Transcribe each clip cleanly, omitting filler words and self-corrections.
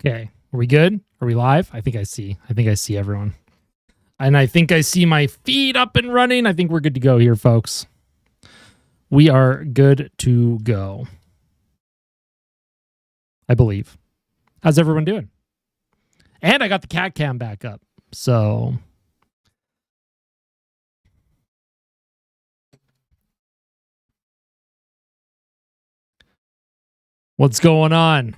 Okay. Are we good? Are we live? I think I see everyone. And I think I see my feed up and running. I think we're good to go here, folks. We are good to go. I believe. How's everyone doing? And I got the cat cam back up. So what's going on?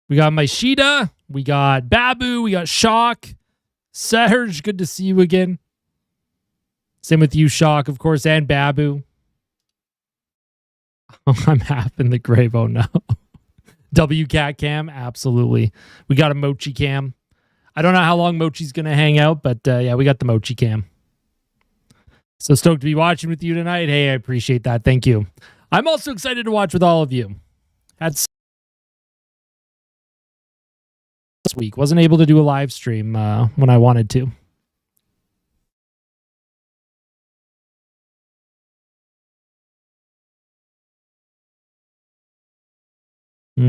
We got Maishida, we got Babu, we got Shock. Serge, good to see you again. Same with you, Shock, of course, and Babu. Oh, I'm half in the grave. Oh, no. WCat cam, absolutely. We got a Mochi cam. I don't know how long Mochi's going to hang out, but yeah, we got the Mochi cam. So stoked to be watching with you tonight. Hey, I appreciate that. Thank you. I'm also excited to watch with all of you. That's this week. Wasn't able to do a live stream when I wanted to.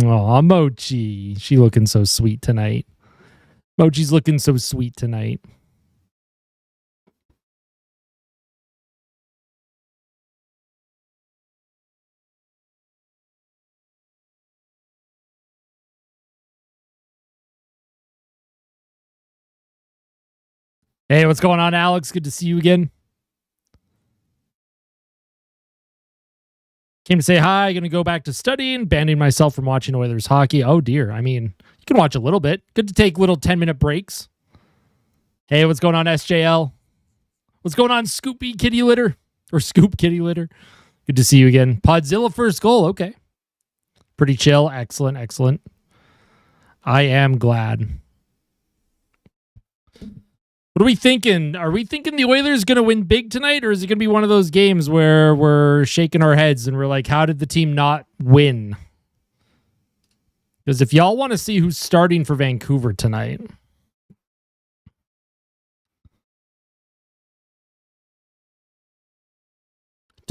Aw, Mochi. She looking so sweet tonight. Mochi's looking so sweet tonight. Hey, what's going on, Alex? Good to see you again. Came to say hi. Going to go back to studying, banning myself from watching Oilers hockey. Oh, dear. I mean, you can watch a little bit. Good to take little 10-minute breaks. Hey, what's going on, SJL? What's going on, Scoopy Kitty Litter? Or Scoop Kitty Litter? Good to see you again. Podzilla first goal. Okay. Pretty chill. Excellent, excellent. I am glad. What are we thinking? Are we thinking the Oilers going to win big tonight, or is it going to be one of those games where we're shaking our heads and we're like, how did the team not win? Because if y'all want to see who's starting for Vancouver tonight,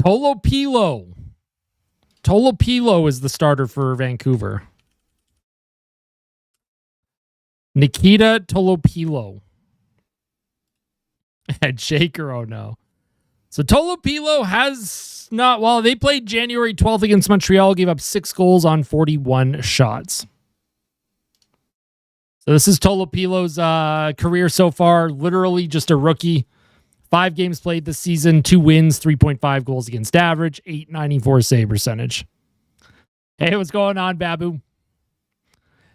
Tolopilo is the starter for Vancouver. Nikita Tolopilo. Head shaker, oh no. So Tolopilo has not, well, they played January 12th against Montreal, gave up 6 goals on 41 shots. So this is Tolopilo's career so far, literally just a rookie. 5 games played this season, 2 wins, 3.5 goals against average, .894 save percentage. Hey, what's going on, Babu?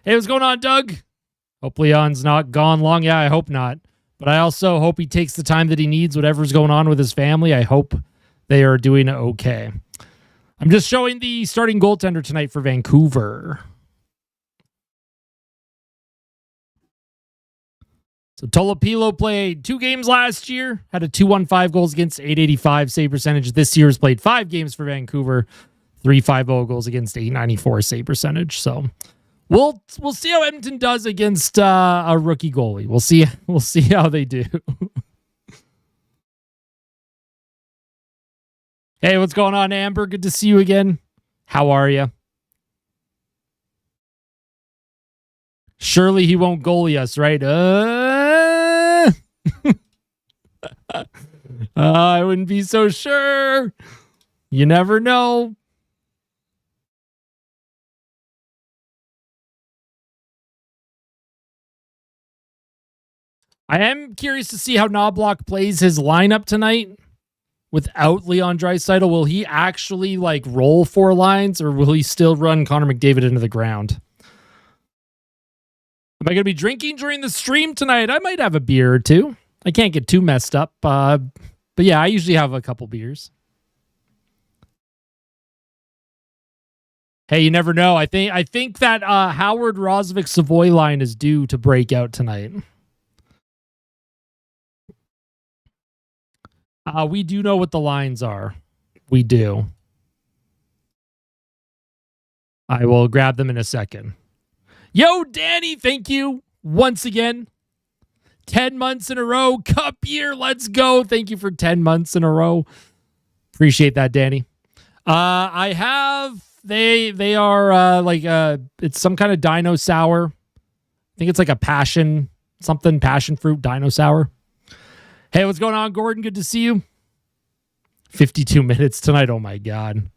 Hey, what's going on, Doug? Hope Leon's not gone long. Yeah, I hope not. But I also hope he takes the time that he needs, whatever's going on with his family. I hope they are doing okay. I'm just showing the starting goaltender tonight for Vancouver. So Tolopilo played 2 games last year, had a 215 goals against, .885 save percentage. This year's played 5 games for Vancouver, 350 goals against, .894 save percentage. So We'll see how Edmonton does against a rookie goalie. We'll see how they do. Hey, what's going on, Amber? Good to see you again. How are you? Surely he won't goalie us, right? I wouldn't be so sure. You never know. I am curious to see how Knobloch plays his lineup tonight without Leon Draisaitl. Will he actually roll 4 lines, or will he still run Connor McDavid into the ground? Am I going to be drinking during the stream tonight? I might have a beer or 2. I can't get too messed up, but yeah, I usually have a couple beers. Hey, you never know. I think that Howard Rosvik Savoy line is due to break out tonight. We do know what the lines are. We do. I will grab them in a second. Yo, Danny, thank you once again. 10 months in a row. Cup year. Let's go. Thank you for 10 months in a row. Appreciate that, Danny. I have they are it's some kind of dino sour. I think it's like a passion fruit dino sour. Hey, what's going on, Gordon? Good to see you. 52 minutes tonight. Oh my God.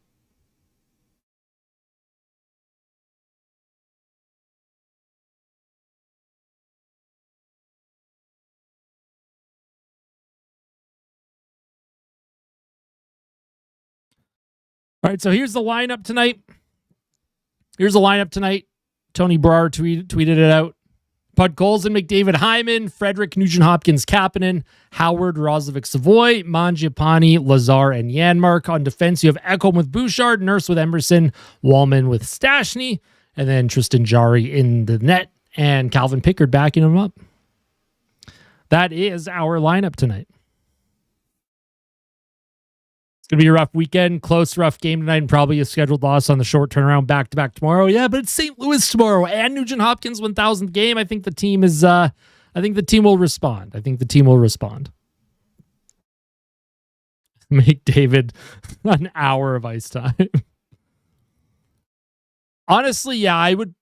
All right, so here's the lineup tonight. Tony Brar tweeted it out. Pud Colson, McDavid, Hyman, Frederick, Nugent-Hopkins, Kapanen, Howard, Roslovic, Savoy, Mangiapane, Lazar, and Janmark. On defense, you have Ekholm with Bouchard, Nurse with Emerson, Wallman with Stastny, and then Tristan Jarry in the net, and Calvin Pickard backing him up. That is our lineup tonight. It's going to be a rough weekend, close, rough game tonight, and probably a scheduled loss on the short turnaround back-to-back tomorrow. Yeah, but it's St. Louis tomorrow, and Nugent-Hopkins' 1,000th game. I think the team will respond. Make David an hour of ice time. Honestly, yeah, I would.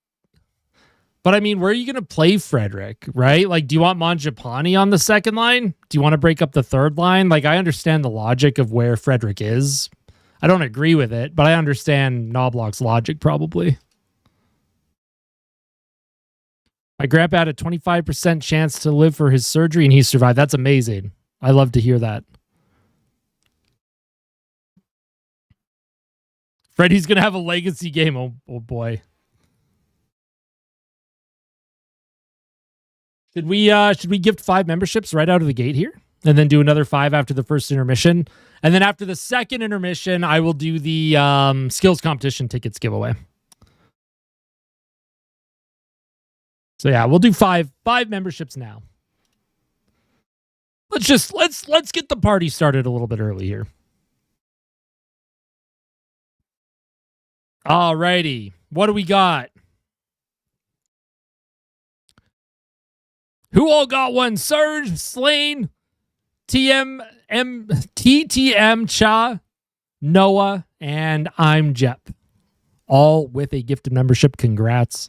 But I mean, where are you going to play Frederick, right? Like, do you want Mangiapane on the second line? Do you want to break up the third line? Like, I understand the logic of where Frederick is. I don't agree with it, but I understand Knobloch's logic probably. My grandpa had a 25% chance to live for his surgery and he survived. That's amazing. I love to hear that. Freddie's going to have a legacy game. Oh boy. Should we gift 5 memberships right out of the gate here and then do another 5 after the first intermission? And then after the second intermission, I will do the skills competition tickets giveaway. So yeah, we'll do 5 memberships now. Let's get the party started a little bit early here. Alrighty. What do we got? Who all got one? Serge, Slane, TTM, Cha, Noah, and I'm Jep. All with a gifted membership. Congrats.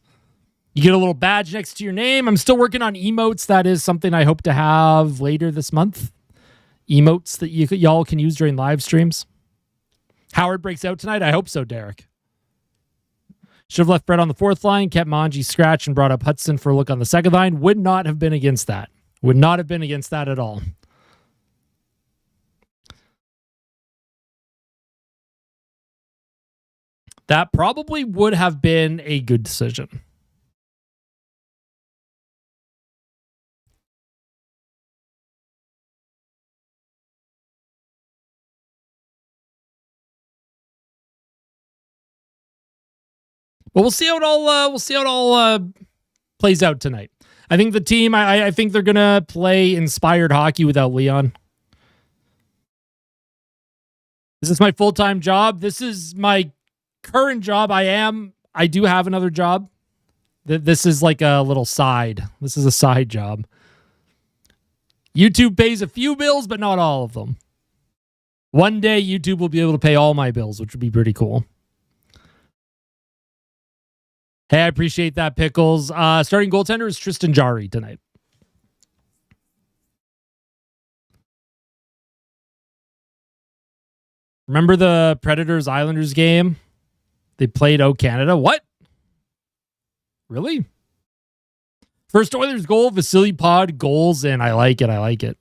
You get a little badge next to your name. I'm still working on emotes. That is something I hope to have later this month. Emotes that y'all can use during live streams. Howard breaks out tonight. I hope so, Derek. Should have left Brett on the fourth line, kept Manji scratch, and brought up Hudson for a look on the second line. Would not have been against that. Would not have been against that at all. That probably would have been a good decision. But we'll see how it all plays out tonight. I think the team. I think they're gonna play inspired hockey without Leon. Is this my full-time job? This is my current job. I do have another job. This is like a little side. This is a side job. YouTube pays a few bills, but not all of them. One day, YouTube will be able to pay all my bills, which would be pretty cool. Hey, I appreciate that, Pickles. Starting goaltender is Tristan Jarry tonight. Remember the Predators-Islanders game? They played O Canada. What? Really? First Oilers goal, Vasily Pod goals, and I like it.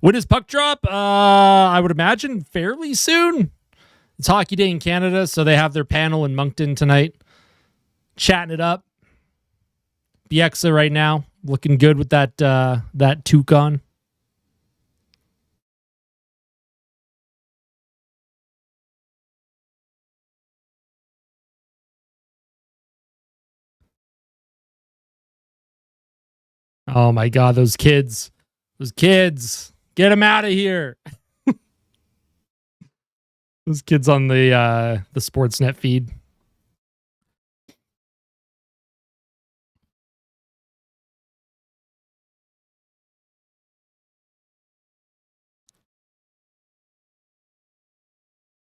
When does puck drop? I would imagine fairly soon. It's Hockey Day in Canada, so they have their panel in Moncton tonight. Chatting it up. Bieksa right now, looking good with that toque on. Oh my God, those kids. Get them out of here. Those kids on the Sportsnet feed.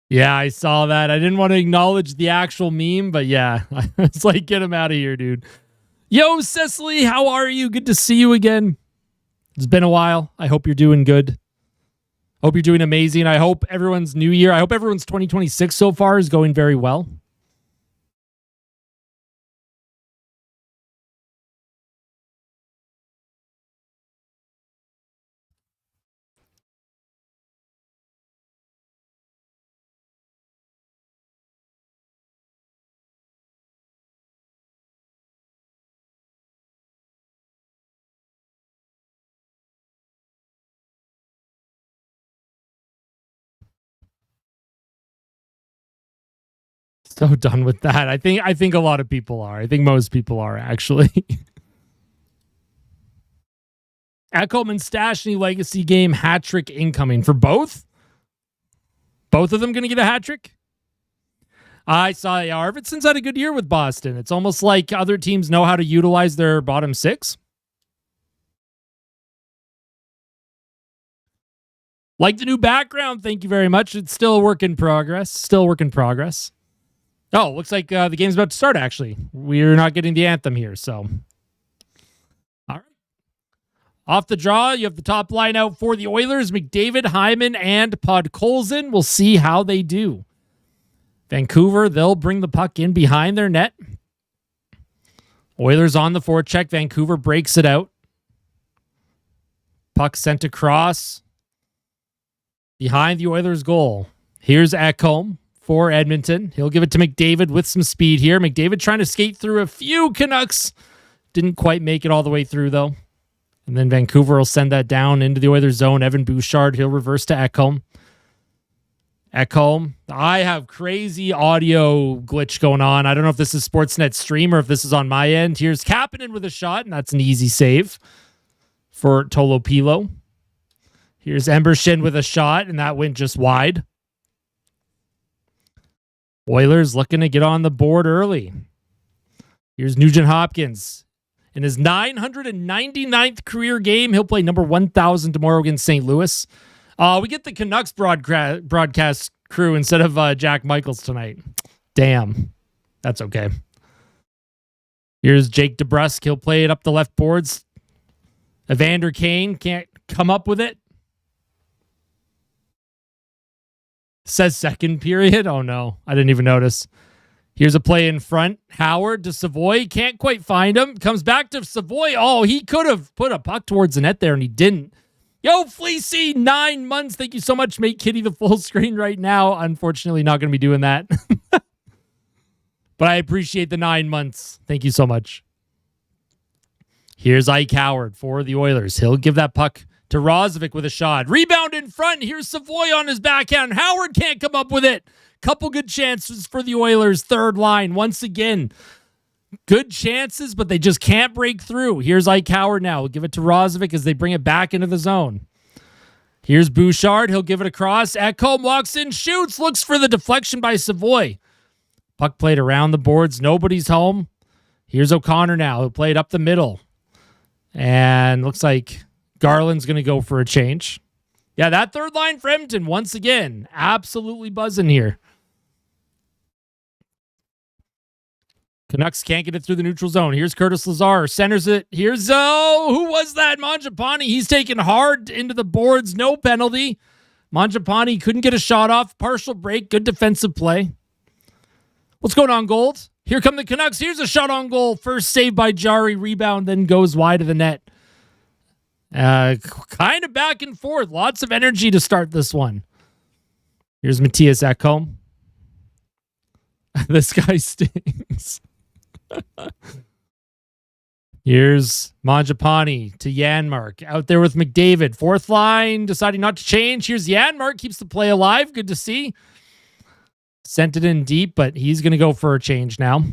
Yeah, I saw that. I didn't want to acknowledge the actual meme, but yeah, it's like, get him out of here, dude. Yo, Cecily, how are you? Good to see you again. It's been a while. I hope you're doing good. Hope you're doing amazing. I hope everyone's new year. I hope everyone's 2026 so far is going very well. So done with that. I think a lot of people are. I think most people are actually. Ekholm and Stastny legacy game hat trick incoming for both. Both of them going to get a hat trick. I saw Arvidsson's had a good year with Boston. It's almost like other teams know how to utilize their bottom six. Like the new background, thank you very much. It's still a work in progress. Still work in progress. Oh, looks like the game's about to start, actually. We're not getting the anthem here, so. All right. Off the draw, you have the top line out for the Oilers, McDavid, Hyman, and Podkolzin. We'll see how they do. Vancouver, they'll bring the puck in behind their net. Oilers on the forecheck. Vancouver breaks it out. Puck sent across behind the Oilers' goal. Here's Ekholm for Edmonton. He'll give it to McDavid with some speed here. McDavid trying to skate through a few Canucks. Didn't quite make it all the way through, though. And then Vancouver will send that down into the Oilers' zone. Evan Bouchard, he'll reverse to Ekholm. Ekholm. I have crazy audio glitch going on. I don't know if this is Sportsnet stream or if this is on my end. Here's Kapanen with a shot, and that's an easy save for Tolopilo. Here's Embershin with a shot, and that went just wide. Oilers looking to get on the board early. Here's Nugent-Hopkins. In his 999th career game, he'll play number 1,000 tomorrow against St. Louis. We get the Canucks broadcast crew instead of Jack Michaels tonight. Damn. That's okay. Here's Jake DeBrusk. He'll play it up the left boards. Evander Kane can't come up with it. Says second period. Oh, no. I didn't even notice. Here's a play in front. Howard to Savoy. Can't quite find him. Comes back to Savoy. Oh, he could have put a puck towards the net there, and he didn't. Yo, Fleecy, 9 months. Thank you so much. Make Kitty the full screen right now. Unfortunately, not going to be doing that. But I appreciate the 9 months. Thank you so much. Here's Ike Howard for the Oilers. He'll give that puck to Rozovic with a shot. Rebound in front. Here's Savoy on his backhand. Howard can't come up with it. Couple good chances for the Oilers. Third line once again. Good chances, but they just can't break through. Here's Ike Howard now. We'll give it to Rozovic as they bring it back into the zone. Here's Bouchard. He'll give it across. Ekholm walks in, shoots, looks for the deflection by Savoy. Puck played around the boards. Nobody's home. Here's O'Connor now. He'll play it up the middle. And looks like Garland's going to go for a change. Yeah, that third line for Edmonton, once again, absolutely buzzing here. Canucks can't get it through the neutral zone. Here's Curtis Lazar. Centers it. Here's, who was that? Mangiapane. He's taken hard into the boards. No penalty. Mangiapane couldn't get a shot off. Partial break. Good defensive play. What's going on, Gold? Here come the Canucks. Here's a shot on goal. First save by Jari. Rebound, then goes wide of the net. Kind of back and forth. Lots of energy to start this one. Here's Matthias Ekholm. This guy stings. Here's Mangiapane to Janmark. Out there with McDavid. Fourth line, deciding not to change. Here's Janmark. Keeps the play alive. Good to see. Sent it in deep, but he's going to go for a change now.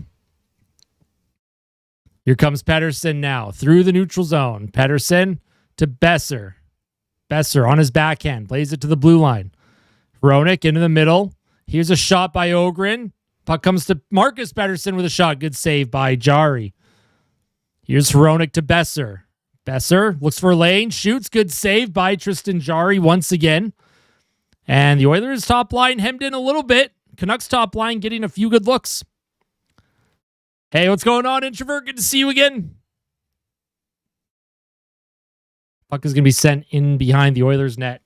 Here comes Pettersson now. Through the neutral zone. Pettersson to Besser. Besser on his backhand. Plays it to the blue line. Hronik into the middle. Here's a shot by Ogren. Puck comes to Marcus Pettersson with a shot. Good save by Jari. Here's Hronik to Besser. Besser looks for a lane. Shoots. Good save by Tristan Jari once again. And the Oilers' top line hemmed in a little bit. Canucks' top line getting a few good looks. Hey, what's going on, Introvert? Good to see you again. Puck is going to be sent in behind the Oilers' net.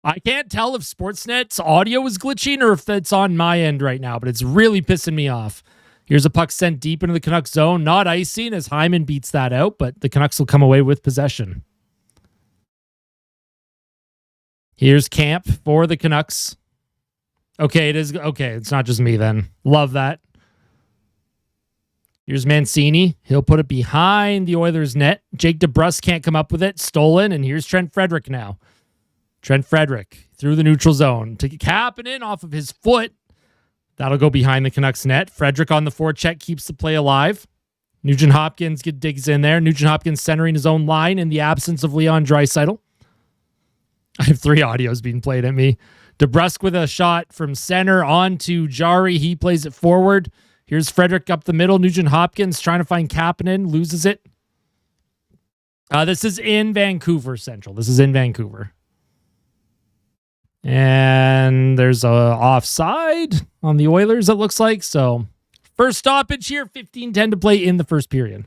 I can't tell if Sportsnet's audio is glitching or if it's on my end right now, but it's really pissing me off. Here's a puck sent deep into the Canucks zone. Not icing as Hyman beats that out, but the Canucks will come away with possession. Here's Camp for the Canucks. Okay, it is. Okay, it's not just me then. Love that. Here's Mancini. He'll put it behind the Oilers' net. Jake DeBrusk can't come up with it. Stolen, and here's Trent Frederick now. Trent Frederick through the neutral zone to Kapanen off of his foot. That'll go behind the Canucks net. Frederick on the forecheck keeps the play alive. Nugent-Hopkins digs in there. Nugent-Hopkins centering his own line in the absence of Leon Draisaitl. I have 3 audios being played at me. DeBrusk with a shot from center on to Jari. He plays it forward. Here's Frederick up the middle. Nugent-Hopkins trying to find Kapanen. Loses it. This is in Vancouver Central. This is in Vancouver. And there's a offside on the Oilers, it looks like. So first stoppage here, 15:10 to play in the first period.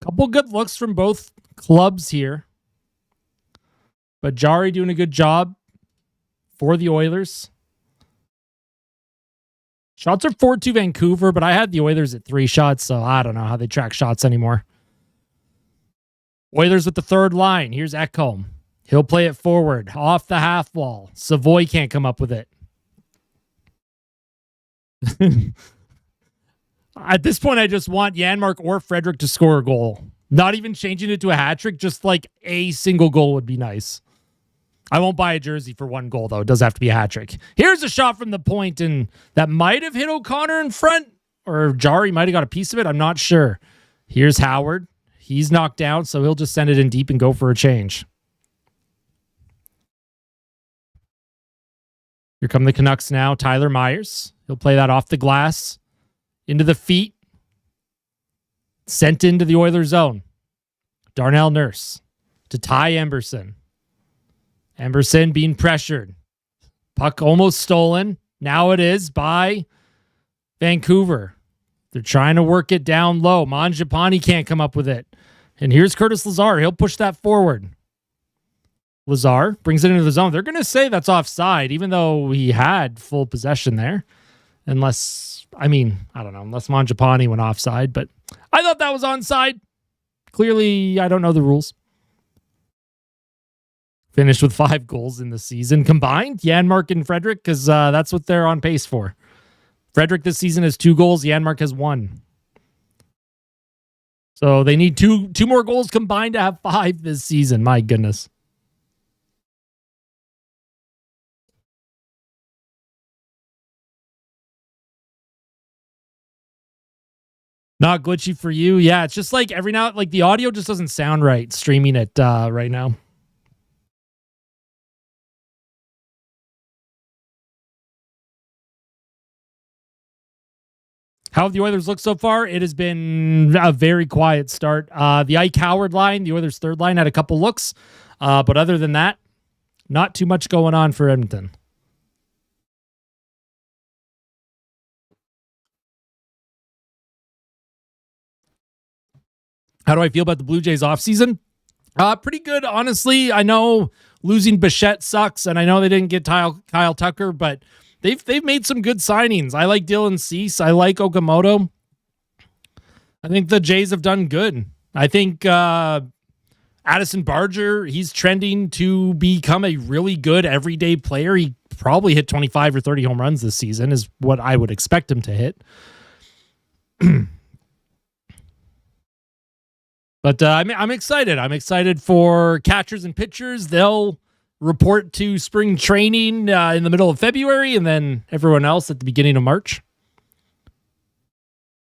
Couple good looks from both clubs here. But Jari doing a good job for the Oilers. Shots are 4-2 Vancouver, but I had the Oilers at 3 shots, so I don't know how they track shots anymore. Oilers with the third line. Here's Ekholm. He'll play it forward, off the half wall. Savoy can't come up with it. At this point, I just want Janmark or Frederick to score a goal. Not even changing it to a hat trick, just like a single goal would be nice. I won't buy a jersey for 1 goal, though. It does have to be a hat trick. Here's a shot from the point, and that might have hit O'Connor in front, or Jari might have got a piece of it. I'm not sure. Here's Howard. He's knocked down, so he'll just send it in deep and go for a change. Here come the Canucks now. Tyler Myers. He'll play that off the glass. Into the feet. Sent into the Oilers zone. Darnell Nurse to Ty Emberson. Emberson being pressured. Puck almost stolen. Now it is by Vancouver. They're trying to work it down low. Mangiapane can't come up with it. And here's Curtis Lazar. He'll push that forward. Lazar brings it into the zone. They're going to say that's offside, even though he had full possession there. Unless, I don't know, unless Mangiapane went offside. But I thought that was onside. Clearly, I don't know the rules. Finished with 5 goals in the season combined. Janmark and Frederick, because that's what they're on pace for. Frederick this season has 2 goals. Janmark has 1. So they need two more goals combined to have 5 this season. My goodness. Not glitchy for you. Yeah, it's just like every now, like the audio just doesn't sound right streaming it right now. How have the Oilers looked so far? It has been a very quiet start. The Ike Howard line, the Oilers' third line, had a couple looks. But other than that, not too much going on for Edmonton. How do I feel about the Blue Jays offseason? Pretty good, honestly. I know losing Bichette sucks, and I know they didn't get Kyle Tucker, but they've made some good signings. I like Dylan Cease. I like Okamoto. I think the Jays have done good. I think Addison Barger, he's trending to become a really good everyday player. He probably hit 25 or 30 home runs this season is what I would expect him to hit. But I'm excited. I'm excited for catchers and pitchers. They'll report to spring training in the middle of February, and then everyone else at the beginning of March.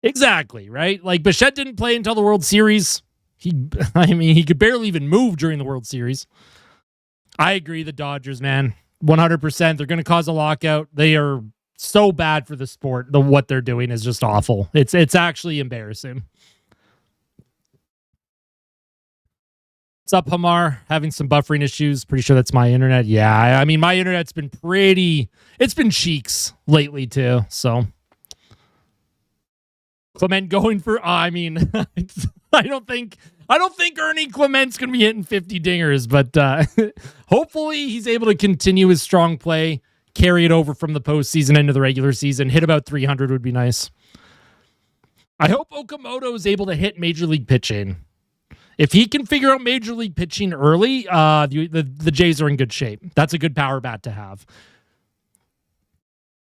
Exactly, right? Like Bichette didn't play until the World Series. He could barely even move during the World Series. I agree. The Dodgers, man, 100%. They're going to cause a lockout. They are so bad for the sport. What they're doing is just awful. It's actually embarrassing. What's up, Hamar? Having some buffering issues. Pretty sure that's my internet. Yeah, I mean, my internet's been it's been cheeks lately too. So Clement going for, I mean, I don't think Ernie Clement's going to be hitting 50 dingers, but hopefully he's able to continue his strong play, carry it over from the postseason into the regular season. Hit about 300 would be nice. I hope Okamoto is able to hit Major League pitching. If he can figure out Major League pitching early, the Jays are in good shape. That's a good power bat to have.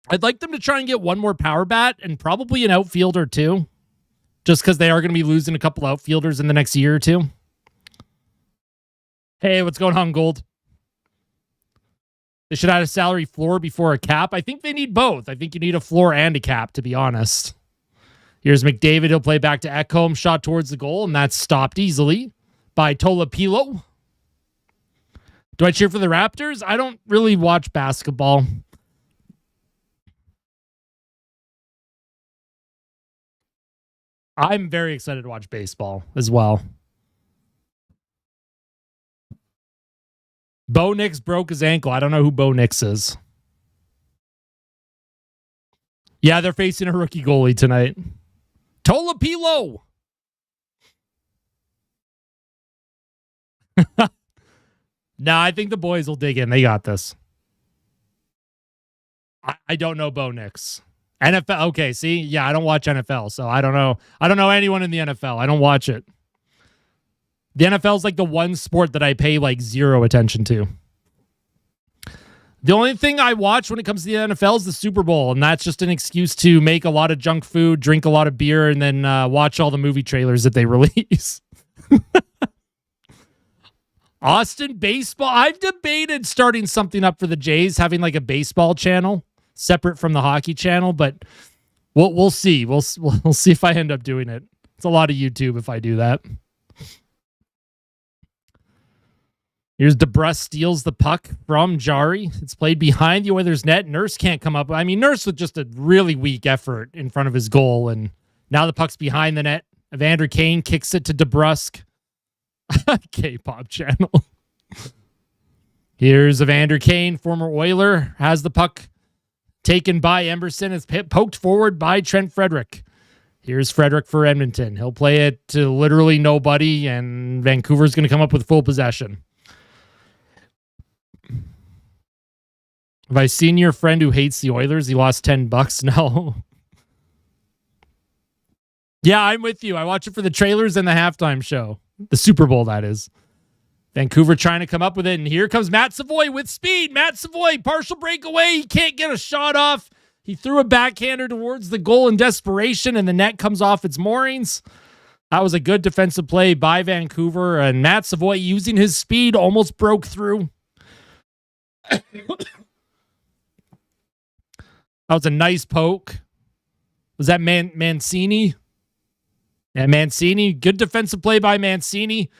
I'd like them to try and get one more power bat and probably an outfielder too, just because they are going to be losing a couple outfielders in the next year or two. Hey, what's going on, Gold? They should add a salary floor before a cap. I think they need both. I think you need a floor and a cap, to be honest. Here's McDavid. He'll play back to Ekholm. Shot towards the goal, and that's stopped easily by Tolopilo. Do I cheer for the Raptors? I don't really watch basketball. I'm very excited to watch baseball as well. Bo Nix broke his ankle. I don't know who Bo Nix is. Yeah, they're facing a rookie goalie tonight. Tolopilo. No, I think the boys will dig in. They got this. I don't know Bo Nix. NFL. Okay, see? Yeah, I don't watch NFL, so I don't know. I don't know anyone in the NFL. I don't watch it. The NFL is like the one sport that I pay like zero attention to. The only thing I watch when it comes to the NFL is the Super Bowl, and that's just an excuse to make a lot of junk food, drink a lot of beer, and then watch all the movie trailers that they release. Austin baseball. I've debated starting something up for the Jays, having like a baseball channel separate from the hockey channel, but we'll see. We'll see if I end up doing it. It's a lot of YouTube if I do that. Here's DeBrus steals the puck from Jari. It's played behind the Oilers net. Nurse can't come up. I mean, Nurse with just a really weak effort in front of his goal, and now the puck's behind the net. Evander Kane kicks it to DeBrusque. K-pop channel. Here's Evander Kane, former Oiler, has the puck taken by Emberson. It's poked forward by Trent Frederick. Here's Frederick for Edmonton. He'll play it to literally nobody, and Vancouver's going to come up with full possession. Have I seen your friend who hates the Oilers? He lost $10. No. Yeah, I'm with you. I watch it for the trailers and the halftime show. The Super Bowl, that is. Vancouver trying to come up with it, and here comes Matt Savoy with speed. Matt Savoy, partial breakaway. He can't get a shot off. He threw a backhander towards the goal in desperation, and the net comes off its moorings. That was a good defensive play by Vancouver, and Matt Savoy, using his speed, almost broke through. That was a nice poke. Was that Mancini? Yeah, Mancini. Good defensive play by Mancini.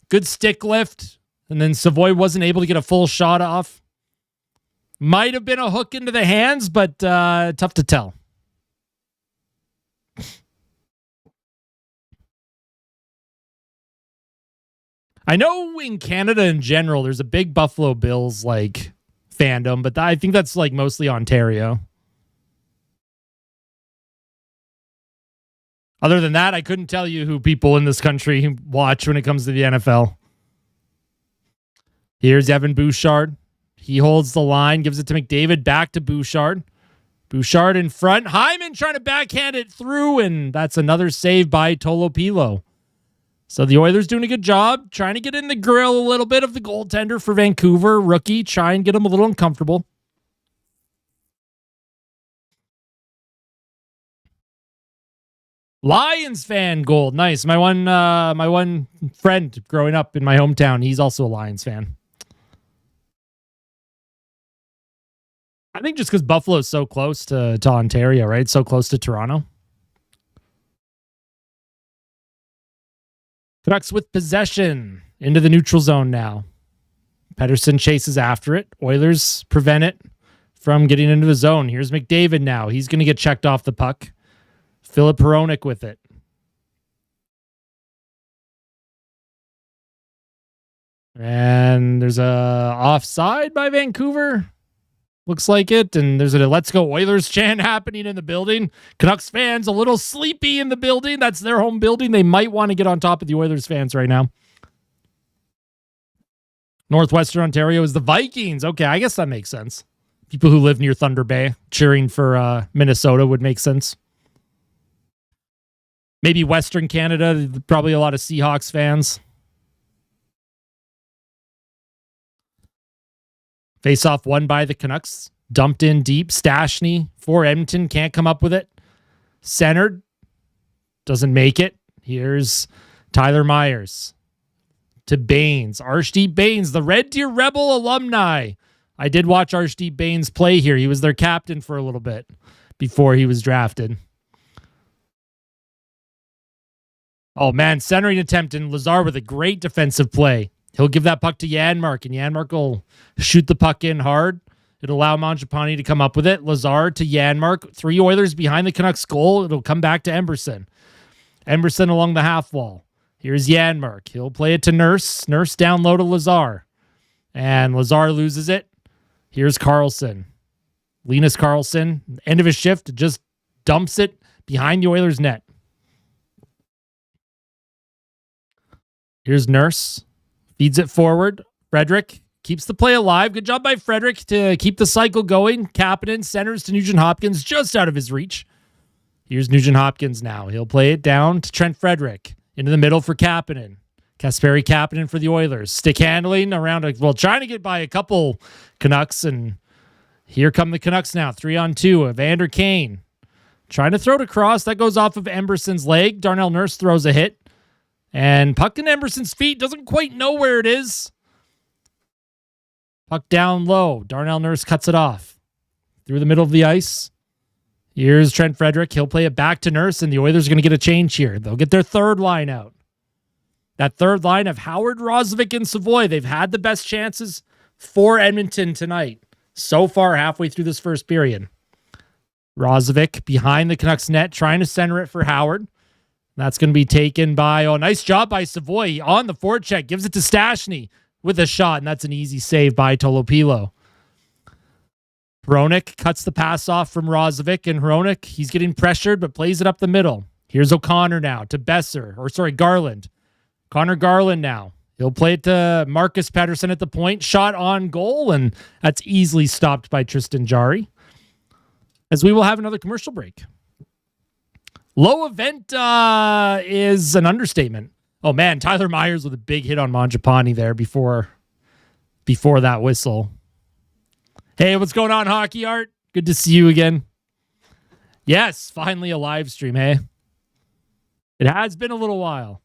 Good stick lift. And then Savoy wasn't able to get a full shot off. Might have been a hook into the hands, but tough to tell. I know in Canada in general, there's a big Buffalo Bills like fandom, but I think that's like mostly Ontario. Other than that, I couldn't tell you who people in this country watch when it comes to the NFL. Here's Evan Bouchard. He holds the line, gives it to McDavid, back to Bouchard. Bouchard in front. Hyman trying to backhand it through, and that's another save by Tolopilo. So the Oilers doing a good job, trying to get in the grill a little bit of the goaltender for Vancouver. Rookie, try and get him a little uncomfortable. Lions fan gold. Nice. My one friend growing up in my hometown, he's also a Lions fan. I think just because Buffalo's so close to Ontario, right? So close to Toronto. Canucks with possession into the neutral zone now. Pettersson chases after it. Oilers prevent it from getting into the zone. Here's McDavid now. He's going to get checked off the puck. Philip Hronek with it. And there's a offside by Vancouver. Looks like it. And there's a Let's Go Oilers chant happening in the building. Canucks fans a little sleepy in the building. That's their home building. They might want to get on top of the Oilers fans right now. Northwestern Ontario is the Vikings. Okay, I guess that makes sense. People who live near Thunder Bay cheering for Minnesota would make sense. Maybe Western Canada, probably a lot of Seahawks fans. Face-off won by the Canucks. Dumped in deep. Stastny for Edmonton. Can't come up with it. Centered. Doesn't make it. Here's Tyler Myers. To Baines. Arshdeep Baines, the Red Deer Rebel alumni. I did watch Arshdeep Baines play here. He was their captain for a little bit before he was drafted. Oh, man. Centering attempt, and Lazar with a great defensive play. He'll give that puck to Janmark, and Janmark will shoot the puck in hard. It'll allow Mangiapane to come up with it. Lazar to Janmark. 3 Oilers behind the Canucks goal. It'll come back to Emberson. Emberson along the half wall. Here's Janmark. He'll play it to Nurse. Nurse down low to Lazar. And Lazar loses it. Here's Carlson. Linus Carlson, end of his shift, just dumps it behind the Oilers' net. Here's Nurse. Feeds it forward. Frederick keeps the play alive. Good job by Frederick to keep the cycle going. Kapanen centers to Nugent-Hopkins just out of his reach. Here's Nugent-Hopkins now. He'll play it down to Trent Frederick. Into the middle for Kapanen. Kasperi Kapanen for the Oilers. Stick handling around, trying to get by a couple Canucks. And here come the Canucks now. 3-on-2. Evander Kane trying to throw it across. That goes off of Emberson's leg. Darnell Nurse throws a hit. And puck in Emberson's feet. Doesn't quite know where it is. Puck down low. Darnell Nurse cuts it off. Through the middle of the ice. Here's Trent Frederick. He'll play it back to Nurse, and the Oilers are going to get a change here. They'll get their third line out. That third line of Howard, Rozovic, and Savoy. They've had the best chances for Edmonton tonight. So far, halfway through this first period. Rozovic behind the Canucks net, trying to center it for Howard. That's going to be taken by, nice job by Savoy on the forecheck. Gives it to Stastny with a shot, and that's an easy save by Tolopilo. Hronek cuts the pass off from Rozovic, and Hronek, he's getting pressured, but plays it up the middle. Here's O'Connor now to Garland. Connor Garland now. He'll play it to Marcus Pettersson at the point. Shot on goal, and that's easily stopped by Tristan Jarry. As we will have another commercial break. Low event is an understatement. Oh, man, Tyler Myers with a big hit on Mangiapane there before that whistle. Hey, what's going on, Hockey Art? Good to see you again. Yes, finally a live stream, hey? It has been a little while.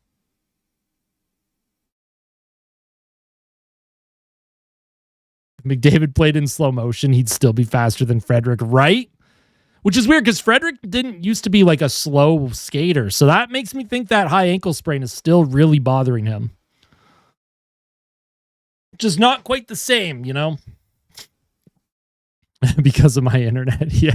If McDavid played in slow motion, he'd still be faster than Frederick, right? Which is weird because Frederick didn't used to be like a slow skater. So that makes me think that high ankle sprain is still really bothering him. Which is not quite the same, you know? Because of my internet, yeah.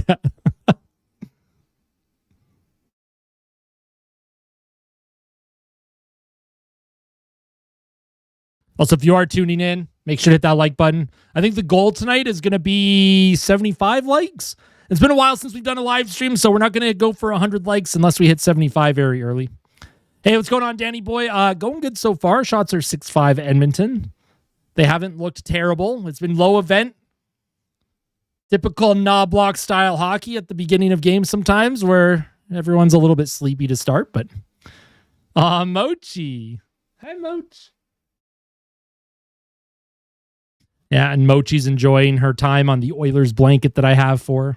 Also, if you are tuning in, make sure to hit that like button. I think the goal tonight is going to be 75 likes. It's been a while since we've done a live stream, so we're not going to go for 100 likes unless we hit 75 very early. Hey, what's going on, Danny boy? Going good so far. Shots are 6-5 Edmonton. They haven't looked terrible. It's been low event. Typical knob-block style hockey at the beginning of games sometimes where everyone's a little bit sleepy to start, but Mochi. Hi, Moch. Yeah, and Mochi's enjoying her time on the Oilers blanket that I have for her.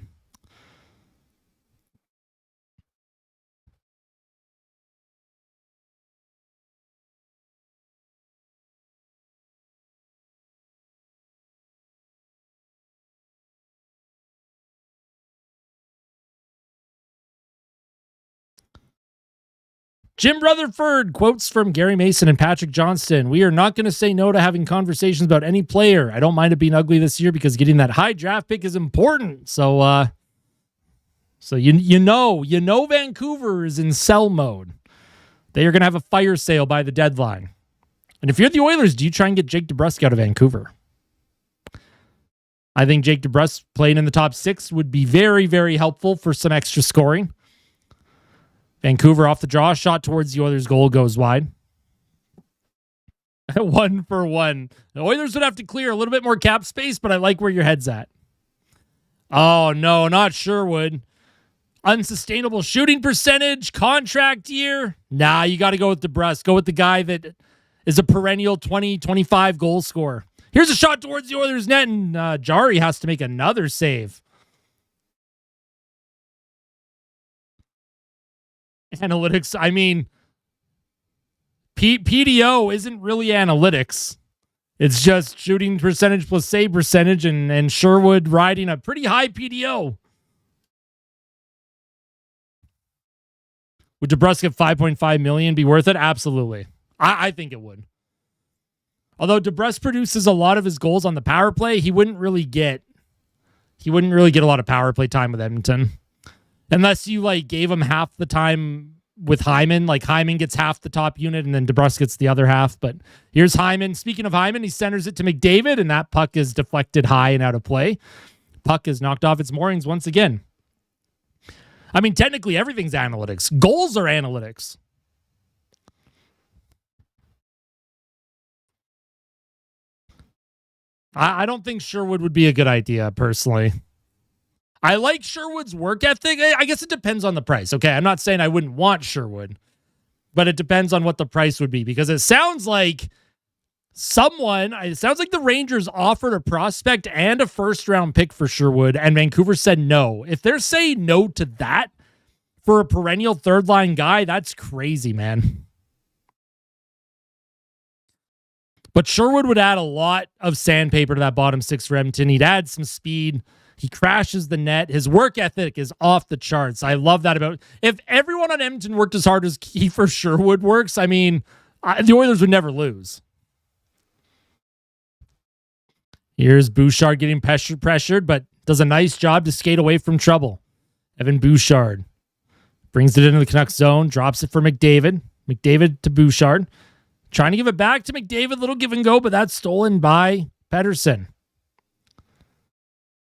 Jim Rutherford quotes from Gary Mason and Patrick Johnston. We are not going to say no to having conversations about any player. I don't mind it being ugly this year because getting that high draft pick is important. So you know Vancouver is in sell mode. They are going to have a fire sale by the deadline. And if you're the Oilers, do you try and get Jake DeBrusk out of Vancouver? I think Jake DeBrusk playing in the top 6 would be very, very helpful for some extra scoring. Vancouver off the draw, shot towards the Oilers' goal, goes wide. 1-for-1. The Oilers would have to clear a little bit more cap space, but I like where your head's at. Oh, no, not Sherwood. Unsustainable shooting percentage, contract year. Nah, you got to go with DeBrusk. Go with the guy that is a perennial 20, 25 goal scorer. Here's a shot towards the Oilers' net, and Jari has to make another save. Analytics, I mean, PDO isn't really analytics. It's just shooting percentage plus save percentage, and Sherwood riding a pretty high PDO. Would DeBrusk at $5.5 million be worth it? Absolutely. I think it would. Although DeBrusk produces a lot of his goals on the power play, he wouldn't really get a lot of power play time with Edmonton. Unless you gave him half the time with Hyman. Like Hyman gets half the top unit and then DeBrusk gets the other half. But here's Hyman. Speaking of Hyman, he centers it to McDavid and that puck is deflected high and out of play. Puck is knocked off its moorings once again. I mean, technically everything's analytics. Goals are analytics. I don't think Sherwood would be a good idea, personally. I like Sherwood's work ethic. I guess it depends on the price. Okay, I'm not saying I wouldn't want Sherwood, but it depends on what the price would be because it sounds like the Rangers offered a prospect and a first-round pick for Sherwood, and Vancouver said no. If they're saying no to that for a perennial third-line guy, that's crazy, man. But Sherwood would add a lot of sandpaper to that bottom 6 for Edmonton. He'd add some speed. He crashes the net. His work ethic is off the charts. I love that about it. If everyone on Edmonton worked as hard as Kiefer Sherwood works, I mean, the Oilers would never lose. Here's Bouchard getting pressured, but does a nice job to skate away from trouble. Evan Bouchard brings it into the Canucks zone, drops it for McDavid. McDavid to Bouchard. Trying to give it back to McDavid, little give and go, but that's stolen by Pettersson.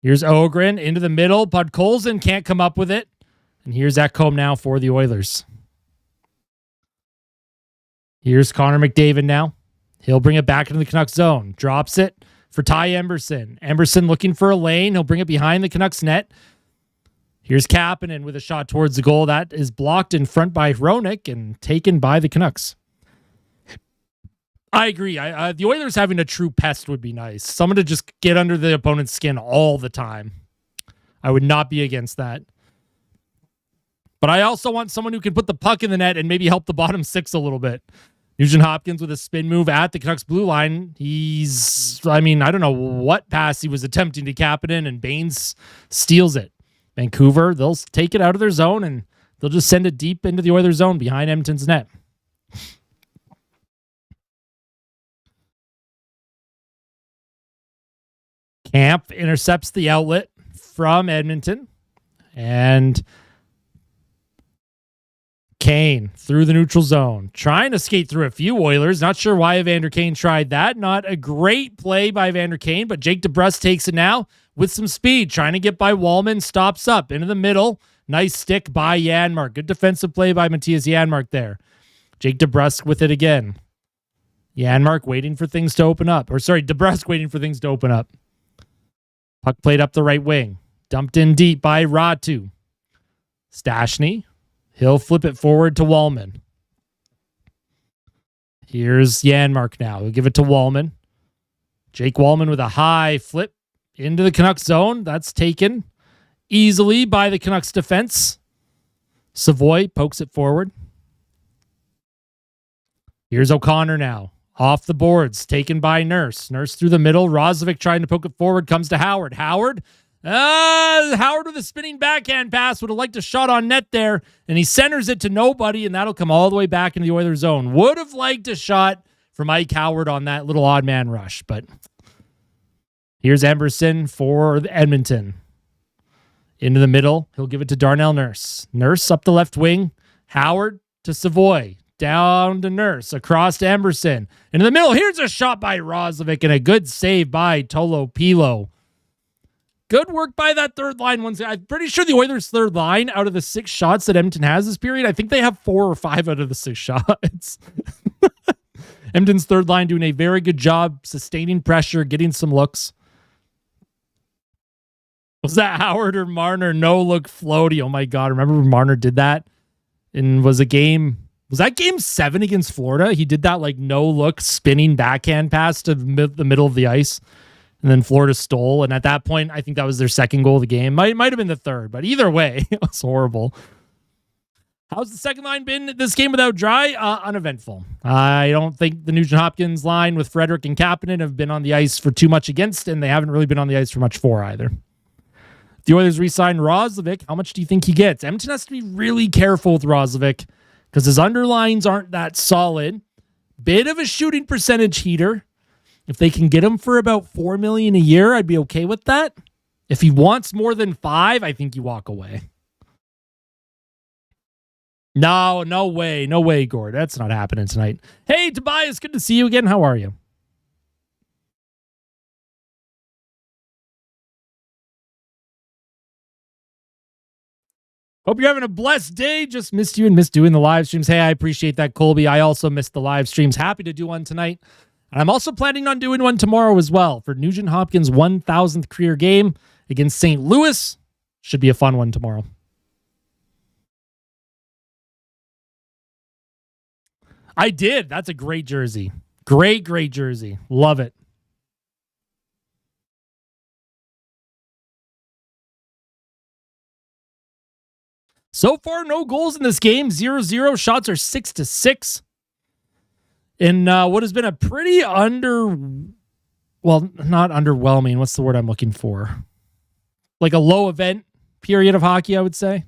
Here's Ogren into the middle. Podkolzin can't come up with it. And here's Ekholm now for the Oilers. Here's Connor McDavid now. He'll bring it back into the Canucks zone. Drops it for Ty Emberson. Emberson looking for a lane. He'll bring it behind the Canucks net. Here's Kapanen with a shot towards the goal. That is blocked in front by Hronek and taken by the Canucks. I agree. The Oilers having a true pest would be nice. Someone to just get under the opponent's skin all the time. I would not be against that. But I also want someone who can put the puck in the net and maybe help the bottom 6 a little bit. Nugent-Hopkins with a spin move at the Canucks blue line. I don't know what pass he was attempting to Kapanen, and Baines steals it. Vancouver, they'll take it out of their zone and they'll just send it deep into the Oilers zone behind Edmonton's net. Camp intercepts the outlet from Edmonton. And Kane through the neutral zone. Trying to skate through a few Oilers. Not sure why Evander Kane tried that. Not a great play by Evander Kane, but Jake DeBrusk takes it now with some speed. Trying to get by Wallman. Stops up into the middle. Nice stick by Janmark. Good defensive play by Matthias Janmark there. Jake DeBrusk with it again. Janmark waiting for things to open up. DeBrusk waiting for things to open up. Puck played up the right wing. Dumped in deep by Ratu. Stastny. He'll flip it forward to Wallman. Here's Janmark now. He'll give it to Wallman. Jake Wallman with a high flip into the Canucks zone. That's taken easily by the Canucks defense. Savoy pokes it forward. Here's O'Connor now. Off the boards, taken by Nurse. Nurse through the middle. Rozovic trying to poke it forward, comes to Howard. Howard Howard with a spinning backhand pass would have liked a shot on net there, and he centers it to nobody, and that'll come all the way back into the Oilers zone. Would have liked a shot from Mike Howard on that little odd man rush, but here's Emerson for Edmonton. Into the middle, he'll give it to Darnell Nurse. Nurse up the left wing. Howard to Savoy. Down to Nurse. Across to Emerson. Into the middle, here's a shot by Roslovic and a good save by Tolopilo. Good work by that third line. I'm pretty sure the Oilers' third line, out of the 6 shots that Edmonton has this period, I think they have 4 or 5 out of the 6 shots. Edmonton's third line doing a very good job sustaining pressure, getting some looks. Was that Howard or Marner? No look floaty. Oh my God. Remember when Marner did that? And was that game 7 against Florida? He did that like no look spinning backhand pass to the middle of the ice. And then Florida stole. And at that point, I think that was their second goal of the game. Might have been the third, but either way, it was horrible. How's the second line been this game without Dry? Uneventful. I don't think the Nugent-Hopkins line with Frederic and Kapanen have been on the ice for too much against, and they haven't really been on the ice for much for either. The Oilers re-signed Roslovic. How much do you think he gets? Edmonton has to be really careful with Roslovic because his underlines aren't that solid. Bit of a shooting percentage heater. If they can get him for about $4 million a year, I'd be okay with that. If he wants more than 5, I think you walk away. No way, Gord. That's not happening tonight. Hey, Tobias, good to see you again. How are you? Hope you're having a blessed day. Just missed you and missed doing the live streams. Hey, I appreciate that, Colby. I also missed the live streams. Happy to do one tonight. And I'm also planning on doing one tomorrow as well for Nugent-Hopkins' 1,000th career game against St. Louis. Should be a fun one tomorrow. I did. That's a great jersey. Great jersey. Love it. So far, no goals in this game. 0-0. Shots are 6-6. In what has been a pretty not underwhelming. What's the word I'm looking for? Like a low event period of hockey, I would say.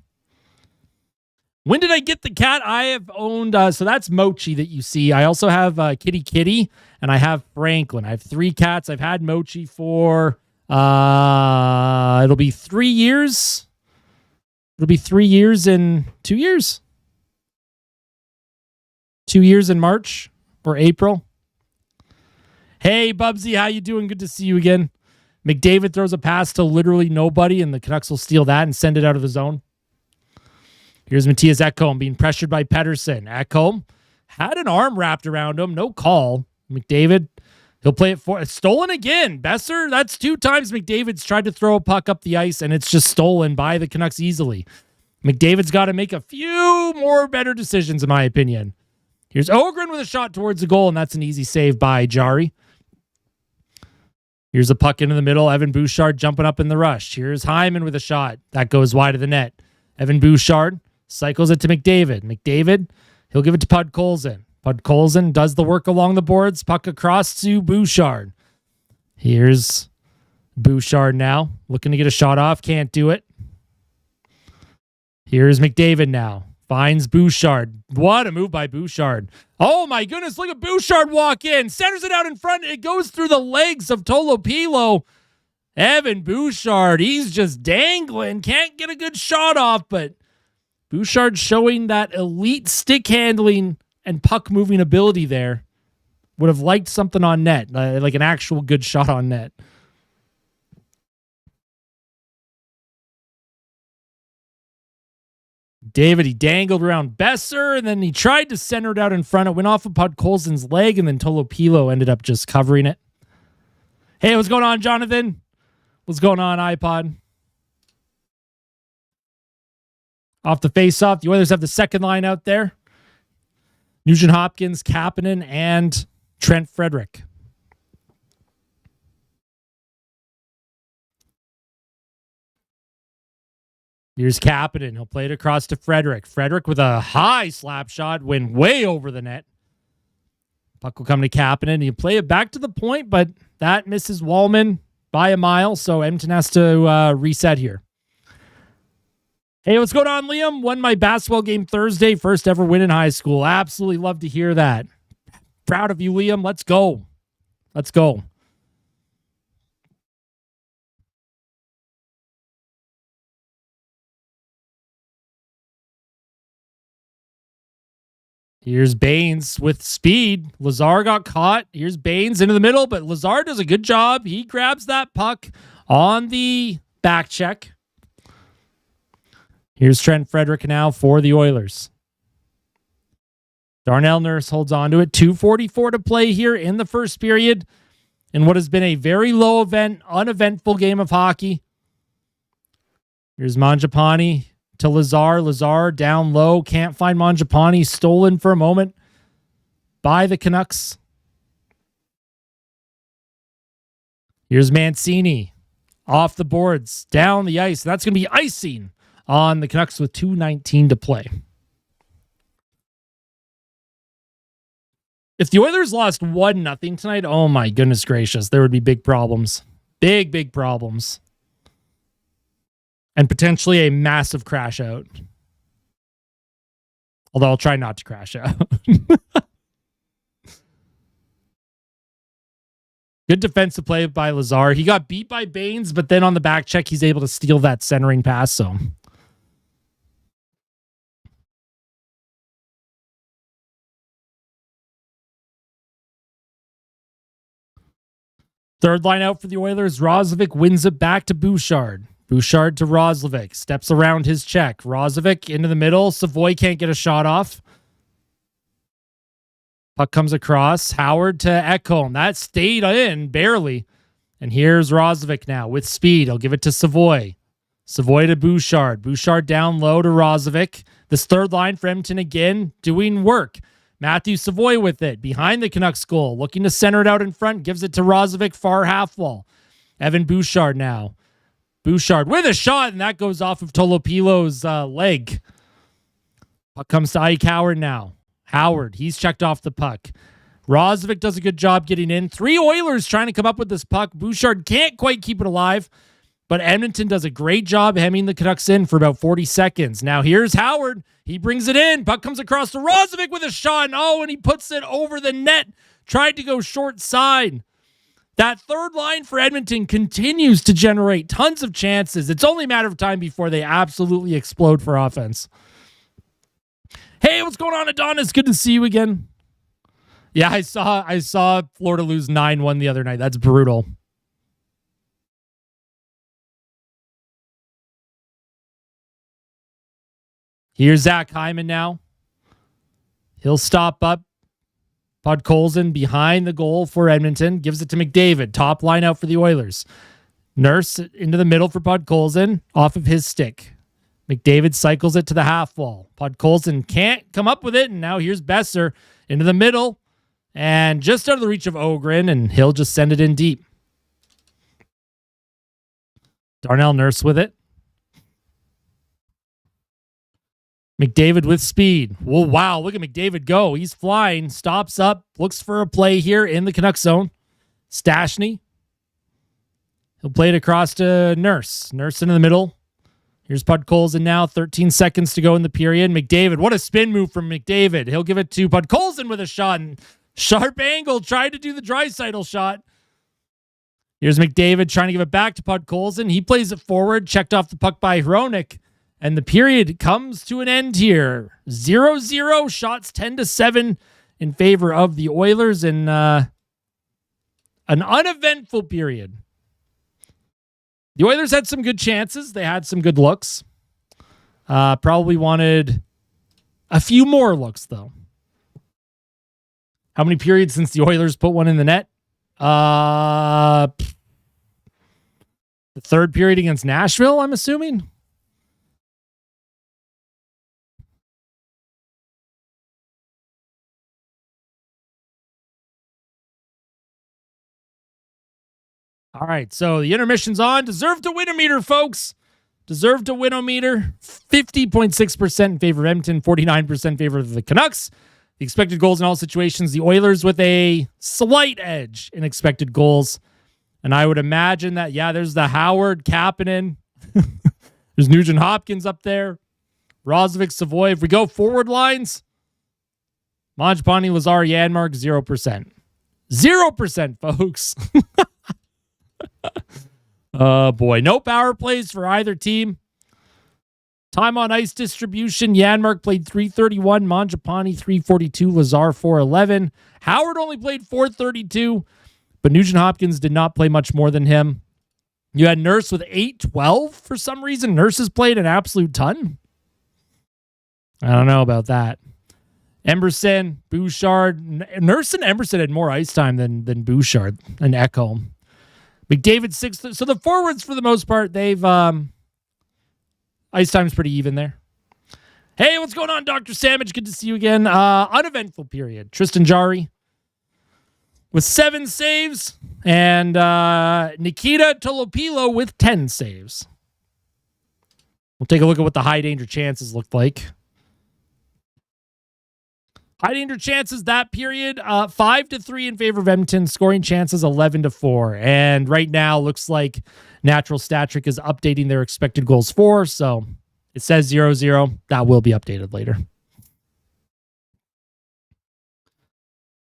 When did I get the cat? I have owned, so that's Mochi that you see. I also have Kitty, and I have Franklin. I have 3 cats. I've had Mochi for, it'll be 3 years. It'll be 3 years in 2 years. 2 years in March or April. Hey, Bubsy, how you doing? Good to see you again. McDavid throws a pass to literally nobody, and the Canucks will steal that and send it out of the zone. Here's Matthias Ekholm being pressured by Pettersson. Ekholm had an arm wrapped around him. No call. McDavid, he'll play it for... Stolen again. Besser, that's 2 times McDavid's tried to throw a puck up the ice, and it's just stolen by the Canucks easily. McDavid's got to make a few more better decisions, in my opinion. Here's Ogren with a shot towards the goal, and that's an easy save by Jari. Here's a puck into the middle. Evan Bouchard jumping up in the rush. Here's Hyman with a shot. That goes wide of the net. Evan Bouchard cycles it to McDavid. McDavid, he'll give it to Podkolzin. Podkolzin does the work along the boards. Puck across to Bouchard. Here's Bouchard now. Looking to get a shot off. Can't do it. Here's McDavid now. Finds Bouchard. What a move by Bouchard. Oh my goodness, look at Bouchard walk in. Centers it out in front. It goes through the legs of Tolopilo. Evan Bouchard, he's just dangling. Can't get a good shot off, but Bouchard showing that elite stick handling and puck moving ability there. Would have liked something on net, like an actual good shot on net. David, he dangled around Besser, and then he tried to center it out in front. It went off of Podkolzin's leg, and then Tolopilo ended up just covering it. Hey, what's going on, Jonathan? What's going on, iPod? Off the face-off, the Oilers have the second line out there. Nugent-Hopkins, Kapanen, and Trent Frederic. Here's Kapanen. He'll play it across to Frederic. Frederic with a high slap shot went way over the net. Puck will come to Kapanen. He'll play it back to the point, but that misses Wallman. by a mile, so Edmonton has to reset here. Hey, what's going on, Liam? Won my basketball game Thursday. First ever win in high school. Absolutely love to hear that. Proud of you, Liam. Let's go. Let's go. Here's Baines with speed. Lazar got caught. Here's Baines into the middle, but Lazar does a good job. He grabs that puck on the back check. Here's Trent Frederick now for the Oilers. Darnell Nurse holds on to it. 2:44 to play here in the first period in what has been a very low event, uneventful game of hockey. Here's Mangiapane to Lazar. Lazar down low. Can't find Mangiapane. Stolen for a moment by the Canucks. Here's Mancini off the boards, down the ice. That's going to be icing on the Canucks with 2:19 to play. If the Oilers lost 1-0 tonight, oh my goodness gracious, there would be big problems. Big problems. And potentially a massive crash out. Although I'll try not to crash out. Good defensive play by Lazar. He got beat by Baines, but then on the back check, he's able to steal that centering pass. So third line out for the Oilers. Roslovic wins it back to Bouchard. Bouchard to Roslovic. Steps around his check. Roslovic into the middle. Savoy can't get a shot off. Puck comes across. Howard to Ekholm. That stayed in, barely. And here's Roslovic now with speed. He'll give it to Savoy. Savoy to Bouchard. Bouchard down low to Roslovic. This third line for Edmonton again doing work. Matthew Savoy with it. Behind the Canucks goal. Looking to center it out in front. Gives it to Roslovic, far half wall. Evan Bouchard now. Bouchard with a shot, and that goes off of Tolopilo's leg. Puck comes to Ike Howard now. Howard, he's checked off the puck. Roslovic does a good job getting in. 3 Oilers trying to come up with this puck. Bouchard can't quite keep it alive, but Edmonton does a great job hemming the Canucks in for about 40 seconds. Now here's Howard. He brings it in. Puck comes across to Roslovic with a shot, and he puts it over the net. Tried to go short side. That third line for Edmonton continues to generate tons of chances. It's only a matter of time before they absolutely explode for offense. Hey, what's going on, Adonis? Good to see you again. Yeah, I saw Florida lose 9-1 the other night. That's brutal. Here's Zach Hyman now. He'll stop up. Podkolzin behind the goal for Edmonton. Gives it to McDavid. Top line out for the Oilers. Nurse into the middle for Podkolzin. Off of his stick. McDavid cycles it to the half wall. Podkolzin can't come up with it. And now here's Besser into the middle. And just out of the reach of Ogren. And he'll just send it in deep. Darnell Nurse with it. McDavid with speed. Whoa, wow. Look at McDavid go. He's flying. Stops up. Looks for a play here in the Canucks zone. Stashny. He'll play it across to Nurse. Nurse into the middle. Here's Podkolzin now. 13 seconds to go in the period. McDavid. What a spin move from McDavid. He'll give it to Podkolzin with a shot. And sharp angle. Tried to do the Draisaitl shot. Here's McDavid trying to give it back to Podkolzin. He plays it forward. Checked off the puck by Hronek. And the period comes to an end here. 0-0, shots 10-7 in favor of the Oilers in an uneventful period. The Oilers had some good chances. They had some good looks. Probably wanted a few more looks, though. How many periods since the Oilers put one in the net? The third period against Nashville, I'm assuming. All right, so the intermission's on. Deserve to win-o-meter, folks. Deserve to win-o-meter. 50.6% in favor of Edmonton, 49% in favor of the Canucks. The expected goals in all situations, the Oilers with a slight edge in expected goals. And I would imagine that, there's the Howard, Kapanen. There's Nugent-Hopkins up there. Roslovic, Savoy. If we go forward lines, Mangiapane, Lazar, Janmark, 0%. 0%, folks. Oh, boy. No power plays for either team. Time on ice distribution. Janmark played 331. Mangiapane, 342. Lazar, 411. Howard only played 432, but Nugent-Hopkins did not play much more than him. You had Nurse with 812 for some reason. Nurse has played an absolute ton. I don't know about that. Emberson, Bouchard. Nurse and Emberson had more ice time than Bouchard and Ekholm. McDavid, 6. So the forwards, for the most part, they've ice time's pretty even there. Hey, what's going on, Dr. Samage? Good to see you again. Uneventful period. Tristan Jarry with 7 saves, and Nikita Tolopilo with 10 saves. We'll take a look at what the high danger chances looked like. High danger chances that period, 5-3 in favor of Edmonton. Scoring chances 11-4. And right now, looks like Natural Stat Trick is updating their expected goals for. So it says 0-0. That will be updated later.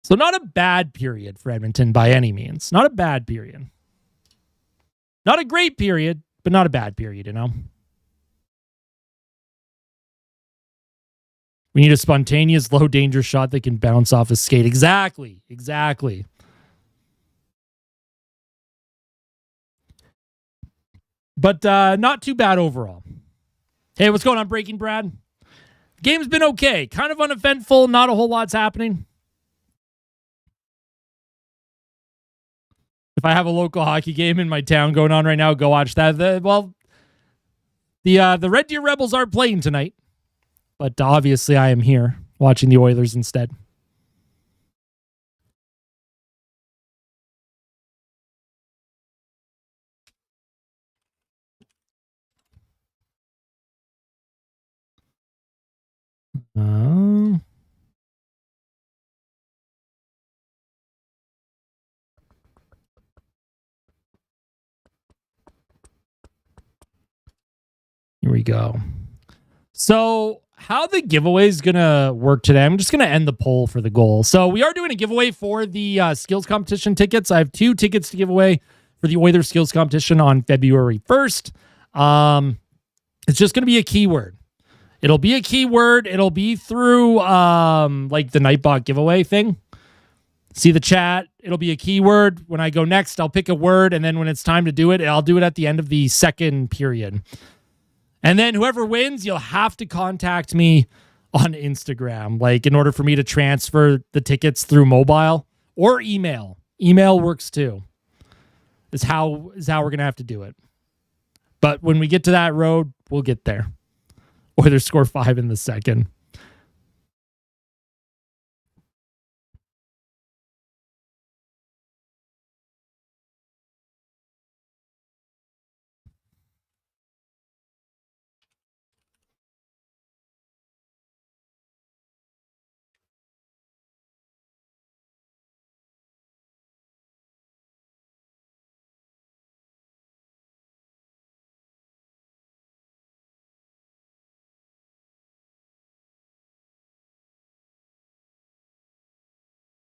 So not a bad period for Edmonton by any means. Not a bad period. Not a great period, but not a bad period, you know. We need a spontaneous low danger shot that can bounce off his skate. Exactly. But not too bad overall. Hey, what's going on, Breaking Brad? Game's been okay. Kind of uneventful. Not a whole lot's happening. If I have a local hockey game in my town going on right now, go watch that. The Red Deer Rebels are playing tonight. But obviously I am here watching the Oilers instead. Here we go. So how the giveaway is going to work today, I'm just going to end the poll for the goal. So we are doing a giveaway for the skills competition tickets. I have 2 tickets to give away for the Oilers skills competition on February 1st. It's just going to be a keyword. It'll be a keyword. It'll be through like the Nightbot giveaway thing. See the chat. It'll be a keyword. When I go next, I'll pick a word. And then when it's time to do it, I'll do it at the end of the second period. And then whoever wins, you'll have to contact me on Instagram, like in order for me to transfer the tickets through mobile or email. Email works too. Is how we're going to have to do it. But when we get to that road, we'll get there. Oilers score 5 in the second.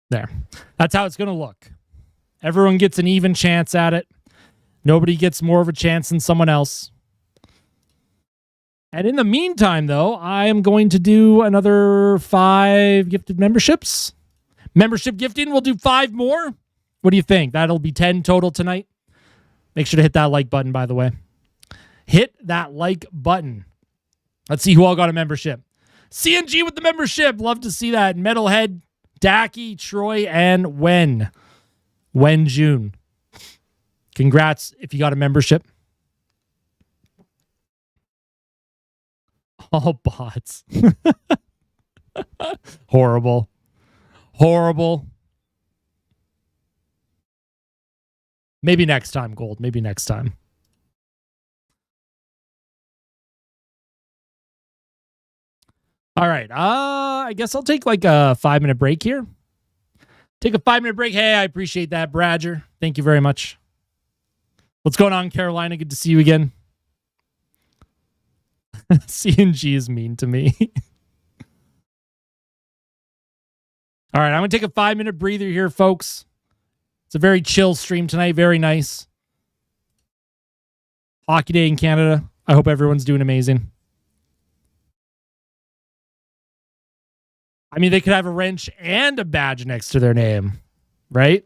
There. That's how it's going to look. Everyone gets an even chance at it. Nobody gets more of a chance than someone else. And in the meantime, though, I am going to do another 5 gifted memberships. Membership gifting, we'll do 5 more. What do you think? That'll be 10 total tonight. Make sure to hit that like button, by the way. Hit that like button. Let's see who all got a membership. CNG with the membership. Love to see that. Metalhead, Dacky, Troy, and Wen June. Congrats if you got a membership. All bots. Horrible. Maybe next time, Gold. Maybe next time. All right. I guess I'll take like a 5-minute break here. Take a 5-minute break. Hey, I appreciate that, Bradger. Thank you very much. What's going on, Carolina? Good to see you again. C&G is mean to me. All right, I'm going to take a 5-minute breather here, folks. It's a very chill stream tonight. Very nice. Hockey Day in Canada. I hope everyone's doing amazing. I mean, they could have a wrench and a badge next to their name, right?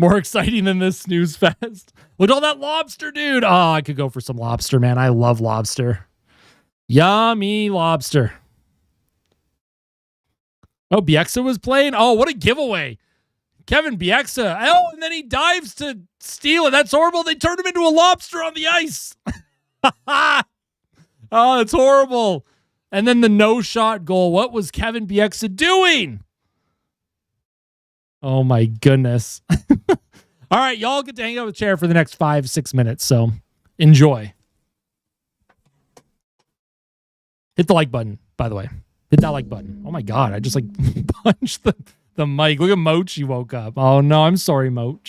More exciting than this snooze fest. Look at all that lobster, dude. Oh, I could go for some lobster, man. I love lobster. Yummy lobster. Oh, Bieksa was playing? Oh, what a giveaway. Kevin Bieksa. Oh, and then he dives to steal it. That's horrible. They turned him into a lobster on the ice. Oh, it's horrible. And then the no-shot goal. What was Kevin Bieksa doing? Oh, my goodness. All right, y'all get to hang out with Chair for the next 5-6 minutes, so enjoy. Hit the like button, by the way. Hit that like button. Oh, my God. I just, punched the mic. Look at Moch. He woke up. Oh, no. I'm sorry, Moch.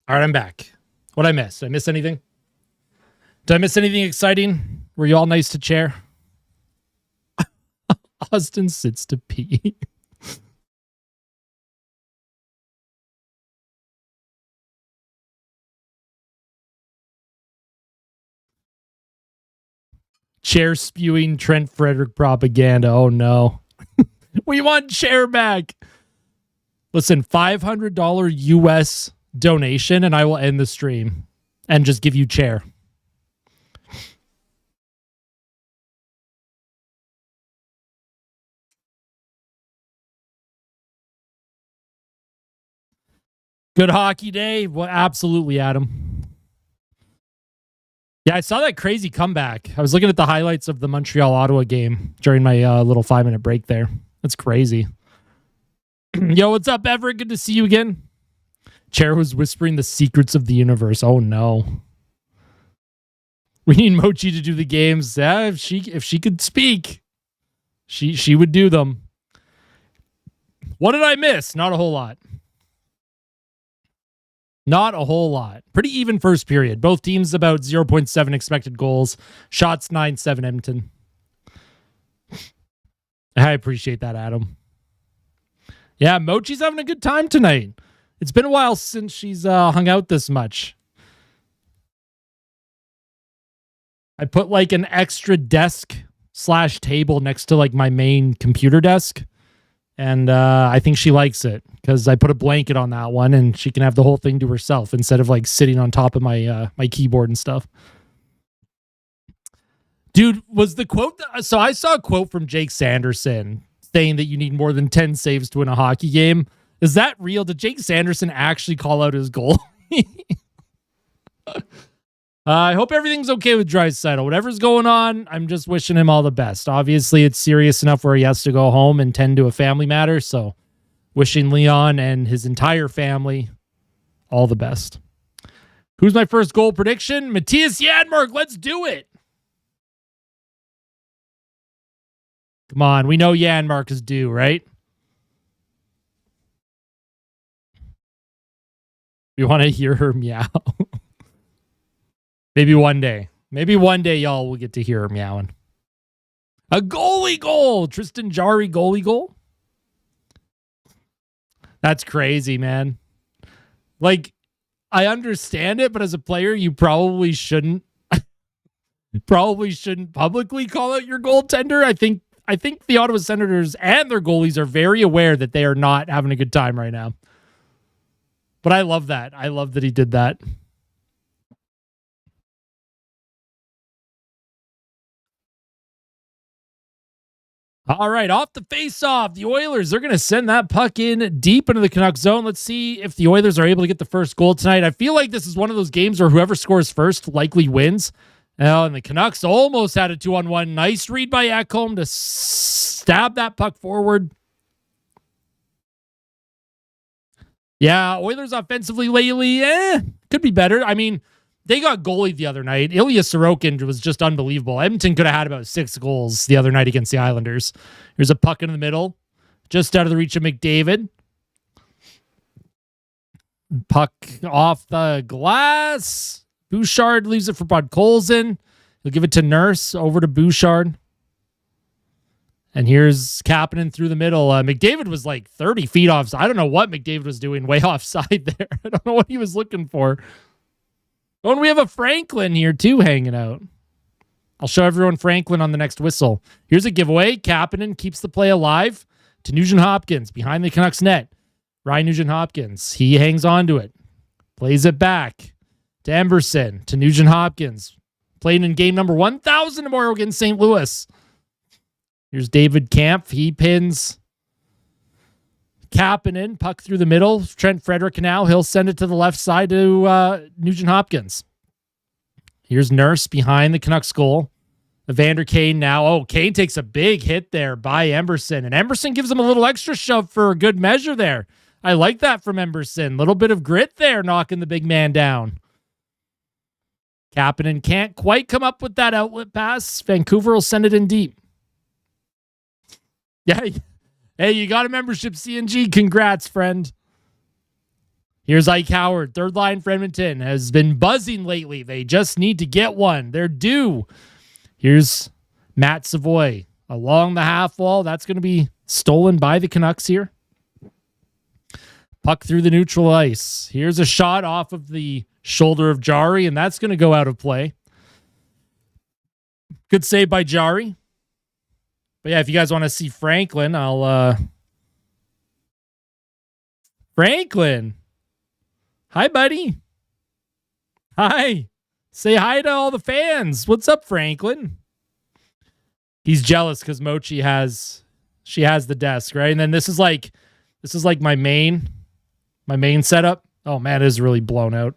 All right, I'm back. What'd I miss? Did I miss anything? Did I miss anything exciting? Were you all nice to chair? Austin sits to pee. Chair spewing Trent Frederick propaganda. Oh no. We want Chair back. Listen, $500 US donation and I will end the stream and just give you Chair. Good hockey day. Well, absolutely, Adam. Yeah, I saw that crazy comeback. I was looking at the highlights of the Montreal-Ottawa game during my little 5-minute break there. That's crazy. Yo, what's up, Everett? Good to see you again. Chair was whispering the secrets of the universe. Oh, no. We need Mochi to do the games. Yeah, if she could speak, she would do them. What did I miss? Not a whole lot. Not a whole lot. Pretty even first period. Both teams about 0.7 expected goals. Shots 9-7 Edmonton. I appreciate that, Adam. Yeah, Mochi's having a good time tonight. It's been a while since she's hung out this much. I put like an extra desk / table next to like my main computer desk. And I think she likes it because I put a blanket on that one and she can have the whole thing to herself instead of like sitting on top of my my keyboard and stuff. Dude, was the quote... So I saw a quote from Jake Sanderson saying that you need more than 10 saves to win a hockey game. Is that real? Did Jake Sanderson actually call out his goal? I hope everything's okay with Draisaitl. Whatever's going on, I'm just wishing him all the best. Obviously, it's serious enough where he has to go home and tend to a family matter. So wishing Leon and his entire family all the best. Who's my first goal prediction? Matthias Janmark. Let's do it. Come on. We know Janmark is due, right? We want to hear her meow. Maybe one day. Maybe one day y'all will get to hear her meowing. A goalie goal. Tristan Jarry goalie goal. That's crazy, man. Like, I understand it, but as a player, you probably shouldn't publicly call out your goaltender. I think the Ottawa Senators and their goalies are very aware that they are not having a good time right now. But I love that. I love that he did that. All right, off the face-off, the Oilers, they're going to send that puck in deep into the Canucks zone. Let's see if the Oilers are able to get the first goal tonight. I feel like this is one of those games where whoever scores first likely wins. And the Canucks almost had a 2-on-1. Nice read by Ekholm to stab that puck forward. Yeah, Oilers offensively lately, could be better. I mean, they got goalied the other night. Ilya Sorokin was just unbelievable. Edmonton could have had about 6 goals the other night against the Islanders. Here's a puck in the middle, just out of the reach of McDavid. Puck off the glass. Bouchard leaves it for Podkolzin. He'll give it to Nurse, over to Bouchard. And here's Kapanen through the middle. McDavid was like 30 feet off. I don't know what McDavid was doing way offside there. I don't know what he was looking for. Oh, and we have a Franklin here too hanging out. I'll show everyone Franklin on the next whistle. Here's a giveaway. Kapanen keeps the play alive to Nugent-Hopkins behind the Canucks net. Ryan Nugent-Hopkins. He hangs on to it. Plays it back to Emberson, to Nugent-Hopkins. Played in game number 1,000 tomorrow against St. Louis. Here's David Kampf. He pins Kapanen, puck through the middle. Trent Frederick now. He'll send it to the left side to Nugent-Hopkins. Here's Nurse behind the Canucks goal. Evander Kane now. Oh, Kane takes a big hit there by Emberson. And Emberson gives him a little extra shove for a good measure there. I like that from Emberson. Little bit of grit there, knocking the big man down. Kapanen can't quite come up with that outlet pass. Vancouver will send it in deep. Yeah. Hey, you got a membership, CNG. Congrats, friend. Here's Ike Howard, third line for Edmonton, has been buzzing lately. They just need to get one. They're due. Here's Matt Savoy along the half wall. That's going to be stolen by the Canucks here. Puck through the neutral ice. Here's a shot off of the shoulder of Jari, and that's going to go out of play. Good save by Jari. But yeah, if you guys want to see Franklin, Franklin. Hi, buddy. Hi. Say hi to all the fans. What's up, Franklin? He's jealous because Mochi has the desk, right? And then this is like my main setup. Oh man, it is really blown out.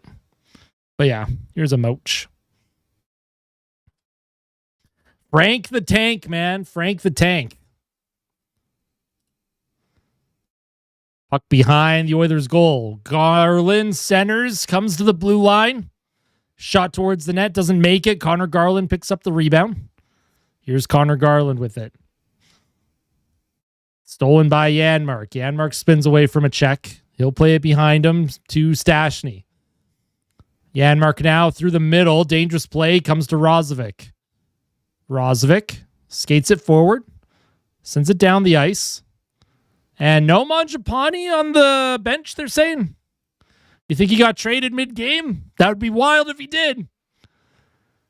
But yeah, here's a Moch. Frank the Tank, man. Frank the Tank. Puck behind the Oilers' goal. Garland centers, comes to the blue line. Shot towards the net, doesn't make it. Connor Garland picks up the rebound. Here's Connor Garland with it. Stolen by Janmark. Janmark spins away from a check. He'll play it behind him to Stastny. Janmark now through the middle. Dangerous play. Comes to Rozovic. Rozovic skates it forward. Sends it down the ice. And no Mangiapane on the bench, they're saying. You think he got traded mid-game? That would be wild if he did.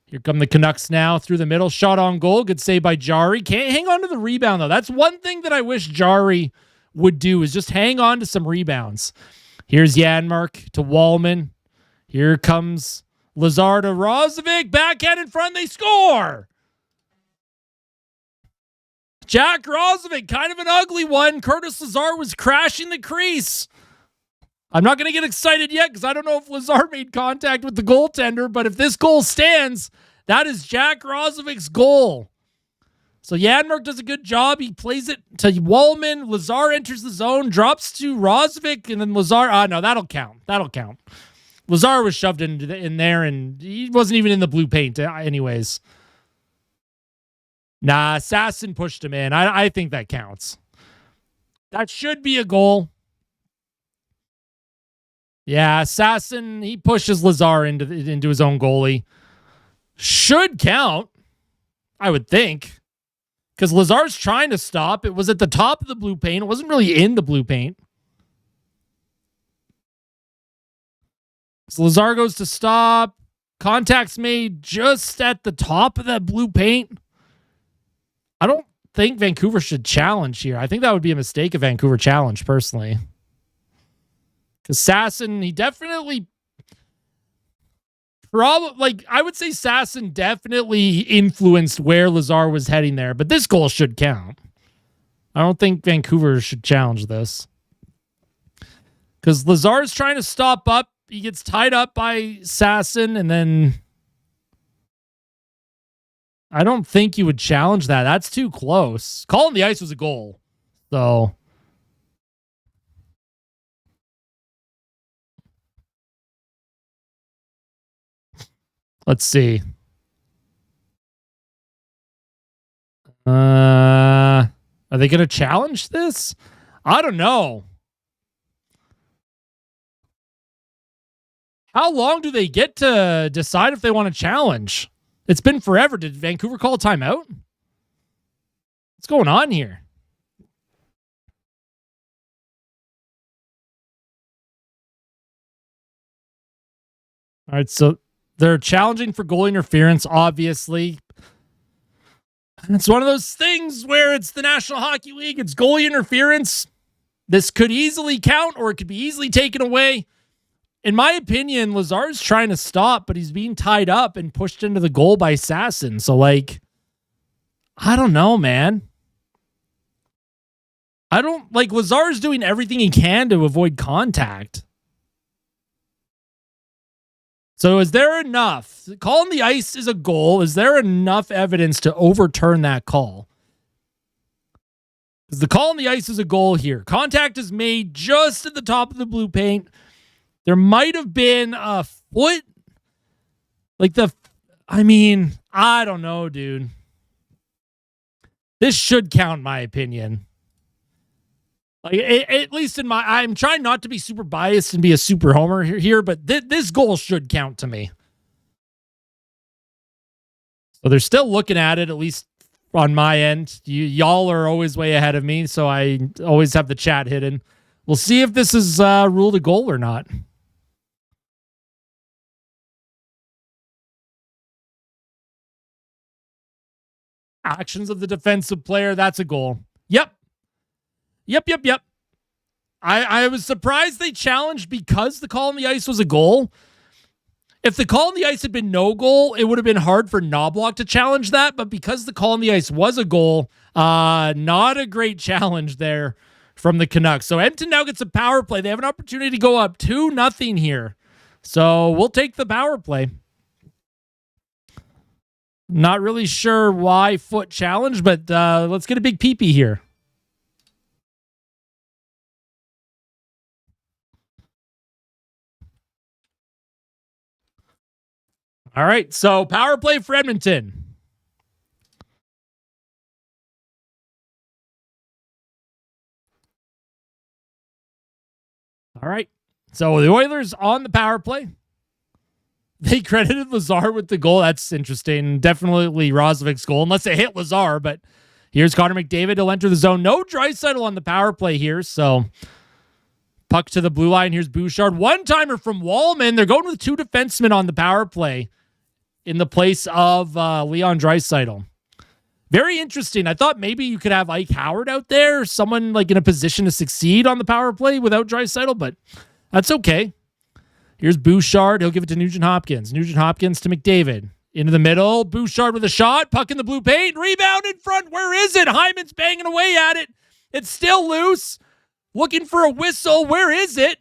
Here come the Canucks now through the middle. Shot on goal. Good save by Jari. Can't hang on to the rebound, though. That's one thing that I wish Jari would do is just hang on to some rebounds. Here's Janmark to Wallman. Here comes Lazar to Rozovic. Backhand in front. They score. Jack Rozovic, kind of an ugly one. Curtis Lazar was crashing the crease. I'm not going to get excited yet because I don't know if Lazar made contact with the goaltender, but if this goal stands, that is Jack Rozovic's goal. So Janmark does a good job. He plays it to Wallman. Lazar enters the zone, drops to Rozovic, and then Lazar. No, that'll count. That'll count. Lazar was shoved in there, and he wasn't even in the blue paint anyways. Nah, Sasson pushed him in. I think that counts. That should be a goal. Yeah, Sasson, he pushes Lazar into his own goalie. Should count, I would think. Because Lazar's trying to stop. It was at the top of the blue paint. It wasn't really in the blue paint. So Lazar goes to stop. Contact's made just at the top of that blue paint. I don't think Vancouver should challenge here. I think that would be a mistake if Vancouver challenged, personally. Because Sasson, he definitely... I would say Sasson definitely influenced where Lazar was heading there, but this goal should count. I don't think Vancouver should challenge this. Because Lazar's trying to stop up. He gets tied up by Sasson, and then... I don't think you would challenge that. That's too close. Calling the ice was a goal. So... let's see. Are they going to challenge this? I don't know. How long do they get to decide if they want to challenge? It's been forever. Did Vancouver call a timeout? What's going on here? All right, so they're challenging for goal interference, obviously. It's one of those things where it's the National Hockey League. It's goalie interference. This could easily count or it could be easily taken away. In my opinion, Lazar's trying to stop, but he's being tied up and pushed into the goal by Sasson. So, I don't know, man. Lazar's doing everything he can to avoid contact. So is there enough? Calling the ice is a goal. Is there enough evidence to overturn that call? Because the call on the ice is a goal here. Contact is made just at the top of the blue paint. There might have been a foot. I don't know, dude. This should count, in my opinion. Like at least in my, I'm trying not to be super biased and be a super homer here, but this goal should count to me. So they're still looking at it, at least on my end. Y'all are always way ahead of me, so I always have the chat hidden. We'll see if this is ruled a goal or not. Actions of the defensive player, that's a goal. Yep. I was surprised they challenged because the call on the ice was a goal. If the call on the ice had been no goal, it would have been hard for Knobloch to challenge that. But because the call on the ice was a goal, not a great challenge there from the Canucks. So Edmonton now gets a power play. They have an opportunity to go up 2-0 here. So we'll take the power play. Not really sure why foot challenge, but let's get a big peepee here. All right, so power play for Edmonton. All right, so the Oilers on the power play. They credited Lazar with the goal. That's interesting. Definitely Roslovic's goal, unless they hit Lazar. But here's Connor McDavid. He'll enter the zone. No Draisaitl on the power play here, so puck to the blue line. Here's Bouchard. One-timer from Wallman. They're going with two defensemen on the power play in the place of Leon Draisaitl. Very interesting. I thought maybe you could have Ike Howard out there, someone like in a position to succeed on the power play without Draisaitl, but that's okay. Here's Bouchard. He'll give it to Nugent-Hopkins. Nugent-Hopkins to McDavid. Into the middle. Bouchard with a shot. Puck in the blue paint. Rebound in front. Where is it? Hyman's banging away at it. It's still loose. Looking for a whistle. Where is it?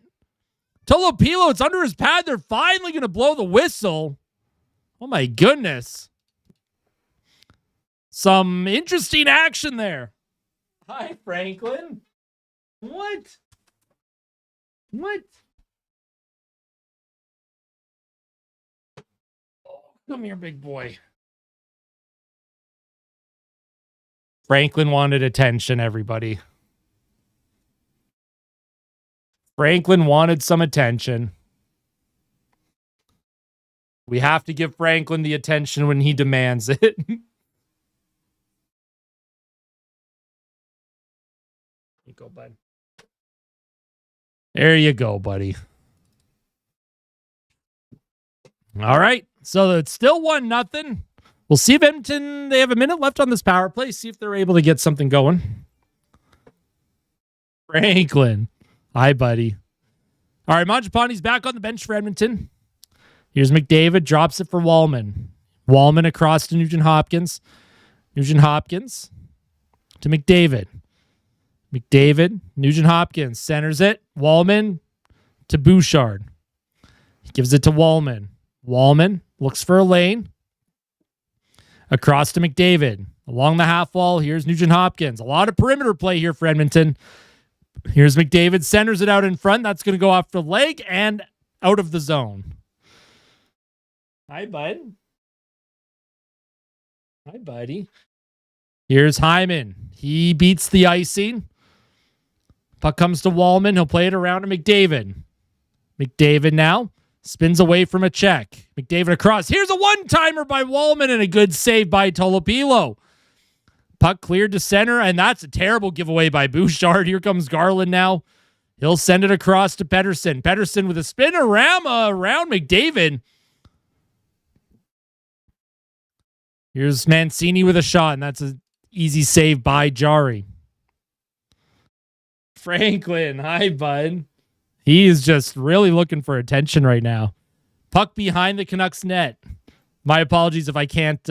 Tolopilo, it's under his pad. They're finally going to blow the whistle. Oh, my goodness. Some interesting action there. Hi, Franklin. What? Oh, come here, big boy. Franklin wanted attention, everybody. Franklin wanted some attention. We have to give Franklin the attention when he demands it. There you go, bud. There you go, buddy. All right. So it's still 1-0. We'll see if Edmonton, they have a minute left on this power play. See if they're able to get something going. Franklin. Hi, buddy. All right, Mangiapane's back on the bench for Edmonton. Here's McDavid, drops it for Wallman. Wallman across to Nugent-Hopkins. Nugent-Hopkins to McDavid. McDavid, Nugent-Hopkins centers it. Wallman to Bouchard. He gives it to Wallman. Wallman looks for a lane. Across to McDavid. Along the half wall, here's Nugent-Hopkins. A lot of perimeter play here for Edmonton. Here's McDavid, centers it out in front. That's going to go off the leg and out of the zone. Hi, bud. Hi, buddy. Here's Hyman. He beats the icing. Puck comes to Wallman. He'll play it around to McDavid. McDavid now spins away from a check. McDavid across. Here's a one-timer by Wallman and a good save by Tolopilo. Puck cleared to center, and that's a terrible giveaway by Bouchard. Here comes Garland now. He'll send it across to Pettersson. Pettersson with a spinorama around McDavid. Here's Mancini with a shot, and that's an easy save by Jari. Franklin, hi, bud. He is just really looking for attention right now. Puck behind the Canucks net. My apologies if I can't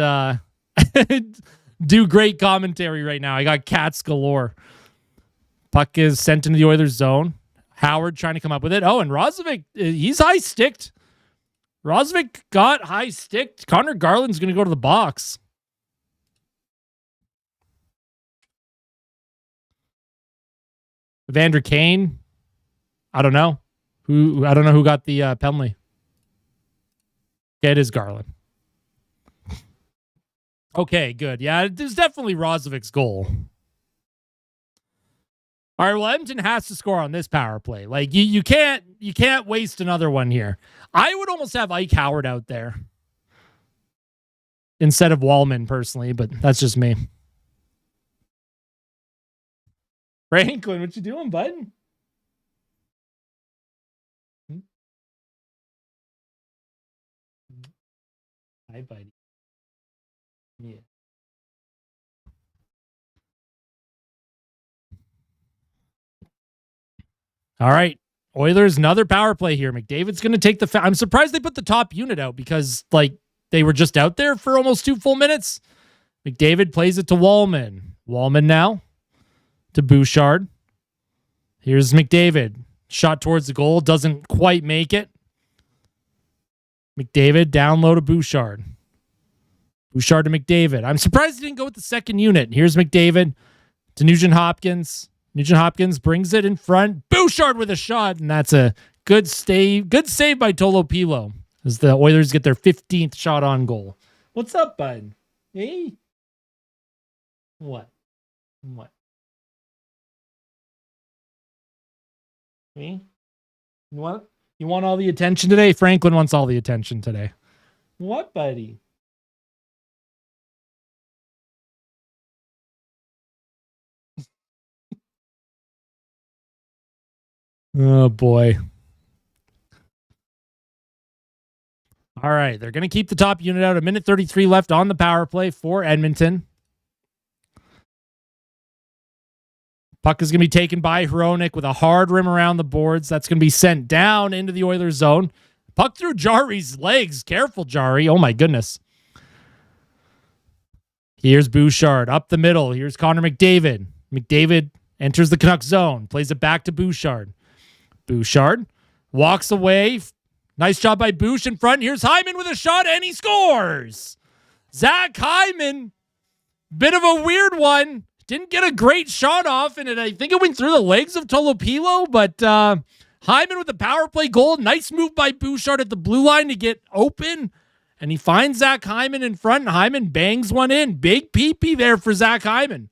do great commentary right now. I got cats galore. Puck is sent into the Oilers zone. Howard trying to come up with it. Oh, and Roslovic, he's high-sticked. Roslovic got high-sticked. Connor Garland's going to go to the box. Evander Kane. I don't know. I don't know who got the penalty. It is Garland. Okay, good. Yeah, there's definitely Roslovic's goal. All right, well, Edmonton has to score on this power play. Like you can't waste another one here. I would almost have Ike Howard out there instead of Wallman personally, but that's just me. Franklin, what you doing, bud? Hi, buddy. Yeah. All right. Oilers, another power play here. McDavid's going to take the... I'm surprised they put the top unit out because, like, they were just out there for almost 2 full minutes. McDavid plays it to Wallman. Wallman now to Bouchard. Here's McDavid. Shot towards the goal. Doesn't quite make it. McDavid down low to Bouchard. Bouchard to McDavid. I'm surprised he didn't go with the second unit. Here's McDavid to Nugent-Hopkins. Nugent-Hopkins brings it in front. Bouchard with a shot, and that's a good save by Tolopilo as the Oilers get their 15th shot on goal. What's up, bud? Hey? What? Me? What? You want all the attention today? Franklin wants all the attention today. What, buddy? Oh, boy. All right. They're going to keep the top unit out. 1:33 left on the power play for Edmonton. Puck is going to be taken by Hronek with a hard rim around the boards. That's going to be sent down into the Oilers zone. Puck through Jari's legs. Careful, Jari. Oh, my goodness. Here's Bouchard up the middle. Here's Connor McDavid. McDavid enters the Canucks zone. Plays it back to Bouchard. Bouchard walks away. Nice job by Bouch in front. Here's Hyman with a shot, and he scores. Zach Hyman. Bit of a weird one. Didn't get a great shot off, and I think it went through the legs of Tolopilo, but Hyman with the power play goal. Nice move by Bouchard at the blue line to get open, and he finds Zach Hyman in front, and Hyman bangs one in. Big peepee there for Zach Hyman.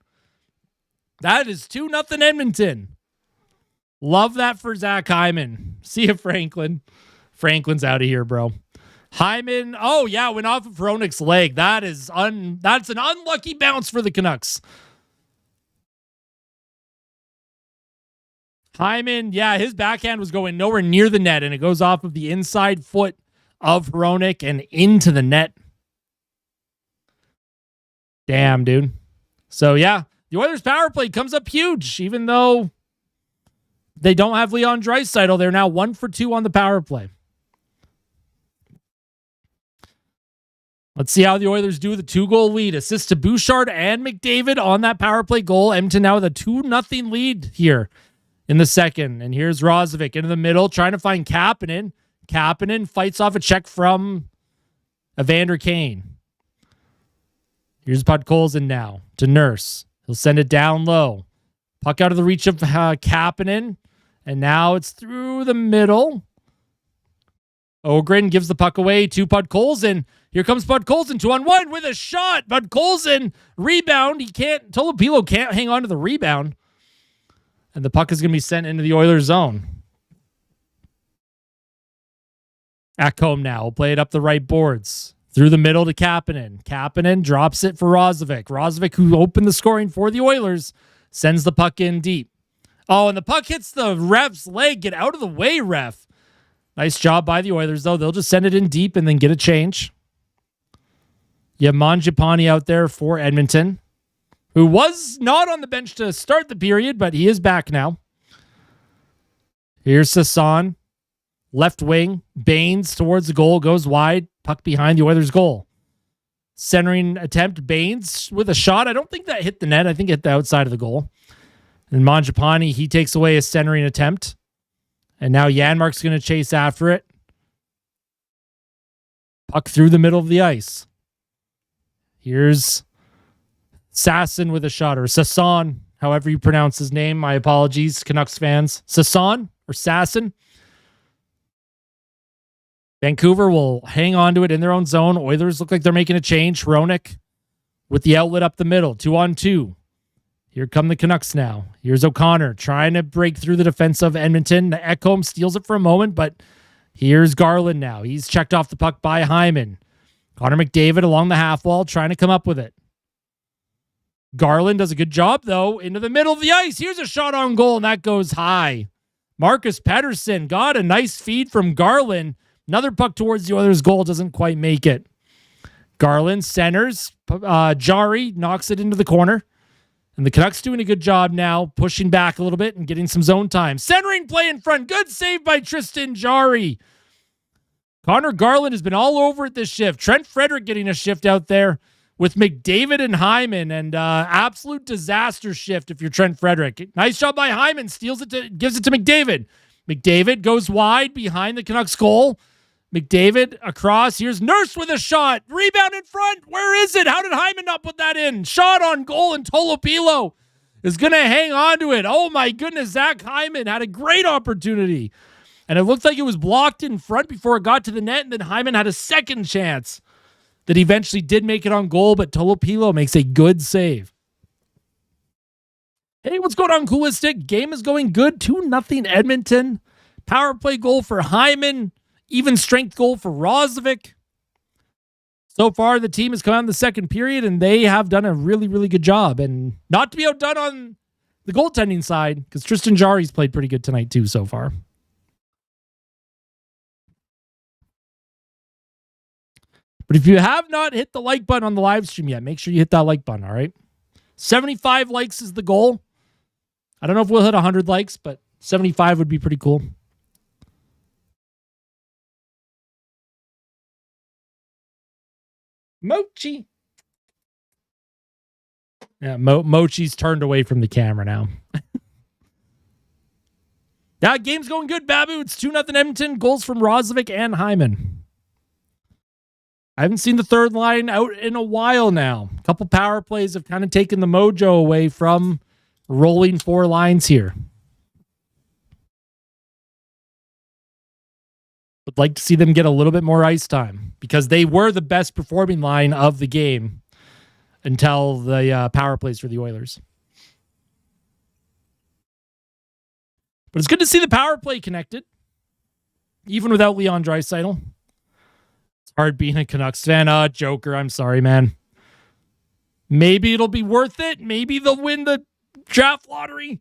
That is 2-0 Edmonton. Love that for Zach Hyman. See you, Franklin. Franklin's out of here, bro. Hyman, oh yeah, went off of Hronek's leg. That's an unlucky bounce for the Canucks. Hyman, yeah, his backhand was going nowhere near the net, and it goes off of the inside foot of Hronek and into the net. Damn, dude. So, yeah, the Oilers' power play comes up huge, even though they don't have Leon Draisaitl. They're now 1 for 2 on the power play. Let's see how the Oilers do with a 2-goal lead. Assist to Bouchard and McDavid on that power play goal. Edmonton now with a 2-0 lead here in the second. And here's Roslovic into the middle, trying to find Kapanen. Kapanen fights off a check from Evander Kane. Here's Podkolzin now to Nurse. He'll send it down low. Puck out of the reach of Kapanen. And now it's through the middle. Ogren gives the puck away to Podkolzin. Here comes Podkolzin 2-on-1 with a shot. Podkolzin rebound. Tolopilo can't hang on to the rebound. And the puck is going to be sent into the Oilers zone. Ekholm now will play it up the right boards. Through the middle to Kapanen. Kapanen drops it for Roslovic. Roslovic, who opened the scoring for the Oilers, sends the puck in deep. Oh, and the puck hits the ref's leg. Get out of the way, ref. Nice job by the Oilers, though. They'll just send it in deep and then get a change. You have Mangiapane out there for Edmonton, who was not on the bench to start the period, but he is back now. Here's Sasson. Left wing. Baines towards the goal. Goes wide. Puck behind the Oilers' goal. Centering attempt. Baines with a shot. I don't think that hit the net. I think it hit the outside of the goal. And Mangiapane, he takes away a centering attempt. And now Janmark's going to chase after it. Puck through the middle of the ice. Here's Sasson with a shot, or Sasson, however you pronounce his name. My apologies, Canucks fans. Sasson or Sasson. Vancouver will hang on to it in their own zone. Oilers look like they're making a change. Hronek with the outlet up the middle. 2-on-2. Here come the Canucks now. Here's O'Connor trying to break through the defense of Edmonton. Ekholm steals it for a moment, but here's Garland now. He's checked off the puck by Hyman. Connor McDavid along the half wall trying to come up with it. Garland does a good job, though, into the middle of the ice. Here's a shot on goal, and that goes high. Marcus Pettersson got a nice feed from Garland. Another puck towards the Oilers' goal, doesn't quite make it. Garland centers. Jari knocks it into the corner. And the Canucks doing a good job now, pushing back a little bit and getting some zone time. Centering play in front. Good save by Tristan Jari. Connor Garland has been all over it this shift. Trent Frederick getting a shift out there with McDavid and Hyman, and absolute disaster shift if you're Trent Frederick. Nice job by Hyman. Gives it to McDavid. McDavid goes wide behind the Canucks goal. McDavid across. Here's Nurse with a shot. Rebound in front. Where is it? How did Hyman not put that in? Shot on goal, and Tolopilo is going to hang on to it. Oh my goodness, Zach Hyman had a great opportunity. And it looked like it was blocked in front before it got to the net, and then Hyman had a second chance that eventually did make it on goal, but Tolopilo makes a good save. Hey, what's going on, Coolistic? Game is going good. 2-0 Edmonton. Power play goal for Hyman. Even strength goal for Rozovic. So far, the team has come out in the second period, and they have done a really, really good job. And not to be outdone on the goaltending side, because Tristan Jari's played pretty good tonight, too, so far. But if you have not hit the like button on the live stream yet, make sure you hit that like button, all right? 75 likes is the goal. I don't know if we'll hit 100 likes, but 75 would be pretty cool. Mochi. Yeah, Mochi's turned away from the camera now. Yeah, game's going good, Babu. It's 2-0 Edmonton. Goals from Rozovic and Hyman. I haven't seen the third line out in a while now. A couple power plays have kind of taken the mojo away from rolling four lines here. Would like to see them get a little bit more ice time because they were the best performing line of the game until the power plays for the Oilers. But it's good to see the power play connected, even without Leon Draisaitl. It's hard being a Canucks fan. Joker, I'm sorry, man. Maybe it'll be worth it. Maybe they'll win the draft lottery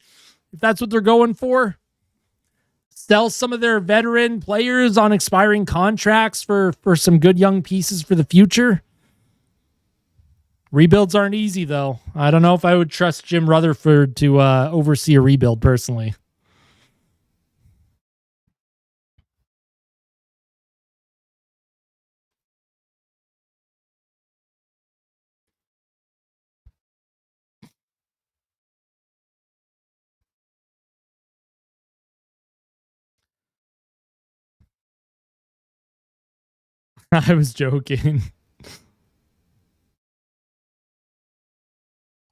if that's what they're going for. Sell some of their veteran players on expiring contracts for some good young pieces for the future. Rebuilds aren't easy, though. I don't know if I would trust Jim Rutherford to oversee a rebuild personally. I was joking.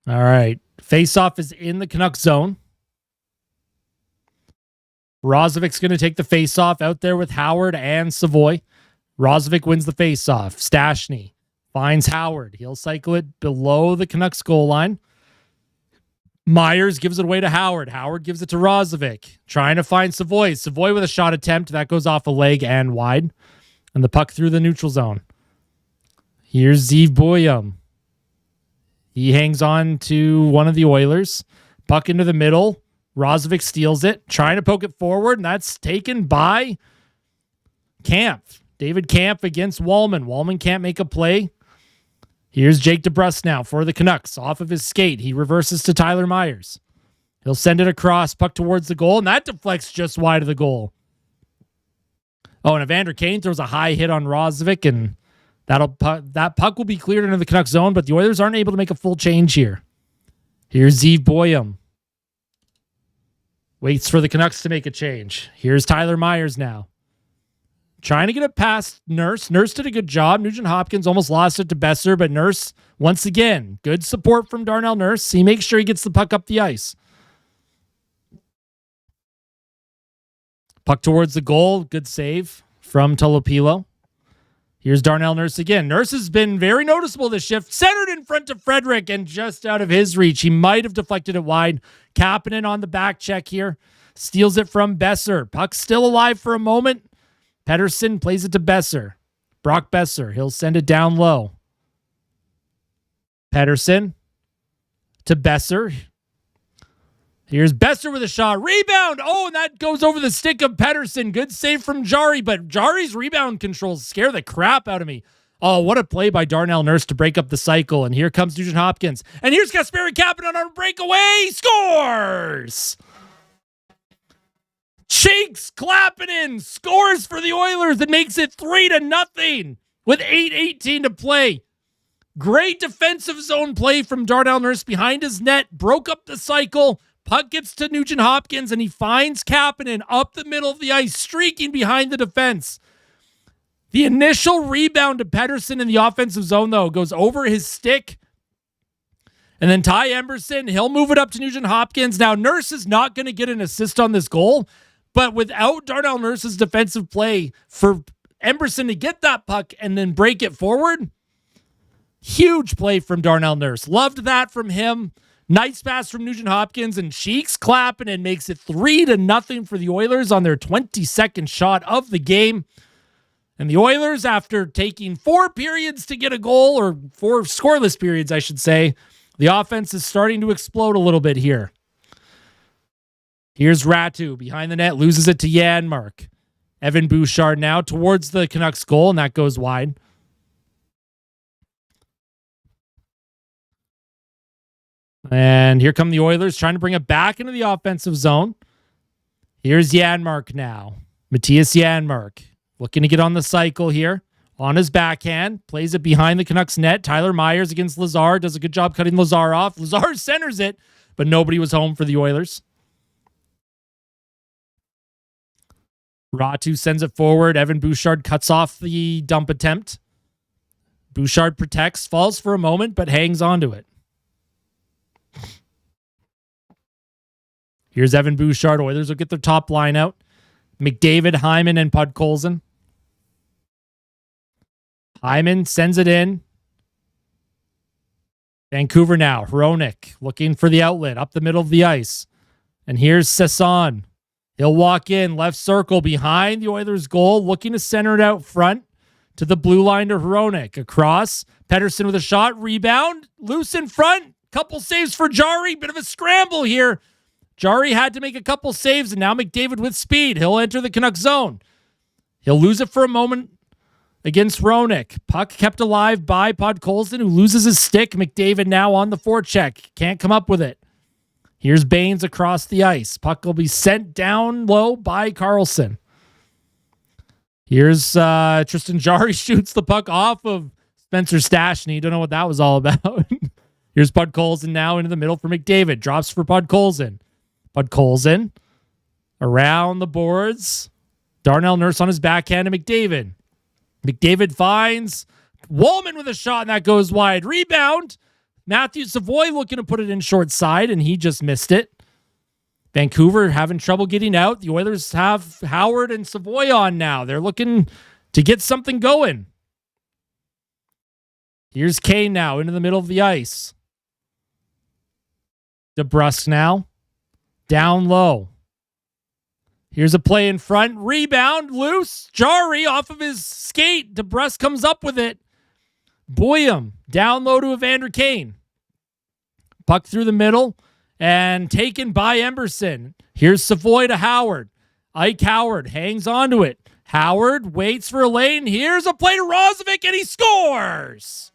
All right. Face-off is in the Canucks zone. Rozovic's going to take the face-off out there with Howard and Savoy. Rozovic wins the face-off. Stastny finds Howard. He'll cycle it below the Canucks goal line. Myers gives it away to Howard. Howard gives it to Rozovic. Trying to find Savoy. Savoy with a shot attempt. That goes off a leg and wide. And the puck through the neutral zone. Here's Zeev Boyum. He hangs on to one of the Oilers. Puck into the middle. Rozovic steals it. Trying to poke it forward. And that's taken by Camp. David Camp against Wallman. Wallman can't make a play. Here's Jake DeBrusk now for the Canucks. Off of his skate. He reverses to Tyler Myers. He'll send it across. Puck towards the goal. And that deflects just wide of the goal. Oh, and Evander Kane throws a high hit on Rozovic, and that puck will be cleared into the Canucks zone, but the Oilers aren't able to make a full change here. Here's Zeev Boyum. Waits for the Canucks to make a change. Here's Tyler Myers now. Trying to get it past Nurse. Nurse did a good job. Nugent-Hopkins almost lost it to Besser, but Nurse, once again, good support from Darnell Nurse. He makes sure he gets the puck up the ice. Puck towards the goal. Good save from Tolopilo. Here's Darnell Nurse again. Nurse has been very noticeable this shift. Centered in front of Frederick and just out of his reach. He might have deflected it wide. Kapanen on the back check here. Steals it from Besser. Puck still alive for a moment. Pettersson plays it to Besser. Brock Besser. He'll send it down low. Pettersson to Besser. Here's Besser with a shot. Rebound. Oh, and that goes over the stick of Pettersson. Good save from Jari, but Jari's rebound controls scare the crap out of me. Oh, what a play by Darnell Nurse to break up the cycle. And here comes Nugent-Hopkins. And here's Kasperi Kapanen on a breakaway. Scores! Cheeks Kapanen scores for the Oilers and makes it 3-0 with 8:18 to play. Great defensive zone play from Darnell Nurse behind his net. Broke up the cycle. Puck gets to Nugent-Hopkins, and he finds Kapanen up the middle of the ice, streaking behind the defense. The initial rebound to Pettersson in the offensive zone, though, goes over his stick. And then Ty Emberson, he'll move it up to Nugent-Hopkins. Now, Nurse is not going to get an assist on this goal, but without Darnell Nurse's defensive play, for Emberson to get that puck and then break it forward, huge play from Darnell Nurse. Loved that from him. Nice pass from Nugent-Hopkins, and Cheeks Kapanen makes it 3-0 for the Oilers on their 22nd shot of the game. And the Oilers, after taking 4 periods to get a goal, or 4 scoreless periods, I should say, the offense is starting to explode a little bit here. Here's Ratu behind the net, loses it to Janmark. Evan Bouchard now towards the Canucks goal, and that goes wide. And here come the Oilers trying to bring it back into the offensive zone. Here's Janmark now. Matthias Janmark looking to get on the cycle here. On his backhand. Plays it behind the Canucks net. Tyler Myers against Lazar. Does a good job cutting Lazar off. Lazar centers it, but nobody was home for the Oilers. Ratu sends it forward. Evan Bouchard cuts off the dump attempt. Bouchard protects, falls for a moment, but hangs onto it. Here's Evan Bouchard. Oilers will get their top line out. McDavid, Hyman, and Podkolzin. Hyman sends it in. Vancouver now. Hronek looking for the outlet up the middle of the ice. And here's Sasson. He'll walk in, left circle behind the Oilers' goal, looking to center it out front to the blue line to Hronek. Across. Pettersson with a shot. Rebound. Loose in front. Couple saves for Jari. Bit of a scramble here. Jari had to make a couple saves, and now McDavid with speed. He'll enter the Canucks zone. He'll lose it for a moment against Hronek. Puck kept alive by Podkolzin, who loses his stick. McDavid now on the forecheck. Can't come up with it. Here's Baines across the ice. Puck will be sent down low by Carlson. Here's Tristan Jari shoots the puck off of Spencer Stastny. Don't know what that was all about. Here's Podkolzin now into the middle for McDavid. Drops for Podkolzin. Podkolzin around the boards. Darnell Nurse on his backhand to McDavid. McDavid finds Woolman with a shot, and that goes wide. Rebound. Matthew Savoy looking to put it in short side, and he just missed it. Vancouver having trouble getting out. The Oilers have Howard and Savoy on now. They're looking to get something going. Here's Kane now into the middle of the ice. DeBrusk now. Down low. Here's a play in front. Rebound. Loose. Jari off of his skate. DeBrusk comes up with it. Boyum. Down low to Evander Kane. Puck through the middle. And taken by Emberson. Here's Savoy to Howard. Ike Howard hangs onto it. Howard waits for a lane. Here's a play to Rozovic, and he scores!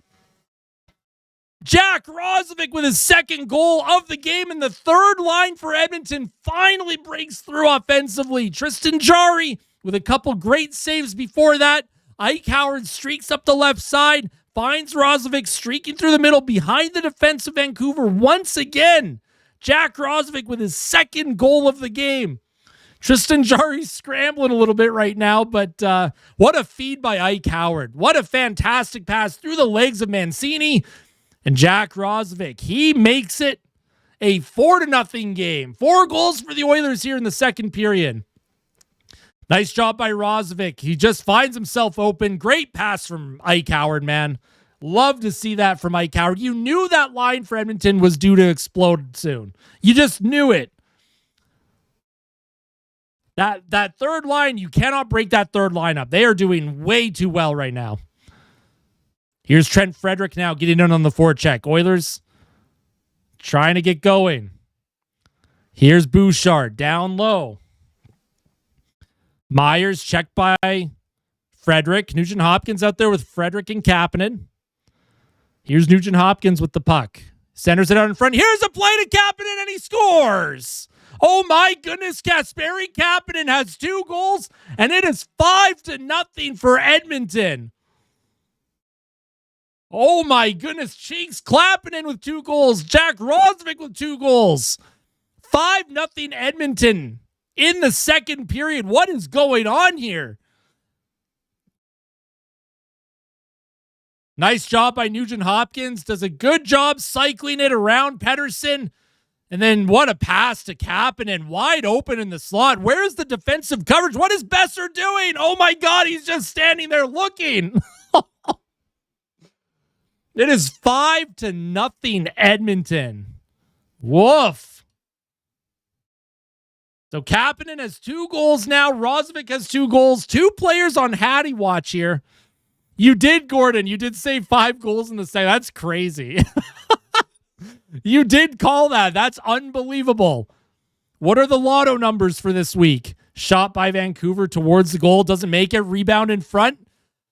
Jack Rozovic with his second goal of the game, and the third line for Edmonton finally breaks through offensively. Tristan Jari with a couple great saves before that. Ike Howard streaks up the left side, finds Rozovic streaking through the middle behind the defense of Vancouver once again. Jack Rozovic with his second goal of the game. Tristan Jari's scrambling a little bit right now, but what a feed by Ike Howard. What a fantastic pass through the legs of Mancini. And Jack Rozovic, he makes it a 4-0 game. 4 goals for the Oilers here in the second period. Nice job by Rozovic. He just finds himself open. Great pass from Ike Howard, man. Love to see that from Ike Howard. You knew that line for Edmonton was due to explode soon. You just knew it. That third line, you cannot break that third line up. They are doing way too well right now. Here's Trent Frederick now getting in on the forecheck. Oilers trying to get going. Here's Bouchard down low. Myers checked by Frederick. Nugent-Hopkins out there with Frederick and Kapanen. Here's Nugent-Hopkins with the puck. Centers it out in front. Here's a play to Kapanen and he scores. Oh my goodness, Kasperi Kapanen has 2 goals and it is 5-0 for Edmonton. Oh my goodness, Cheeks Kapanen with 2 goals. Jack Rosvick with 2 goals. 5-0 Edmonton in the second period. What is going on here? Nice job by Nugent-Hopkins. Does a good job cycling it around Pettersson. And then what a pass to Kapanen, wide open in the slot. Where's the defensive coverage? What is Besser doing? Oh my God, he's just standing there looking. It is 5-0 Edmonton. Woof. So Kapanen has 2 goals now. Rozovic has 2 goals. 2 players on Hattie watch here. You did, Gordon. You did say 5 goals in the second. That's crazy. You did call that. That's unbelievable. What are the lotto numbers for this week? Shot by Vancouver towards the goal. Doesn't make it. Rebound in front.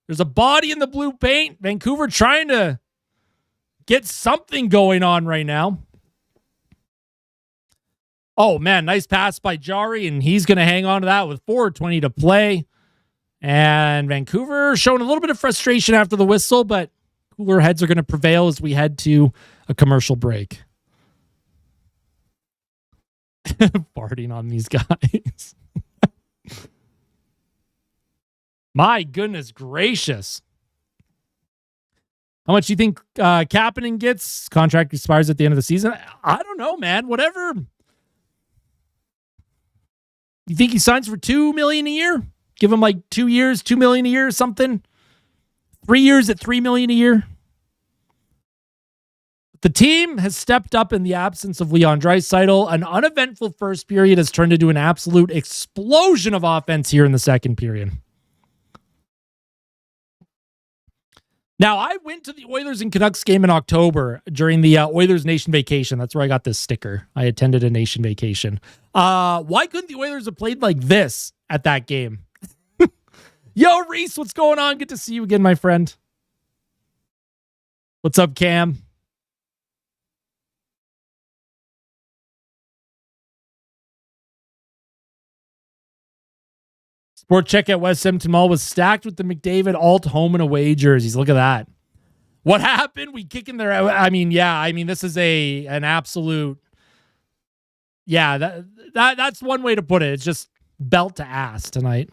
There's a body in the blue paint. Vancouver trying to get something going on right now. Oh, man. Nice pass by Jari, and he's going to hang on to that with 4:20 to play. And Vancouver showing a little bit of frustration after the whistle, but cooler heads are going to prevail as we head to a commercial break. Farting on these guys. My goodness gracious. How much do you think Kapanen gets? Contract expires at the end of the season. I don't know, man. Whatever. You think he signs for $2 million a year? Give him like 2 years, $2 million a year or something. 3 years at $3 million a year. The team has stepped up in the absence of Leon Draisaitl. An uneventful first period has turned into an absolute explosion of offense here in the second period. Now, I went to the Oilers and Canucks game in October during the Oilers Nation vacation. That's where I got this sticker. I attended a Nation vacation. Why couldn't the Oilers have played like this at that game? Yo, Reese, what's going on? Good to see you again, my friend. What's up, Cam? Sport check at West Edmonton Mall was stacked with the McDavid alt home and away jerseys. Look at that. What happened? We kick in there. I mean, this is an absolute. Yeah, that's one way to put it. It's just belt to ass tonight.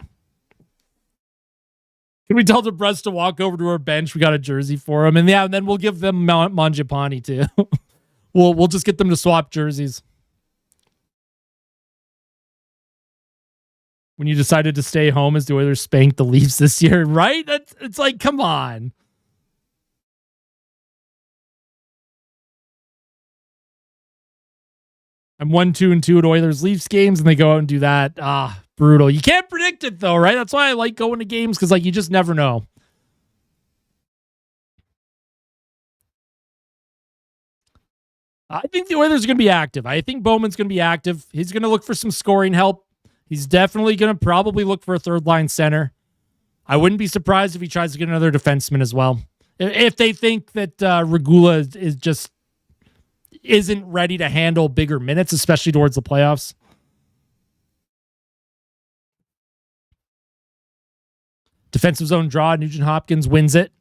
Can we tell DeBrus to walk over to our bench? We got a jersey for him. And yeah, and then we'll give them Mangiapane too. We'll just get them to swap jerseys. When you decided to stay home as the Oilers spanked the Leafs this year, right? It's like, come on. I'm 1-2-2 at Oilers Leafs games, and they go out and do that. Brutal. You can't predict it though, right? That's why I like going to games, because you just never know. I think the Oilers are going to be active. I think Bowman's going to be active. He's going to look for some scoring help. He's definitely going to probably look for a third-line center. I wouldn't be surprised if he tries to get another defenseman as well. If they think that Regula isn't ready to handle bigger minutes, especially towards the playoffs. Defensive zone draw. Nugent-Hopkins wins it.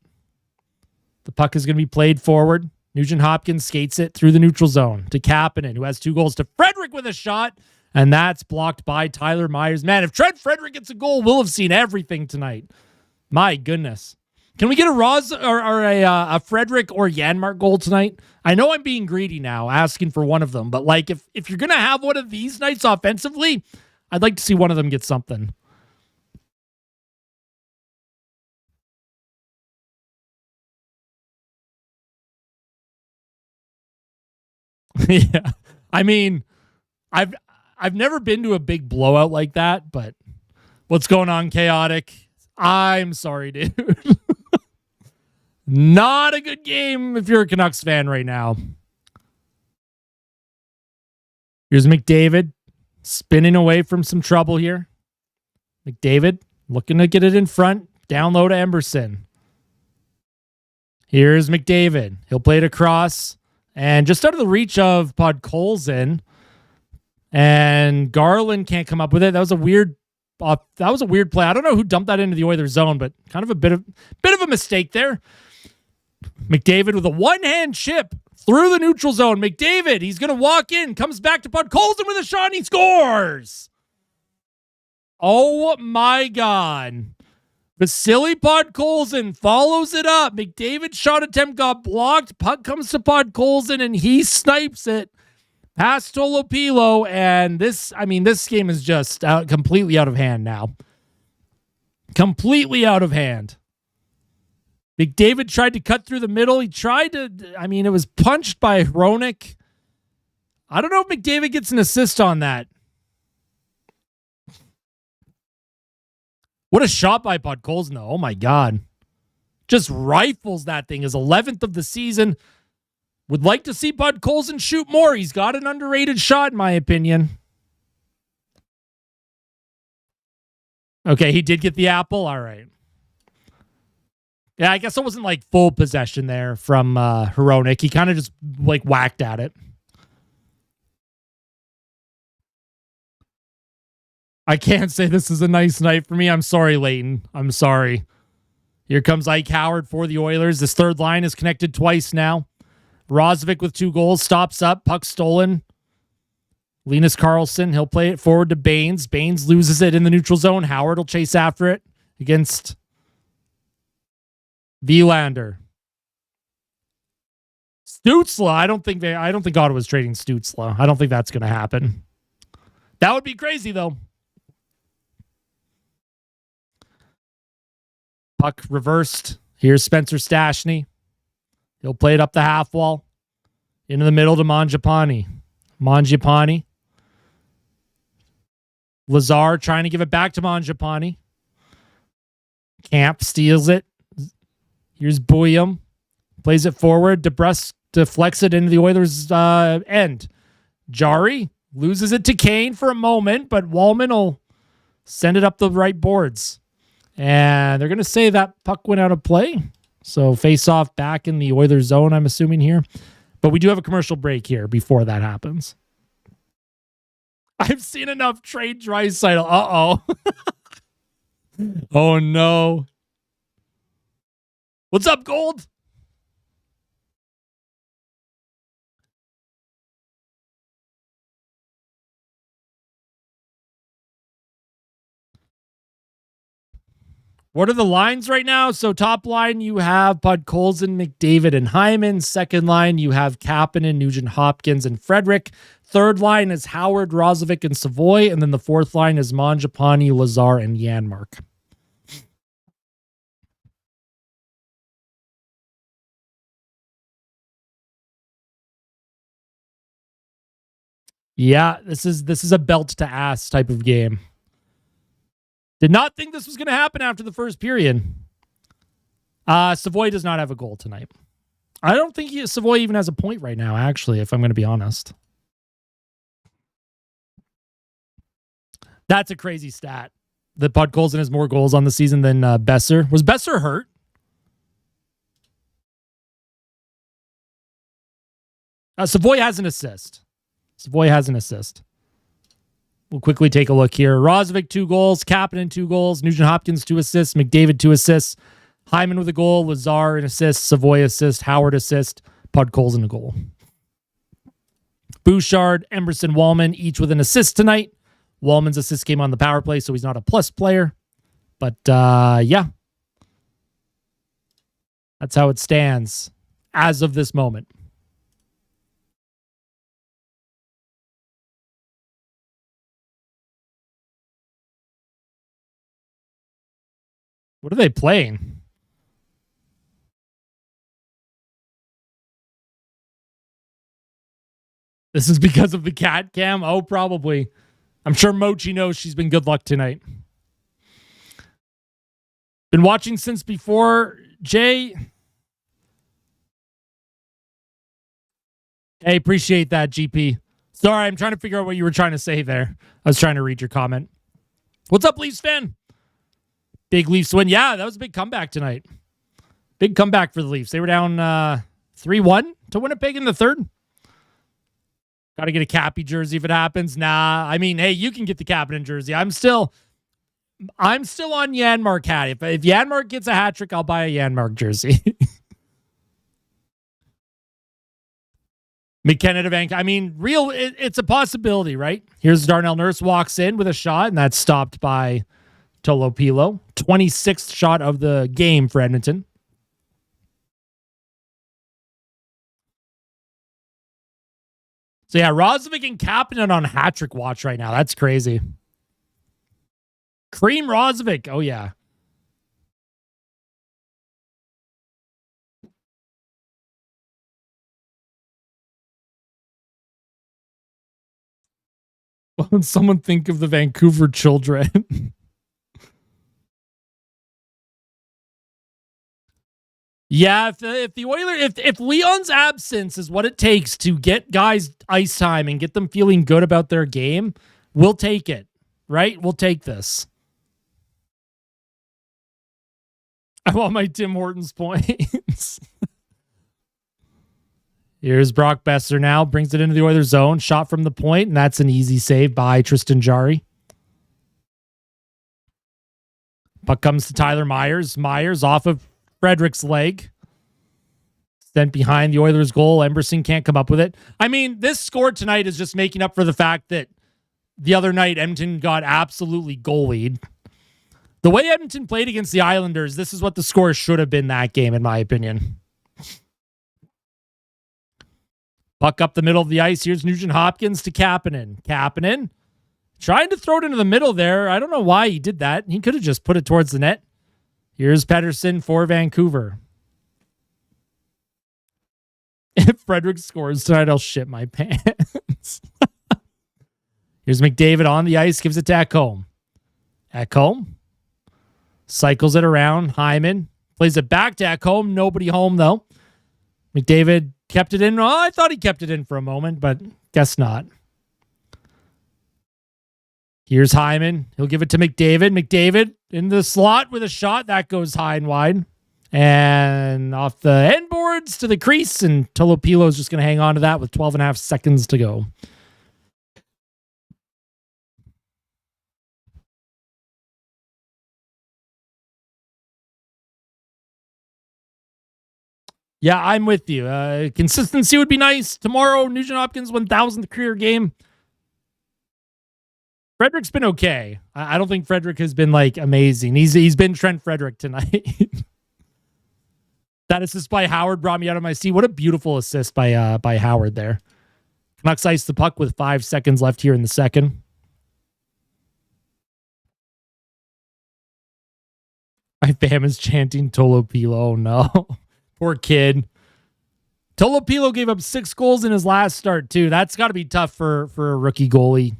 The puck is going to be played forward. Nugent-Hopkins skates it through the neutral zone to Kapanen, who has 2 goals, to Frederick with a shot. And that's blocked by Tyler Myers. Man, if Trent Frederick gets a goal, we'll have seen everything tonight. My goodness. Can we get a Frederick or Janmark goal tonight? I know I'm being greedy now, asking for one of them. But if you're going to have one of these nights offensively, I'd like to see one of them get something. Yeah. I mean, I've I've never been to a big blowout like that, but what's going on, Chaotic? I'm sorry, dude. Not a good game if you're a Canucks fan right now. Here's McDavid spinning away from some trouble here. McDavid looking to get it in front. Down low to Emberson. Here's McDavid. He'll play it across. And just out of the reach of Podkolzin. And Garland can't come up with it. That was a weird play. I don't know who dumped that into the Oilers zone, but kind of a bit of a mistake there. McDavid with a one-hand chip through the neutral zone. McDavid, he's going to walk in, comes back to Podkolzin with a shot, and he scores. Oh my God. Vasily Podkolzin follows it up. McDavid's shot attempt got blocked. Puck comes to Podkolzin, and he snipes it past Tolopilo. And this game is just completely out of hand now. Completely out of hand. McDavid tried to cut through the middle. It was punched by Hronek. I don't know if McDavid gets an assist on that. What a shot by Podkolzin, though. Oh, my God. Just rifles that thing. His 11th of the season. Would like to see Podkolzin shoot more. He's got an underrated shot, in my opinion. Okay, he did get the apple. All right. Yeah, I guess it wasn't like full possession there from Hronek. He kind of just like whacked at it. I can't say this is a nice night for me. I'm sorry, Leighton. I'm sorry. Here comes Ike Howard for the Oilers. This third line is connected twice now. Roslovic with 2 goals. Stops up. Puck stolen. Linus Karlsson. He'll play it forward to Baines. Baines loses it in the neutral zone. Howard will chase after it against Vilander. Stützle. I don't think Ottawa's trading Stützle. I don't think that's going to happen. That would be crazy, though. Puck reversed. Here's Spencer Stastny. He'll play it up the half wall. Into the middle to Mangiapane. Lazar trying to give it back to Mangiapane. Camp steals it. Here's Bouillon. Plays it forward. DeBrusque deflects it into the Oilers' end. Jari loses it to Kane for a moment, but Wallman will send it up the right boards. And they're going to say that puck went out of play. So face-off back in the Oilers zone, I'm assuming here. But we do have a commercial break here before that happens. I've seen enough trade Draisaitl. Uh-oh. Oh, no. What's up, Gold? What are the lines right now? So top line, you have Podkolzin, McDavid, and Hyman. Second line, you have Kapanen, Nugent-Hopkins, and Frederick. Third line is Howard, Roslovic, and Savoy. And then the fourth line is Mangiapane, Lazar, and Janmark. Yeah, this is a belt to ass type of game. Did not think this was going to happen after the first period. Savoy does not have a goal tonight. I don't think Savoy even has a point right now, actually, if I'm going to be honest. That's a crazy stat. That Podkolzin has more goals on the season than Besser. Was Besser hurt? Savoy has an assist. We'll quickly take a look here. Roslovic, 2 goals. Kapanen, 2 goals. Nugent-Hopkins, 2 assists. McDavid, 2 assists. Hyman with a goal. Lazar, an assist. Savoy, assist. Howard, assist. Podkolzin, a goal. Bouchard, Emberson, Wallman, each with an assist tonight. Wallman's assist came on the power play, so he's not a plus player. But, yeah. That's how it stands as of this moment. What are they playing? This is because of the cat cam? Oh, probably. I'm sure Mochi knows she's been good luck tonight. Been watching since before, Jay. Hey, appreciate that, GP. Sorry, I'm trying to figure out what you were trying to say there. I was trying to read your comment. What's up, Leafs fan? Big Leafs win. Yeah, that was a big comeback tonight. Big comeback for the Leafs. They were down 3-1 to Winnipeg in the third. Got to get a Cappy jersey if it happens. Nah, I mean, hey, you can get the Kapanen jersey. I'm still on Janmark hat. If Janmark gets a hat trick, I'll buy a Janmark jersey. McKenna to Vancouver. I mean, it's a possibility, right? Here's Darnell Nurse walks in with a shot, and that's stopped by Tolopilo. 26th shot of the game for Edmonton. So yeah, Rozovic and Kapanen on hat-trick watch right now. That's crazy. Cream Rozovic. Oh, yeah. Someone think of the Vancouver children. Yeah, if the Oilers, if Leon's absence is what it takes to get guys ice time and get them feeling good about their game, we'll take it, right? We'll take this. I want my Tim Hortons points. Here's Brock Besser now, brings it into the Oilers zone, shot from the point, and that's an easy save by Tristan Jarry. Puck comes to Tyler Myers. Myers off of Frederick's leg. Sent behind the Oilers' goal. Emberson can't come up with it. I mean, this score tonight is just making up for the fact that the other night Edmonton got absolutely goalied. The way Edmonton played against the Islanders, this is what the score should have been that game, in my opinion. Puck up the middle of the ice. Here's Nugent-Hopkins to Kapanen. Kapanen trying to throw it into the middle there. I don't know why he did that. He could have just put it towards the net. Here's Pettersson for Vancouver. If Frederick scores tonight, I'll shit my pants. Here's McDavid on the ice, gives it to Ekholm. Ekholm cycles it around. Hyman plays it back to Ekholm. Nobody home, though. McDavid kept it in. Oh, I thought he kept it in for a moment, but guess not. Here's Hyman. He'll give it to McDavid. McDavid in the slot with a shot. That goes high and wide. And off the end boards to the crease, and Tolopilo is just going to hang on to that with 12 and a half seconds to go. Yeah, I'm with you. Consistency would be nice. Tomorrow, Nugent-Hopkins 1,000th career game. Frederick's been okay. I don't think Frederick has been like amazing. He's been Trent Frederick tonight. That assist by Howard brought me out of my seat. What a beautiful assist by Howard there. Canucks ice the puck with 5 seconds left here in the second. My fam is chanting Tolopilo. Oh no. Poor kid. Tolopilo gave up 6 goals in his last start, too. That's got to be tough for a rookie goalie.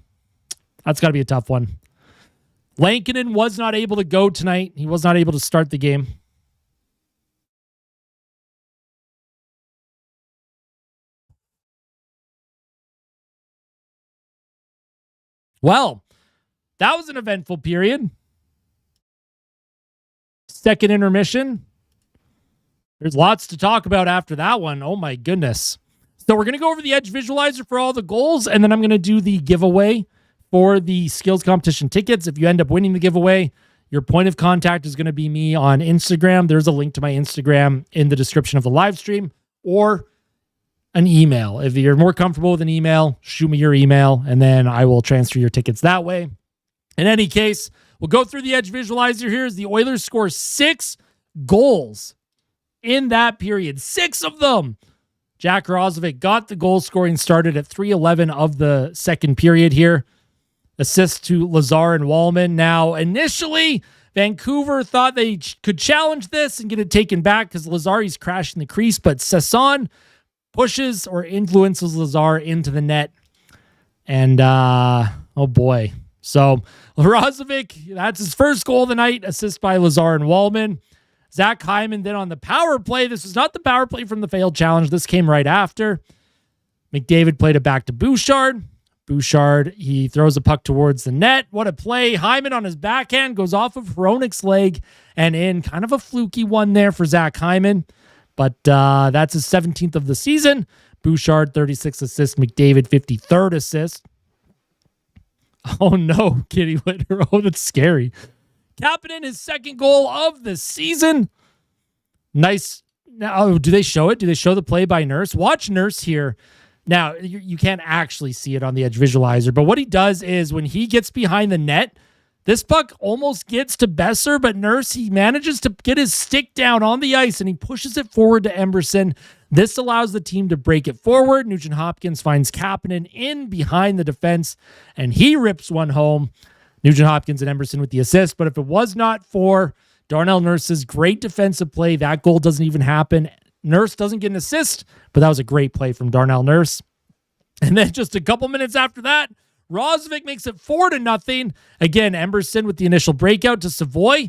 That's got to be a tough one. Lankinen was not able to go tonight. He was not able to start the game. Well, that was an eventful period. Second intermission. There's lots to talk about after that one. Oh, my goodness. So we're going to go over the Edge Visualizer for all the goals, and then I'm going to do the giveaway for the skills competition tickets. If you end up winning the giveaway, your point of contact is going to be me on Instagram. There's a link to my Instagram in the description of the live stream, or an email. If you're more comfortable with an email, shoot me your email, and then I will transfer your tickets that way. In any case, we'll go through the Edge Visualizer here as the Oilers score 6 goals in that period. 6 of them. Jack Rozovic got the goal scoring started at 3:11 of the second period here. Assist to Lazar and Wallman. Now, initially, Vancouver thought they could challenge this and get it taken back because Lazari's crashing the crease, but Sasson pushes or influences Lazar into the net. And, oh boy. So, Rozovic, that's his first goal of the night, assist by Lazar and Wallman. Zach Hyman then on the power play. This was not the power play from the failed challenge. This came right after. McDavid played it back to Bouchard. Bouchard, he throws a puck towards the net. What a play. Hyman on his backhand goes off of Hronek's leg and in. Kind of a fluky one there for Zach Hyman. But that's his 17th of the season. Bouchard, 36 assists. McDavid, 53rd assist. Oh no, Kitty Litter. Oh, that's scary. Kapanen, his second goal of the season. Nice. Now, do they show it? Do they show the play by Nurse? Watch Nurse here. Now, you can't actually see it on the Edge Visualizer, but what he does is when he gets behind the net, this puck almost gets to Besser, but Nurse, he manages to get his stick down on the ice and he pushes it forward to Emberson. This allows the team to break it forward. Nugent-Hopkins finds Kapanen in behind the defense and he rips one home. Nugent-Hopkins and Emberson with the assist, but if it was not for Darnell Nurse's great defensive play, that goal doesn't even happen. Nurse doesn't get an assist, but that was a great play from Darnell Nurse. And then just a couple minutes after that, Rozovic makes it 4-0. Again, Emberson with the initial breakout to Savoy.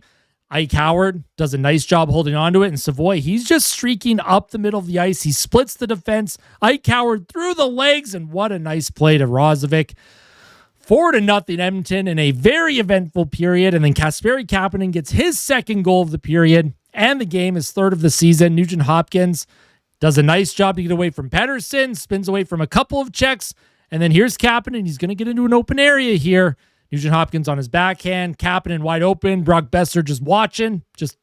Ike Howard does a nice job holding on to it. And Savoy, he's just streaking up the middle of the ice. He splits the defense. Ike Howard through the legs, and what a nice play to Rozovic. 4-0 Edmonton in a very eventful period. And then Kasperi Kapanen gets his second goal of the period. And the game is third of the season. Nugent-Hopkins does a nice job to get away from Pettersson, spins away from a couple of checks, and then here's Kapanen. He's going to get into an open area here. Nugent-Hopkins on his backhand, Kapanen wide open, Brock Besser just watching, just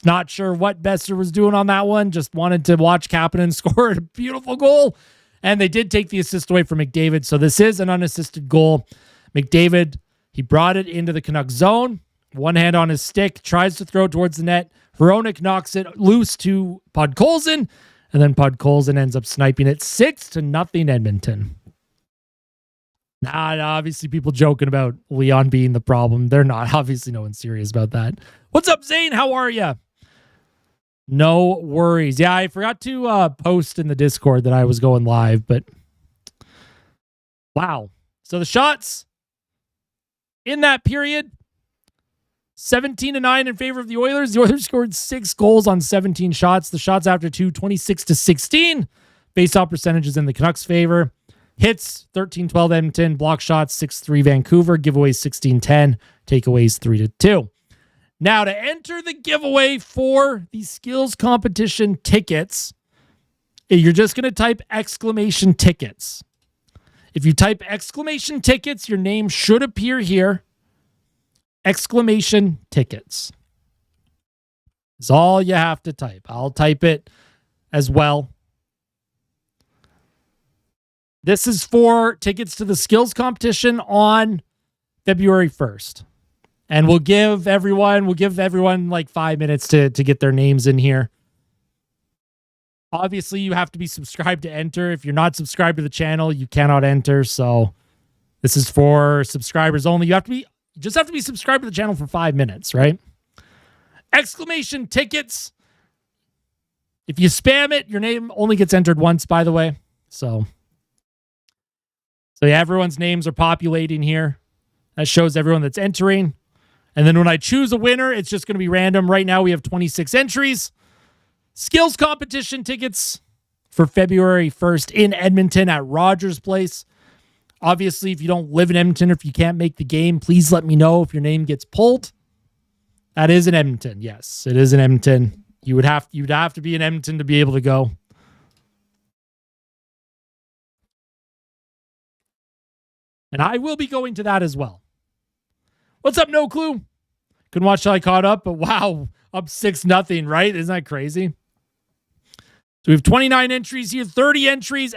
not sure what Besser was doing on that one, just wanted to watch Kapanen score a beautiful goal, and they did take the assist away from McDavid, so this is an unassisted goal. McDavid, he brought it into the Canucks zone, one hand on his stick, tries to throw it towards the net. Hronek knocks it loose to Podkolzin, and then Podkolzin ends up sniping it 6-0 Edmonton. Nah, obviously people joking about Leon being the problem. They're not. Obviously no one's serious about that. What's up, Zane? How are you? No worries. Yeah, I forgot to post in the Discord that I was going live, but wow. So the shots in that period, 17-9 in favor of the Oilers. The Oilers scored 6 goals on 17 shots. The shots after 2, 26-16. Face-off percentages in the Canucks' favor. Hits, 13-12 Edmonton. Block shots, 6-3 Vancouver. Giveaways, 16-10. Takeaways, 3-2. Now, to enter the giveaway for the skills competition tickets, you're just going to type !tickets. If you type !tickets, your name should appear here. !tickets. That's all you have to type. I'll type it as well. This is for tickets to the skills competition on February 1st. And we'll give everyone like 5 minutes to get their names in here. Obviously, you have to be subscribed to enter. If you're not subscribed to the channel, you cannot enter. So this is for subscribers only. You just have to be subscribed to the channel for 5 minutes, right? !tickets. If you spam it, your name only gets entered once, by the way. So yeah, everyone's names are populating here. That shows everyone that's entering. And then when I choose a winner, it's just going to be random. Right now, we have 26 entries. Skills competition tickets for February 1st in Edmonton at Rogers Place. Obviously, if you don't live in Edmonton or if you can't make the game, please let me know if your name gets pulled. That is in Edmonton. Yes, it is in Edmonton. You'd have to be in Edmonton to be able to go. And I will be going to that as well. What's up, No Clue? Couldn't watch till I caught up, but wow, up 6-0, right? Isn't that crazy? So we have 29 entries here, 30 entries,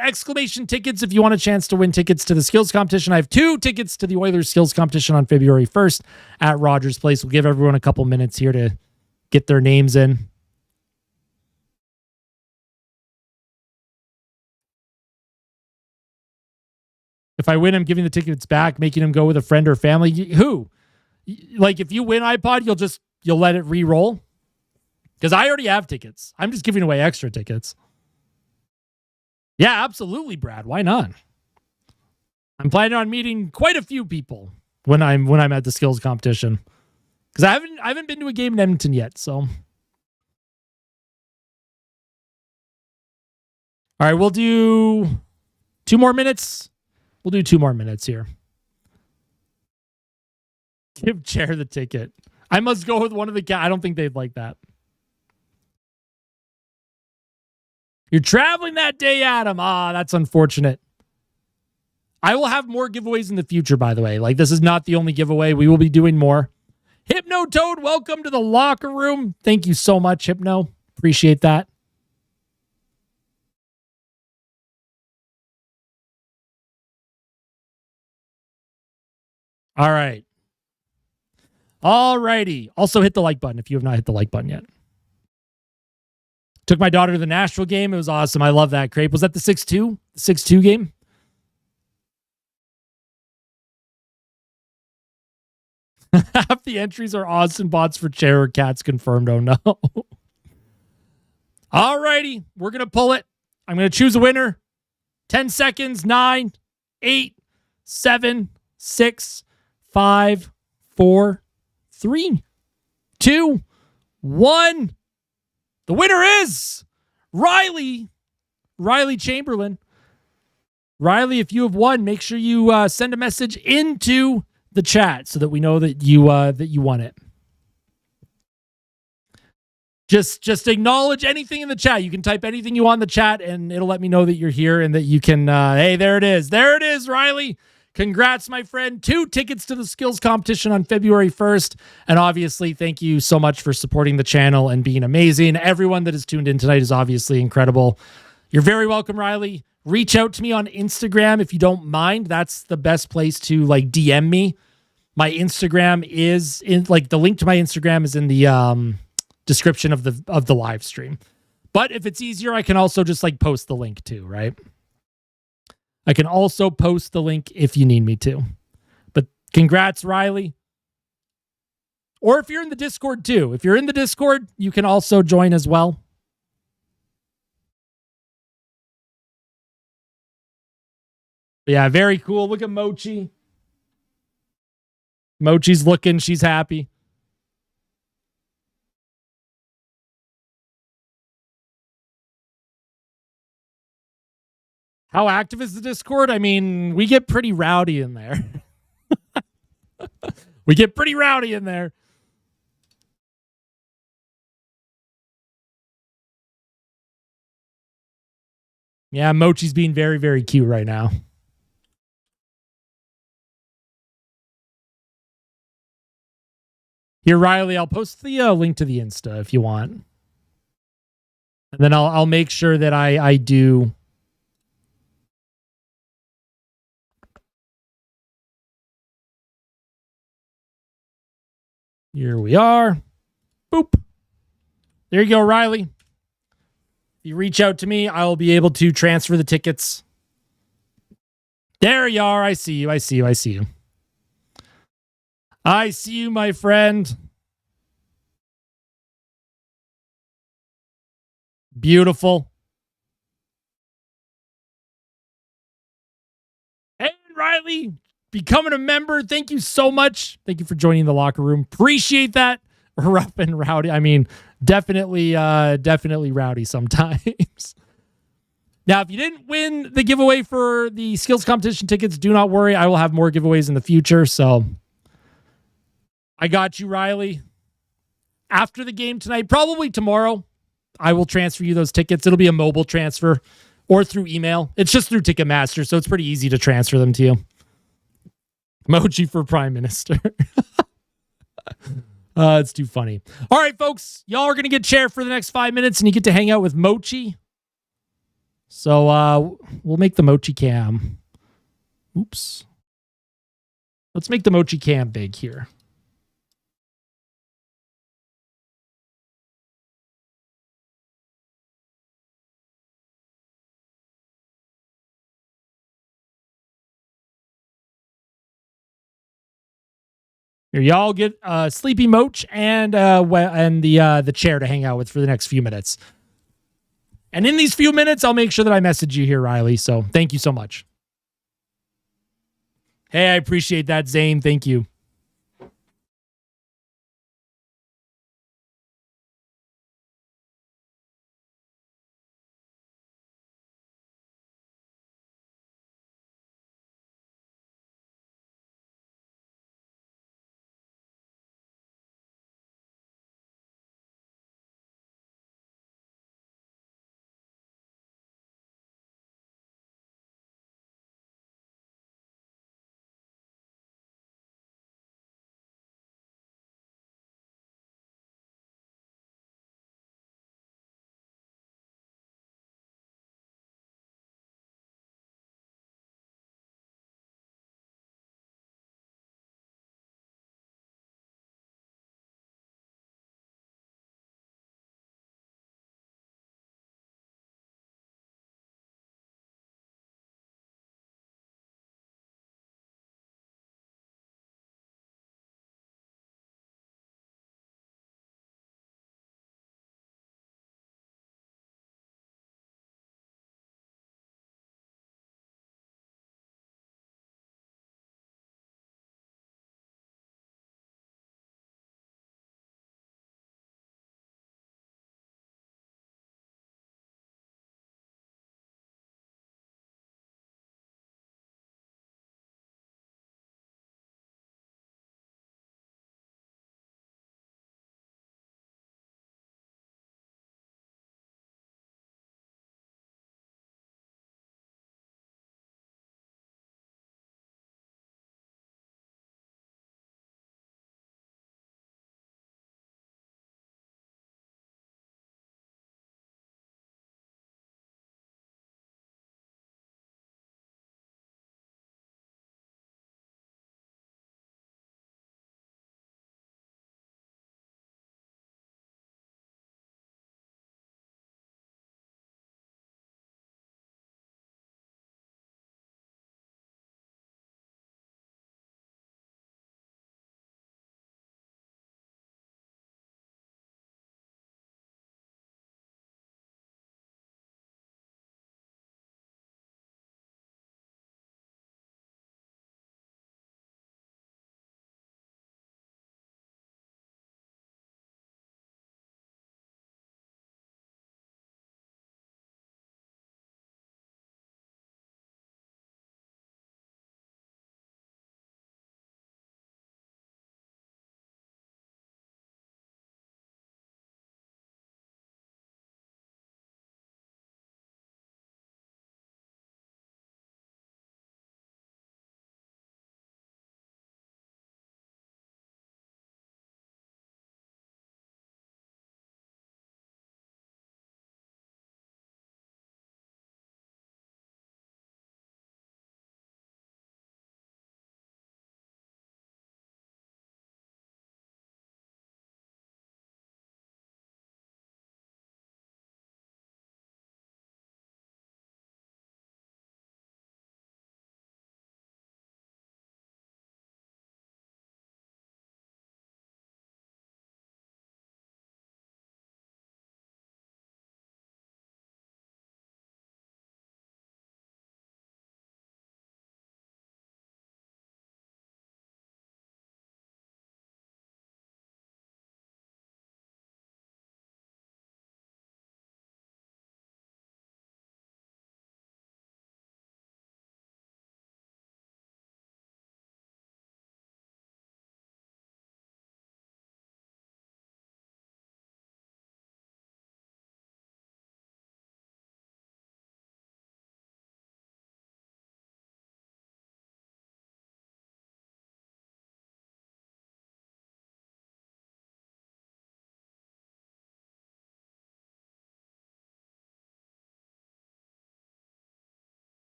!tickets if you want a chance to win tickets to the skills competition. I have 2 tickets to the Oilers skills competition on February 1st at Rogers Place. We'll give everyone a couple minutes here to get their names in. If I win, I'm giving the tickets back, making them go with a friend or family. Who? Like, if you win iPod, you'll let it re-roll? Because I already have tickets. I'm just giving away extra tickets. Yeah, absolutely, Brad. Why not? I'm planning on meeting quite a few people when I'm at the skills competition. Because I haven't been to a game in Edmonton yet, so. All right, we'll do 2 more minutes. We'll do 2 more minutes here. Give Chair the ticket. I must go with one of the I don't think they'd like that. You're traveling that day, Adam. That's unfortunate. I will have more giveaways in the future, by the way. Like, this is not the only giveaway. We will be doing more. Hypno Toad, welcome to the locker room. Thank you so much, Hypno. Appreciate that. All right. All righty. Also hit the like button if you have not hit the like button yet. Took my daughter to the Nashville game. It was awesome. I love that. Crepe. Was that the 6-2? The 6-2 game? Half the entries are Austin bots for Chair or Cats confirmed. Oh, no. All righty. We're going to pull it. I'm going to choose a winner. 10 seconds. 9, 8, 7, 6, 5, 4, 3, 2, 1. The winner is Riley Chamberlain. Riley, if you have won, make sure you send a message into the chat so that we know that you won it. Just acknowledge anything in the chat. You can type anything you want in the chat, and it'll let me know that you're here and that you can. Hey, there it is. There it is, Riley. Congrats, my friend. 2 tickets to the skills competition on February 1st. And obviously, thank you so much for supporting the channel and being amazing. Everyone that is tuned in tonight is obviously incredible. You're very welcome, Riley. Reach out to me on Instagram if you don't mind. That's the best place to DM me. My Instagram is in the link to my Instagram is in the description of the live stream. But if it's easier, I can also just post the link too, right? I can also post the link if you need me to. But congrats, Riley. Or if you're in the Discord too. If you're in the Discord, you can also join as well. But yeah, very cool. Look at Mochi. Mochi's looking. She's happy. How active is the Discord? I mean, we get pretty rowdy in there. We get pretty rowdy in there. Yeah, Mochi's being very, very cute right now. Here, Riley, I'll post the link to the Insta if you want. And then I'll make sure that I do. Here we are. Boop. There you go, Riley. If you reach out to me, I will be able to transfer the tickets. There you are. I see you. I see you. I see you. I see you, my friend. Beautiful. And Riley, becoming a member. Thank you so much. Thank you for joining the locker room. Appreciate that. Rough and rowdy. I mean, definitely rowdy sometimes. Now, if you didn't win the giveaway for the skills competition tickets, do not worry. I will have more giveaways in the future. So I got you, Riley. After the game tonight, probably tomorrow, I will transfer you those tickets. It'll be a mobile transfer or through email. It's just through Ticketmaster, so it's pretty easy to transfer them to you. Emoji for Prime Minister. It's too funny. All right, folks. Y'all are going to get chair for the next 5 minutes, and you get to hang out with Mochi. So we'll make the Mochi cam. Oops. Let's make the Mochi cam big here. Here, y'all get Sleepy Moch and the chair to hang out with for the next few minutes. And in these few minutes, I'll make sure that I message you here, Riley. So thank you so much. Hey, I appreciate that, Zane. Thank you.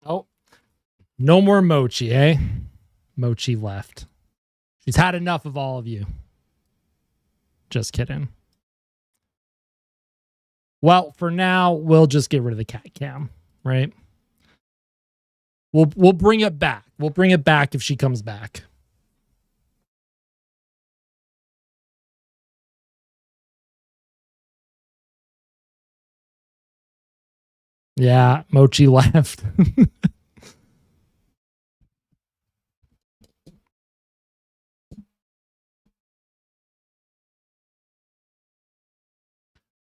Oh, no more Mochi, eh? Mochi left. She's had enough of all of you. Just kidding. Well, for now, we'll just get rid of the cat cam, right? We'll bring it back. We'll bring it back if she comes back. Yeah, Mochi left.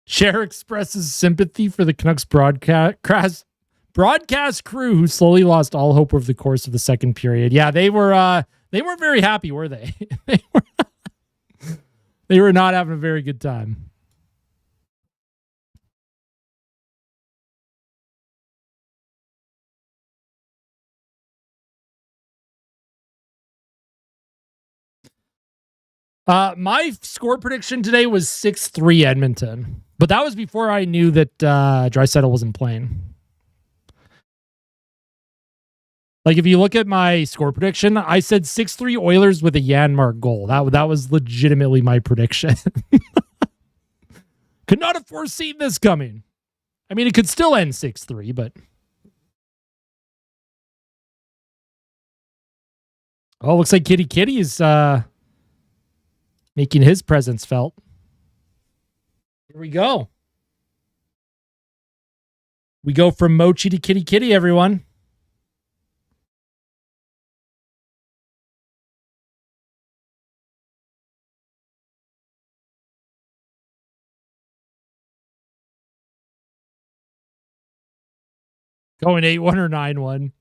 Cher expresses sympathy for the Canucks broadcast crew who slowly lost all hope over the course of the second period. Yeah, they weren't very happy, were they? They were not having a very good time. My score prediction today was 6-3 Edmonton, but that was before I knew that Draisaitl wasn't playing. Like, if you look at my score prediction, I said 6-3 Oilers with a Janmark goal. That was legitimately my prediction. Could not have foreseen this coming. I mean, it could still end 6-3, but... Oh, looks like Kitty Kitty is making his presence felt. Here we go. We go from Mochi to Kitty Kitty, everyone. Going 8-1 or 9-1.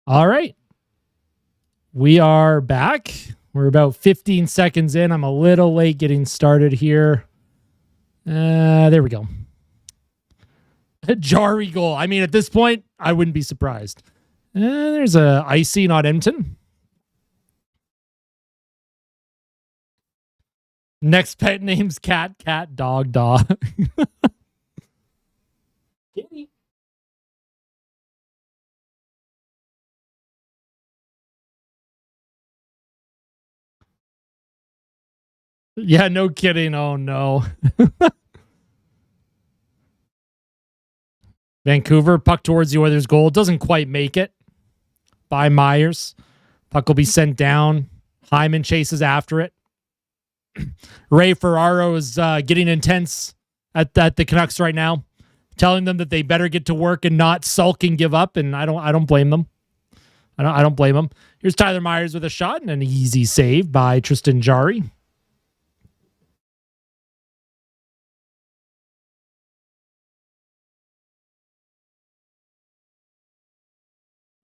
All right. We are back. We're about 15 seconds in. I'm a little late getting started here. There we go. A Jari goal. I mean, at this point, I wouldn't be surprised. There's a Icy, not Edmonton. Next pet name's cat, dog, dog. Kitty. Yeah, no kidding. Oh, no. Vancouver, puck towards the Oilers' goal. Doesn't quite make it by Myers. Puck will be sent down. Hyman chases after it. Ray Ferraro is getting intense at the Canucks right now, telling them that they better get to work and not sulk and give up. And I don't blame them. I don't blame them. Here's Tyler Myers with a shot and an easy save by Tristan Jarry.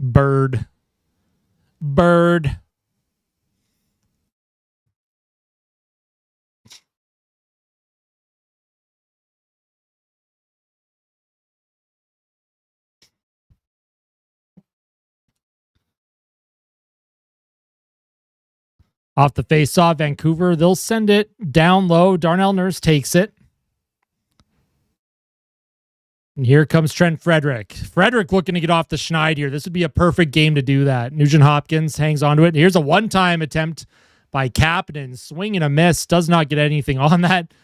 Bird. Off the face-off, Vancouver, they'll send it down low. Darnell Nurse takes it. And here comes Trent Frederick. Frederick looking to get off the schneid here. This would be a perfect game to do that. Nugent-Hopkins hangs onto it. Here's a one-time attempt by Kapanen. Swing and a miss. Does not get anything on that.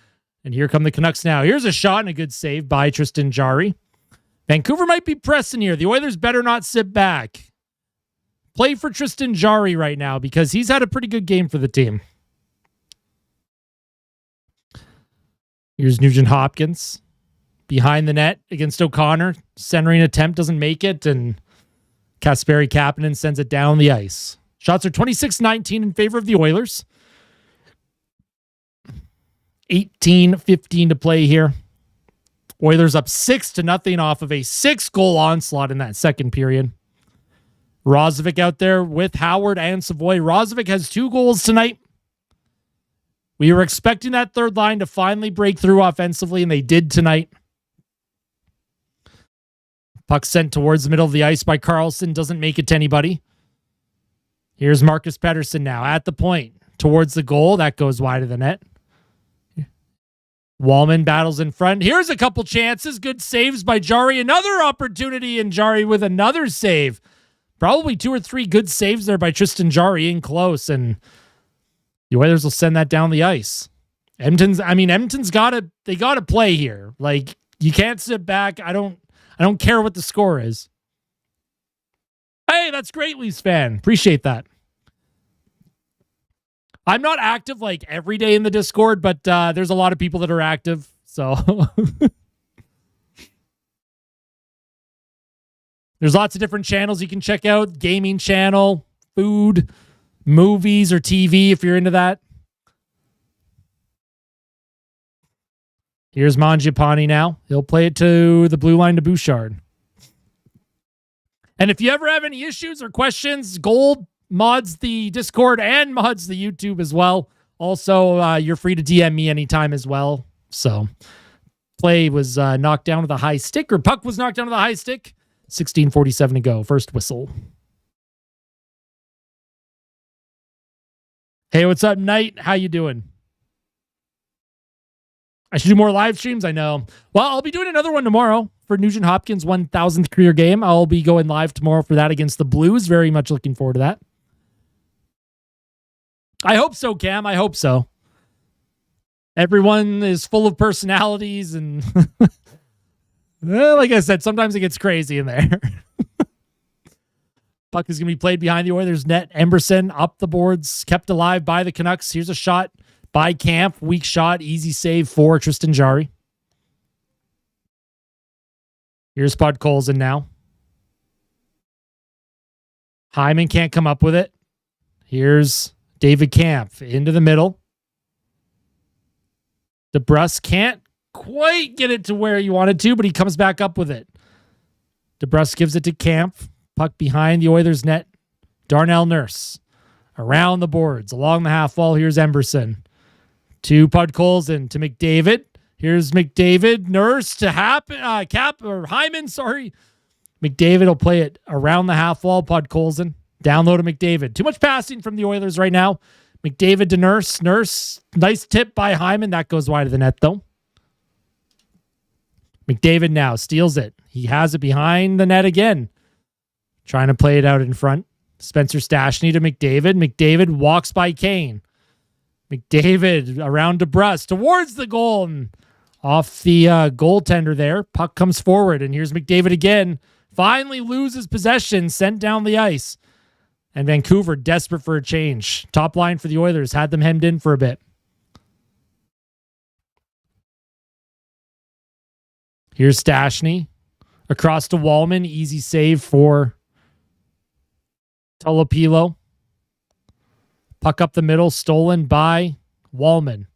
And here come the Canucks now. Here's a shot and a good save by Tristan Jarry. Vancouver might be pressing here. The Oilers better not sit back. Play for Tristan Jarry right now because he's had a pretty good game for the team. Here's Nugent-Hopkins. Behind the net against O'Connor. Centering attempt doesn't make it, and Kasperi Kapanen sends it down the ice. Shots are 26-19 in favor of the Oilers. 18-15 to play here. Oilers up 6-0 off of a 6-goal onslaught in that second period. Rozovic out there with Howard and Savoy. Rozovic has 2 goals tonight. We were expecting that third line to finally break through offensively, and they did tonight. Puck sent towards the middle of the ice by Carlson. Doesn't make it to anybody. Here's Marcus Pettersson now at the point. Towards the goal. That goes wide of the net. Wallman battles in front. Here's a couple chances. Good saves by Jari. Another opportunity, and Jari with another save. Probably 2 or 3 good saves there by Tristan Jari in close, and the Oilers will send that down the ice. Edmonton's gotta play here. Like, you can't sit back. I don't care what the score is. Hey, that's great, Leafs fan. Appreciate that. I'm not active like every day in the Discord, but there's a lot of people that are active. So there's lots of different channels you can check out. Gaming channel, food, movies, or TV if you're into that. Here's Mangiapane now. He'll play it to the blue line to Bouchard. And if you ever have any issues or questions, Gold mods the Discord and mods the YouTube as well. Also, you're free to DM me anytime as well. So, play was knocked down with a high stick, or puck was knocked down with a high stick. 16:47 to go. First whistle. Hey, what's up, Knight? How you doing? I should do more live streams, I know. Well, I'll be doing another one tomorrow for Nugent-Hopkins' 1,000th career game. I'll be going live tomorrow for that against the Blues. Very much looking forward to that. I hope so, Cam. I hope so. Everyone is full of personalities, and well, like I said, sometimes it gets crazy in there. Puck is going to be played behind the Oilers net. Emberson up the boards, kept alive by the Canucks. Here's a shot by Camp. Weak shot. Easy save for Tristan Jari. Here's Podkolzin now. Hyman can't come up with it. Here's David Kampf into the middle. DeBrusk can't quite get it to where he wanted to, but he comes back up with it. DeBrusk gives it to Kampf. Puck behind the Oilers net. Darnell Nurse. Around the boards. Along the half wall. Here's Emberson. To Podkolzin. To McDavid. Here's McDavid. Nurse to Hyman. Sorry. McDavid will play it around the half wall. Podkolzin. Down low to McDavid. Too much passing from the Oilers right now. McDavid to Nurse. Nurse. Nice tip by Hyman. That goes wide of the net, though. McDavid now steals it. He has it behind the net again. Trying to play it out in front. Spencer Stastny to McDavid. McDavid walks by Kane. McDavid around DeBrusk towards the goal and off the goaltender there. Puck comes forward, and here's McDavid again. Finally loses possession, sent down the ice. And Vancouver desperate for a change. Top line for the Oilers had them hemmed in for a bit. Here's Stastny across to Wallman. Easy save for Tolopilo. Puck up the middle, stolen by Wallman.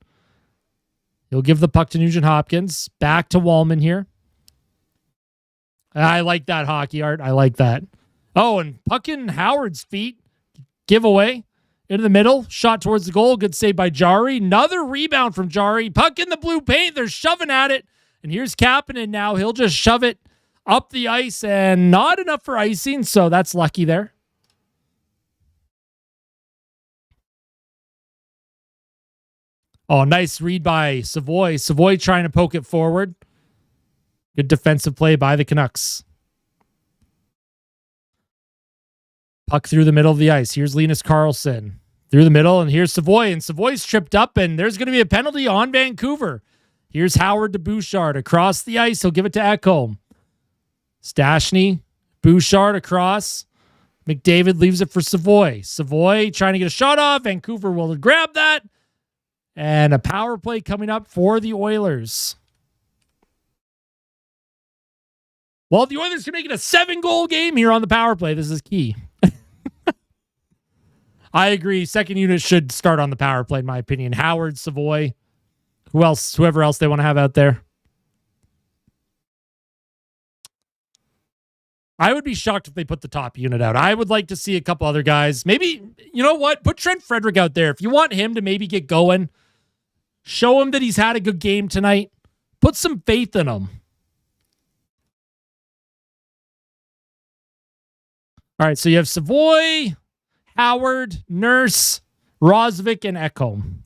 He'll give the puck to Nugent-Hopkins. Back to Wallman here. I like that hockey art. I like that. Oh, and puck in Howard's feet. Giveaway. Into the middle. Shot towards the goal. Good save by Jari. Another rebound from Jari. Puck in the blue paint. They're shoving at it. And here's Kapanen now. He'll just shove it up the ice, and not enough for icing, so that's lucky there. Oh, nice read by Savoy. Savoy trying to poke it forward. Good defensive play by the Canucks. Puck through the middle of the ice. Here's Linus Karlsson. Through the middle, and here's Savoy. And Savoy's tripped up, and there's going to be a penalty on Vancouver. Here's Howard to Bouchard. Across the ice, he'll give it to Ekholm. Stastny. Bouchard across. McDavid leaves it for Savoy. Savoy trying to get a shot off. Vancouver will grab that. And a power play coming up for the Oilers. Well, if the Oilers can make it a 7-goal game here on the power play, this is key. I agree. Second unit should start on the power play, in my opinion. Howard, Savoy, whoever else they want to have out there. I would be shocked if they put the top unit out. I would like to see a couple other guys. Maybe, you know what? Put Trent Frederick out there. If you want him to maybe get going, show him that he's had a good game tonight. Put some faith in him. All right, so you have Savoy, Howard, Nurse, Rosvik, and Ekholm.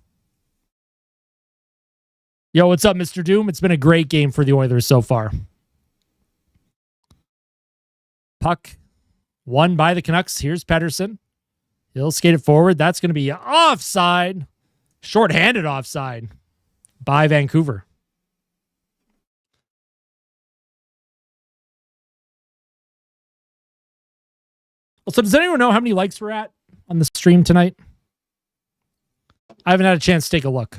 Yo, what's up, Mr. Doom? It's been a great game for the Oilers so far. Puck won by the Canucks. Here's Pettersson. He'll skate it forward. That's going to be offside. Shorthanded offside by Vancouver. So does anyone know how many likes we're at on the stream tonight? I haven't had a chance to take a look.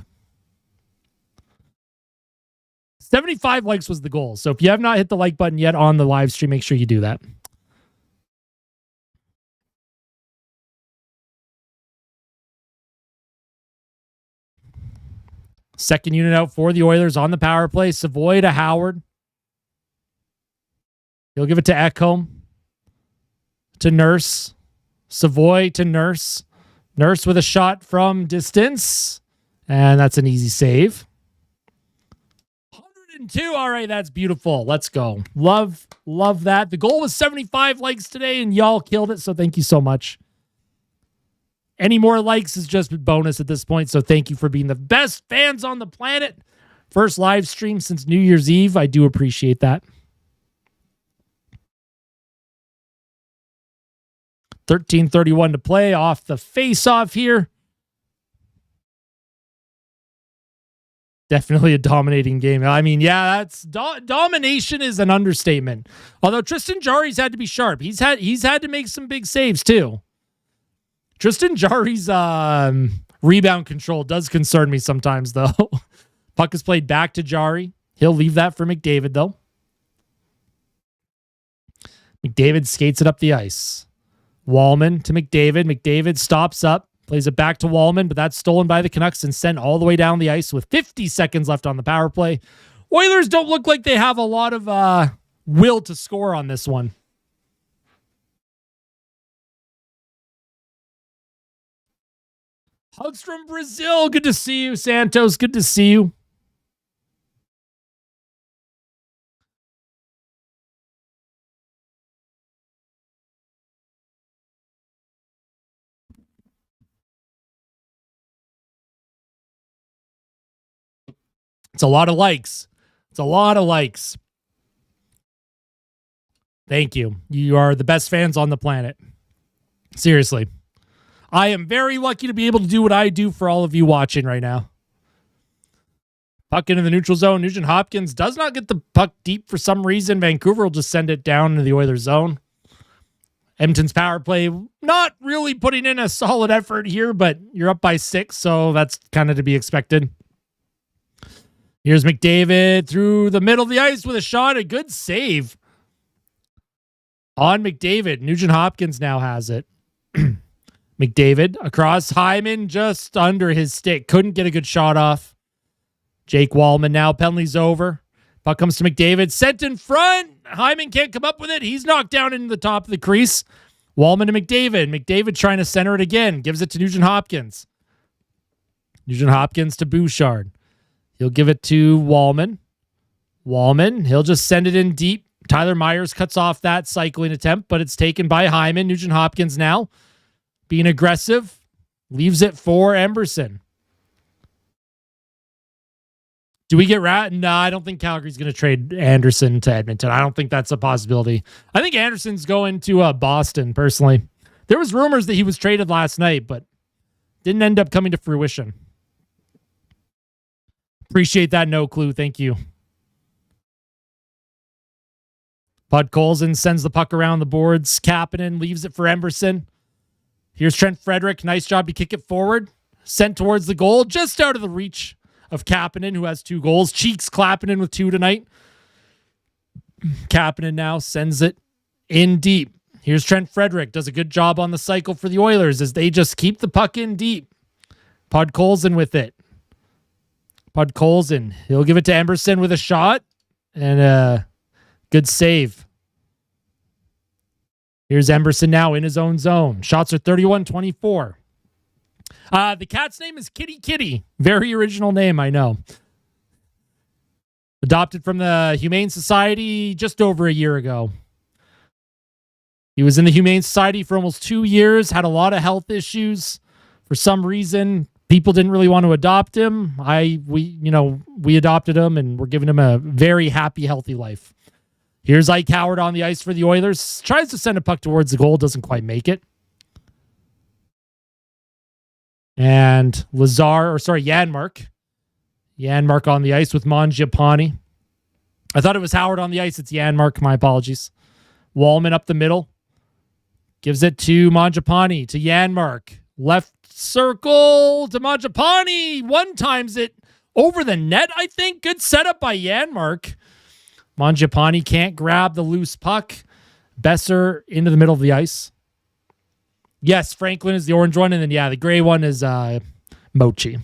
75 likes was the goal. So if you have not hit the like button yet on the live stream, make sure you do that. Second unit out for the Oilers on the power play. Savoy to Howard. He'll give it to Ekholm. To Nurse. Savoy to Nurse. Nurse with a shot from distance. And that's an easy save. 102. All right, that's beautiful. Let's go. Love that. The goal was 75 likes today, and y'all killed it, so thank you so much. Any more likes is just a bonus at this point, so thank you for being the best fans on the planet. First live stream since New Year's Eve. I do appreciate that. 13:31 to play off the face-off here. Definitely a dominating game. I mean, yeah, that's domination is an understatement. Although Tristan Jarry's had to be sharp. He's had to make some big saves too. Tristan Jarry's rebound control does concern me sometimes, though. Puck is played back to Jarry. He'll leave that for McDavid, though. McDavid skates it up the ice. Wallman to McDavid. McDavid stops up, plays it back to Wallman, but that's stolen by the Canucks and sent all the way down the ice with 50 seconds left on the power play. Oilers don't look like they have a lot of will to score on this one. Hugs from Brazil. Good to see you, Santos. Good to see you. It's a lot of likes. It's a lot of likes. Thank you. You are the best fans on the planet. Seriously. I am very lucky to be able to do what I do for all of you watching right now. Puck into the neutral zone. Nugent-Hopkins does not get the puck deep for some reason. Vancouver will just send it down into the Oilers zone. Edmonton's power play, not really putting in a solid effort here, but you're up by 6, so that's kind of to be expected. Here's McDavid through the middle of the ice with a shot. A good save on McDavid. Nugent-Hopkins now has it. McDavid across Hyman, just under his stick. Couldn't get a good shot off. Jake Wallman now. Penalty's over. Puck comes to McDavid. Sent in front. Hyman can't come up with it. He's knocked down into the top of the crease. Wallman to McDavid. McDavid trying to center it again. Gives it to Nugent-Hopkins. Nugent-Hopkins to Bouchard. He'll give it to Wallman. Wallman, he'll just send it in deep. Tyler Myers cuts off that cycling attempt, but it's taken by Hyman. Nugent-Hopkins now being aggressive. Leaves it for Emberson. Do we get rat? No, I don't think Calgary's going to trade Anderson to Edmonton. I don't think that's a possibility. I think Anderson's going to Boston, personally. There was rumors that he was traded last night, but didn't end up coming to fruition. Appreciate that no clue. Thank you. Bud Colson sends the puck around the boards. Kapanen leaves it for Emberson. Here's Trent Frederick. Nice job to kick it forward. Sent towards the goal. Just out of the reach of Kapanen, who has 2 goals. Cheeks Kapanen with 2 tonight. Kapanen now sends it in deep. Here's Trent Frederick. Does a good job on the cycle for the Oilers as they just keep the puck in deep. Bud Colson with it. Bud Colson. He'll give it to Emberson with a shot. And a good save. Here's Emberson now in his own zone. Shots are 31-24. The cat's name is Kitty Kitty. Very original name, I know. Adopted from the Humane Society just over a year ago. He was in the Humane Society for almost 2 years, had a lot of health issues. For some reason, people didn't really want to adopt him. We adopted him, and we're giving him a very happy, healthy life. Here's Ike Howard on the ice for the Oilers. Tries to send a puck towards the goal, doesn't quite make it. And Janmark. Janmark on the ice with Mangiapane. I thought it was Howard on the ice. It's Janmark. My apologies. Wallman up the middle. Gives it to Mangiapane, to Janmark. Left circle to Mangiapane. One times it over the net, I think. Good setup by Janmark. Mangiapane can't grab the loose puck. Besser into the middle of the ice. Yes, Franklin is the orange one. And then, the gray one is Mochi.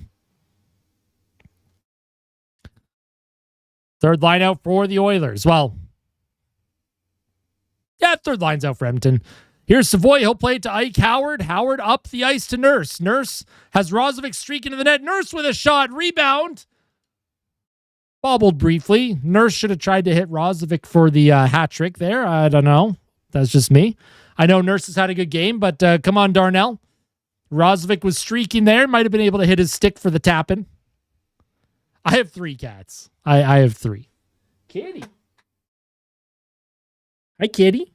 Third line out for the Oilers. Well, third line's out for Edmonton. Here's Savoy. He'll play it to Ike Howard. Howard up the ice to Nurse. Nurse has Rozovic streaking to the net. Nurse with a shot. Rebound. Bobbled briefly. Nurse should have tried to hit Rozovic for the hat trick there. I don't know. That's just me. I know Nurse has had a good game, but come on, Darnell. Rozovic was streaking there. Might have been able to hit his stick for the tap-in. I have 3 cats. I have 3. Kitty. Hi, Kitty.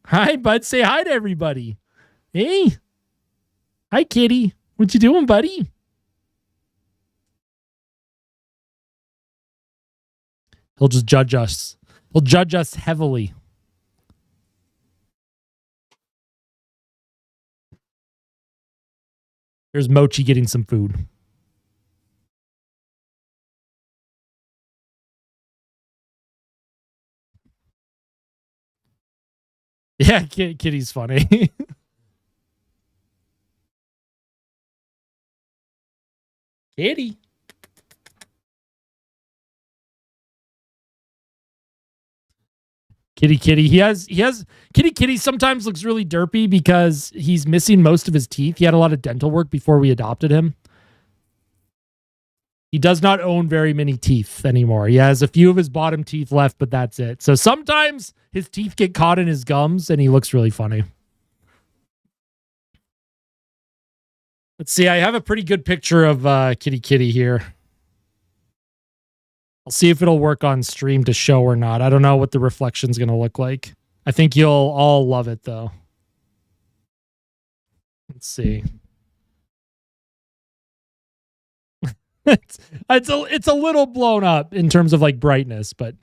Hi, bud. Say hi to everybody. Hey. Hi, Kitty. What you doing, buddy? He'll just judge us. He'll judge us heavily. Here's Mochi getting some food. Yeah, Kitty's funny. Kitty. Kitty. He has Kitty sometimes looks really derpy because he's missing most of his teeth. He had a lot of dental work before we adopted him. He does not own very many teeth anymore. He has a few of his bottom teeth left, but that's it. So sometimes his teeth get caught in his gums and he looks really funny. Let's see. I have a pretty good picture of Kitty here. I'll see if it'll work on stream to show or not. I don't know what the reflection's going to look like. I think you'll all love it, though. Let's see. It's a little blown up in terms of like brightness, but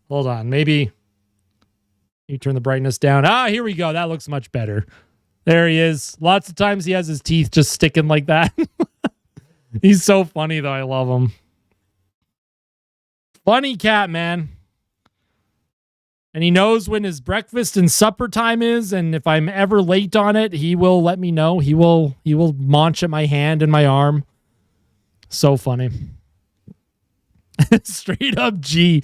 hold on. Maybe you turn the brightness down. Here we go. That looks much better. There he is. Lots of times he has his teeth just sticking like that. He's so funny, though. I love him. Funny cat, man. And he knows when his breakfast and supper time is, and if I'm ever late on it, he will let me know. He will munch at my hand and my arm. So funny. Straight up G.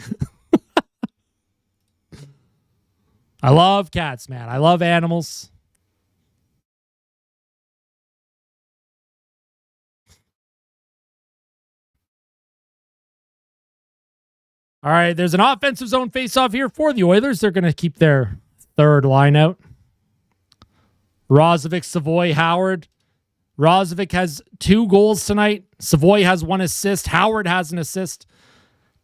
I love cats, man. I love animals. All right, there's an offensive zone faceoff here for the Oilers. They're going to keep their third line out. Rozovic, Savoy, Howard. Rozovic has 2 goals tonight. Savoy has 1 assist. Howard has an assist.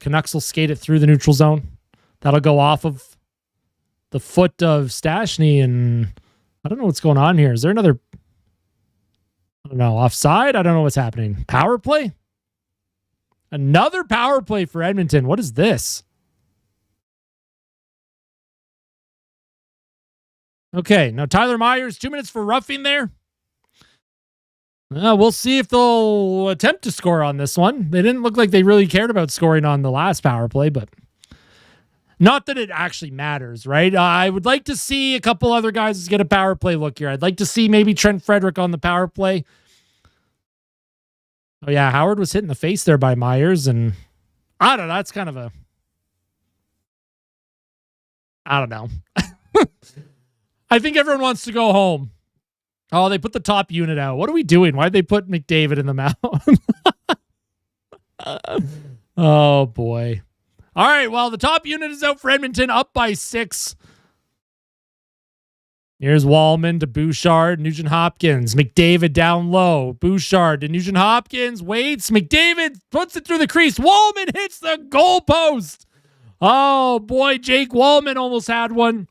Canucks will skate it through the neutral zone. That'll go off of the foot of Stastny, and I don't know what's going on here. Is there another, I don't know, offside? I don't know what's happening. Power play? Another power play for Edmonton. What is this? Okay, now Tyler Myers, 2 minutes for roughing there. We'll see if they'll attempt to score on this one. They didn't look like they really cared about scoring on the last power play, but not that it actually matters, right? I would like to see a couple other guys get a power play look here. I'd like to see maybe Trent Frederick on the power play. Oh, yeah, Howard was hit in the face there by Myers, and I don't know. That's kind of a... I don't know. I think everyone wants to go home. Oh, they put the top unit out. What are we doing? Why'd they put McDavid in the mound? Oh, boy. All right, well, the top unit is out for Edmonton, up by 6. Here's Wallman to Bouchard, Nugent-Hopkins, McDavid down low, Bouchard to Nugent-Hopkins, waits, McDavid puts it through the crease, Wallman hits the goalpost. Oh boy, Jake Wallman almost had one.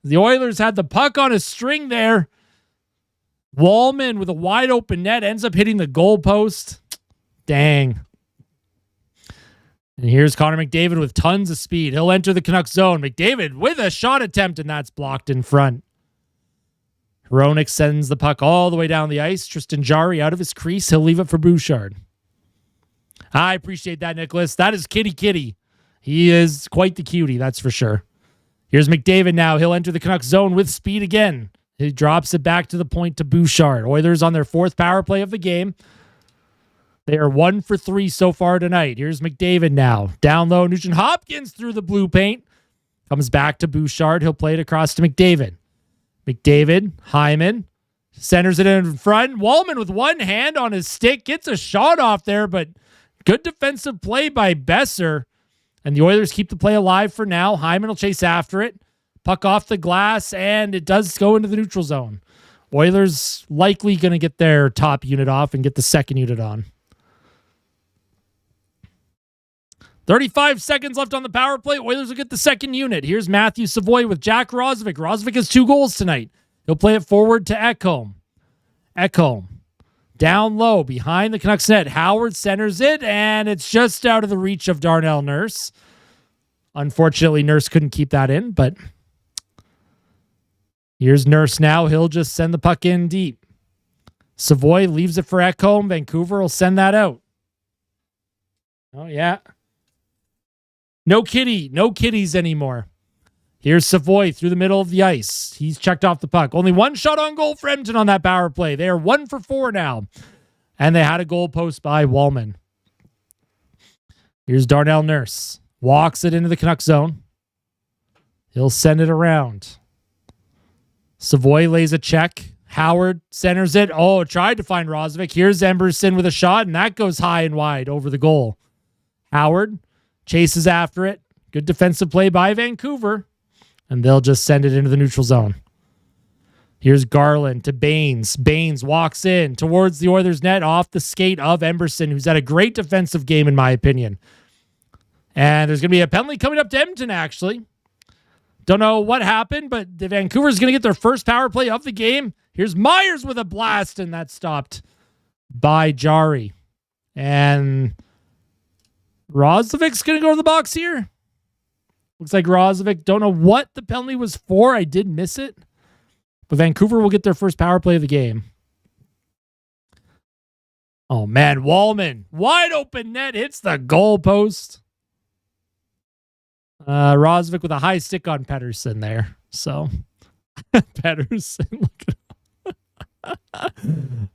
The Oilers had the puck on a string there. Wallman with a wide open net ends up hitting the goalpost. Dang. And here's Connor McDavid with tons of speed. He'll enter the Canucks zone. McDavid with a shot attempt, and that's blocked in front. Hronik sends the puck all the way down the ice. Tristan Jarry out of his crease. He'll leave it for Bouchard. I appreciate that, Nicholas. That is Kitty Kitty. He is quite the cutie, that's for sure. Here's McDavid now. He'll enter the Canucks zone with speed again. He drops it back to the point to Bouchard. Oilers on their fourth power play of the game. They are 1 for 3 so far tonight. Here's McDavid now. Down low, Nugent-Hopkins through the blue paint. Comes back to Bouchard. He'll play it across to McDavid. McDavid, Hyman, centers it in front. Wallman with one hand on his stick. Gets a shot off there, but good defensive play by Besser. And the Oilers keep the play alive for now. Hyman will chase after it. Puck off the glass, and it does go into the neutral zone. Oilers likely going to get their top unit off and get the second unit on. 35 seconds left on the power play. Oilers will get the second unit. Here's Matthew Savoy with Jack Roslovic. Roslovic has 2 goals tonight. He'll play it forward to Ekholm. Ekholm down low behind the Canucks net. Howard centers it, and it's just out of the reach of Darnell Nurse. Unfortunately, Nurse couldn't keep that in, but here's Nurse now. He'll just send the puck in deep. Savoy leaves it for Ekholm. Vancouver will send that out. Oh, yeah. No kitties anymore. Here's Savoy through the middle of the ice. He's checked off the puck. Only one shot on goal for Edmonton on that power play. They are 1 for 4 now. And they had a goal post by Wallman. Here's Darnell Nurse. Walks it into the Canucks zone. He'll send it around. Savoy lays a check. Howard centers it. Oh, tried to find Roslovic. Here's Emberson with a shot, and that goes high and wide over the goal. Howard chases after it. Good defensive play by Vancouver. And they'll just send it into the neutral zone. Here's Garland to Baines. Baines walks in towards the Oilers net off the skate of Emberson, who's had a great defensive game in my opinion. And there's going to be a penalty coming up to Edmonton, actually. Don't know what happened, but the Vancouver's going to get their first power play of the game. Here's Myers with a blast, and that's stopped by Jarry. And Roslovic's going to go to the box here. Looks like Roslovic. Don't know what the penalty was for. I did miss it. But Vancouver will get their first power play of the game. Oh, man. Wallman. Wide open net. Hits the goalpost. Roslovic with a high stick on Pettersson there. So, Pettersson.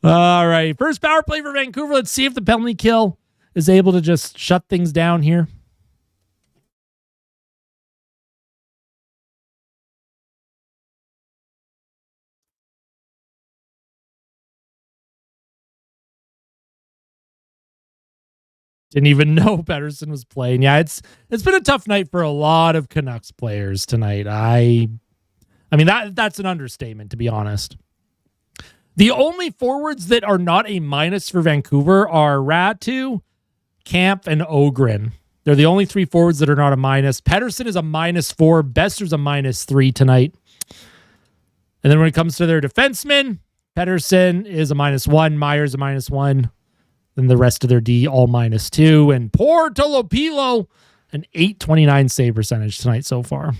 All right. First power play for Vancouver. Let's see if the penalty kill is able to just shut things down here. Didn't even know Pettersson was playing. Yeah, it's been a tough night for a lot of Canucks players tonight. I mean that's an understatement, to be honest. The only forwards that are not a minus for Vancouver are Ratu, Camp, and Ogren. They're the only 3 forwards that are not a minus. Pettersson is a -4. Besser's a -3 tonight. And then when it comes to their defensemen, Pettersson is a -1. Myers a -1. Then the rest of their D all -2. And poor Tolopilo, an .829 save percentage tonight so far.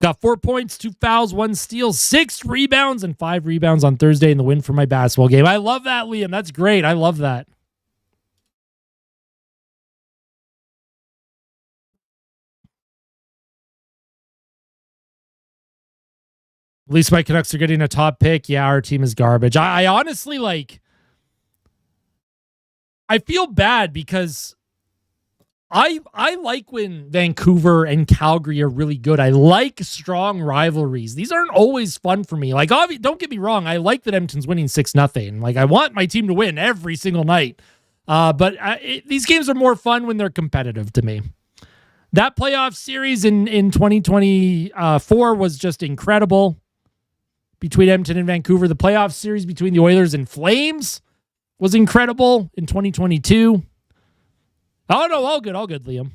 Got 4 points, 2 fouls, 1 steal, 6 rebounds, and 5 rebounds on Thursday in the win for my basketball game. I love that, Liam. That's great. I love that. At least my Canucks are getting a top pick. Yeah, our team is garbage. I honestly, I feel bad because I like when Vancouver and Calgary are really good. I like strong rivalries. These aren't always fun for me. Like, don't get me wrong. I like that Edmonton's winning 6-0. Like, I want my team to win every single night. But these games are more fun when they're competitive to me. That playoff series in 2024 was just incredible between Edmonton and Vancouver. The playoff series between the Oilers and Flames was incredible in 2022. Oh, no, all good, Liam.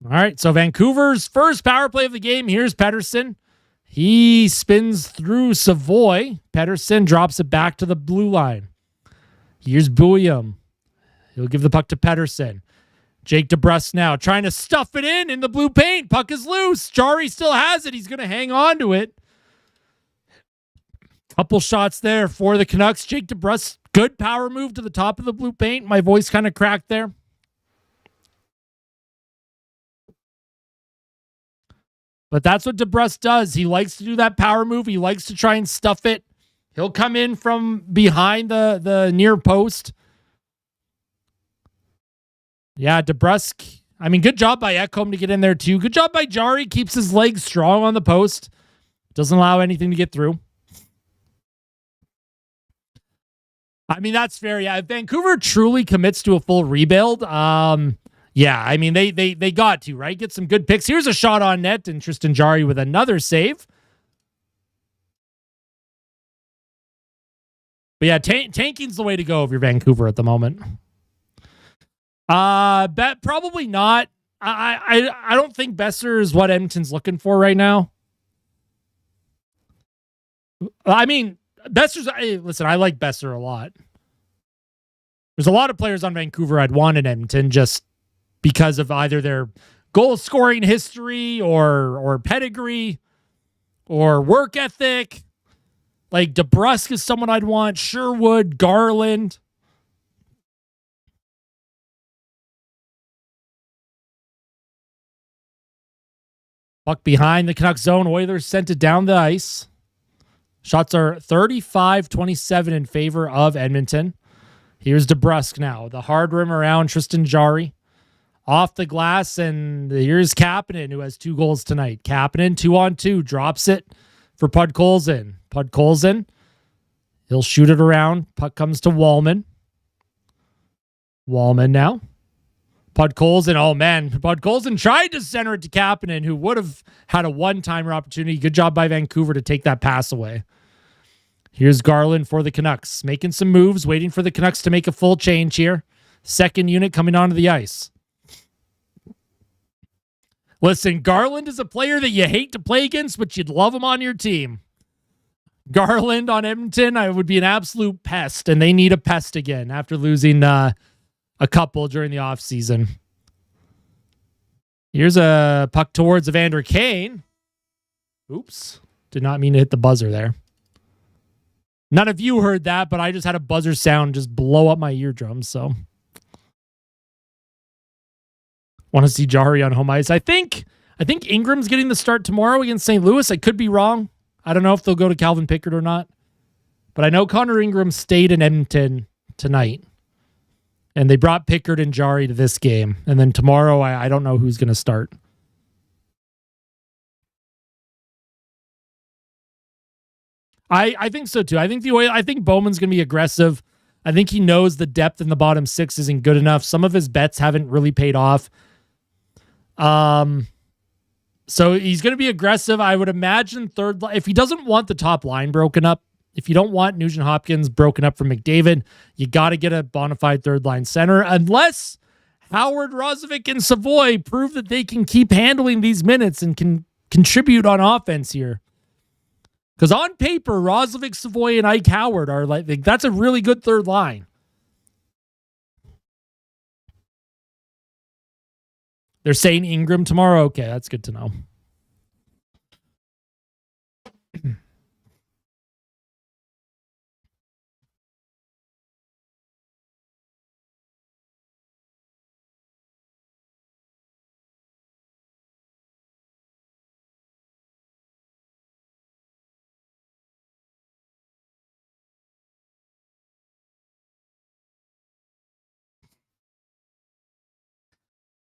All right, so Vancouver's first power play of the game. Here's Pettersson. He spins through Savoy. Pettersson drops it back to the blue line. Here's Bouillon. He'll give the puck to Pettersson. Jake DeBrusk now trying to stuff it in the blue paint. Puck is loose. Jarry still has it. He's going to hang on to it. Couple shots there for the Canucks. Jake DeBrusk, good power move to the top of the blue paint. My voice kind of cracked there. But that's what DeBrusk does. He likes to do that power move. He likes to try and stuff it. He'll come in from behind the near post. Yeah, DeBrusk. I mean, good job by Ekholm to get in there too. Good job by Jarry. Keeps his legs strong on the post. Doesn't allow anything to get through. I mean, that's fair. Yeah, if Vancouver truly commits to a full rebuild, yeah, I mean, they got to, right? Get some good picks. Here's a shot on net, and Tristan Jarry with another save. But yeah, tanking's the way to go if you're Vancouver at the moment. Bet probably not. I don't think Besser is what Edmonton's looking for right now. I mean, Besser's. Hey, listen, I like Besser a lot. There's a lot of players on Vancouver I'd want in Edmonton just because of either their goal scoring history or pedigree or work ethic. Like DeBrusk is someone I'd want. Sherwood, Garland. Puck behind the Canucks zone. Oilers sent it down the ice. Shots are 35-27 in favor of Edmonton. Here's DeBrusk now. The hard rim around Tristan Jarry. Off the glass, and here's Kapanen, who has 2 goals tonight. Kapanen, 2-on-2, drops it for Podkolzin. Podkolzin, he'll shoot it around. Puck comes to Wallman. Wallman now. Podkolzin, oh man. Podkolzin tried to center it to Kapanen, who would have had a one-timer opportunity. Good job by Vancouver to take that pass away. Here's Garland for the Canucks. Making some moves, waiting for the Canucks to make a full change here. Second unit coming onto the ice. Listen, Garland is a player that you hate to play against, but you'd love him on your team. Garland on Edmonton, I would be an absolute pest, and they need a pest again after losing a couple during the offseason. Here's a puck towards Evander Kane. Oops. Did not mean to hit the buzzer there. None of you heard that, but I just had a buzzer sound just blow up my eardrums, so. Want to see Jarry on home ice. I think Ingram's getting the start tomorrow against St. Louis. I could be wrong. I don't know if they'll go to Calvin Pickard or not. But I know Connor Ingram stayed in Edmonton tonight. And they brought Pickard and Jarry to this game. And then tomorrow, I don't know who's going to start. I think so too. I think Bowman's going to be aggressive. I think he knows the depth in the bottom 6 isn't good enough. Some of his bets haven't really paid off. So he's going to be aggressive. I would imagine third line. If he doesn't want the top line broken up, if you don't want Nugent-Hopkins broken up from McDavid, you got to get a bona fide third line center, unless Howard, Rozovic, and Savoy prove that they can keep handling these minutes and can contribute on offense here. Because on paper, Rozovic, Savoy, and Ike Howard are like that's a really good third line. They're saying Ingram tomorrow. Okay, that's good to know.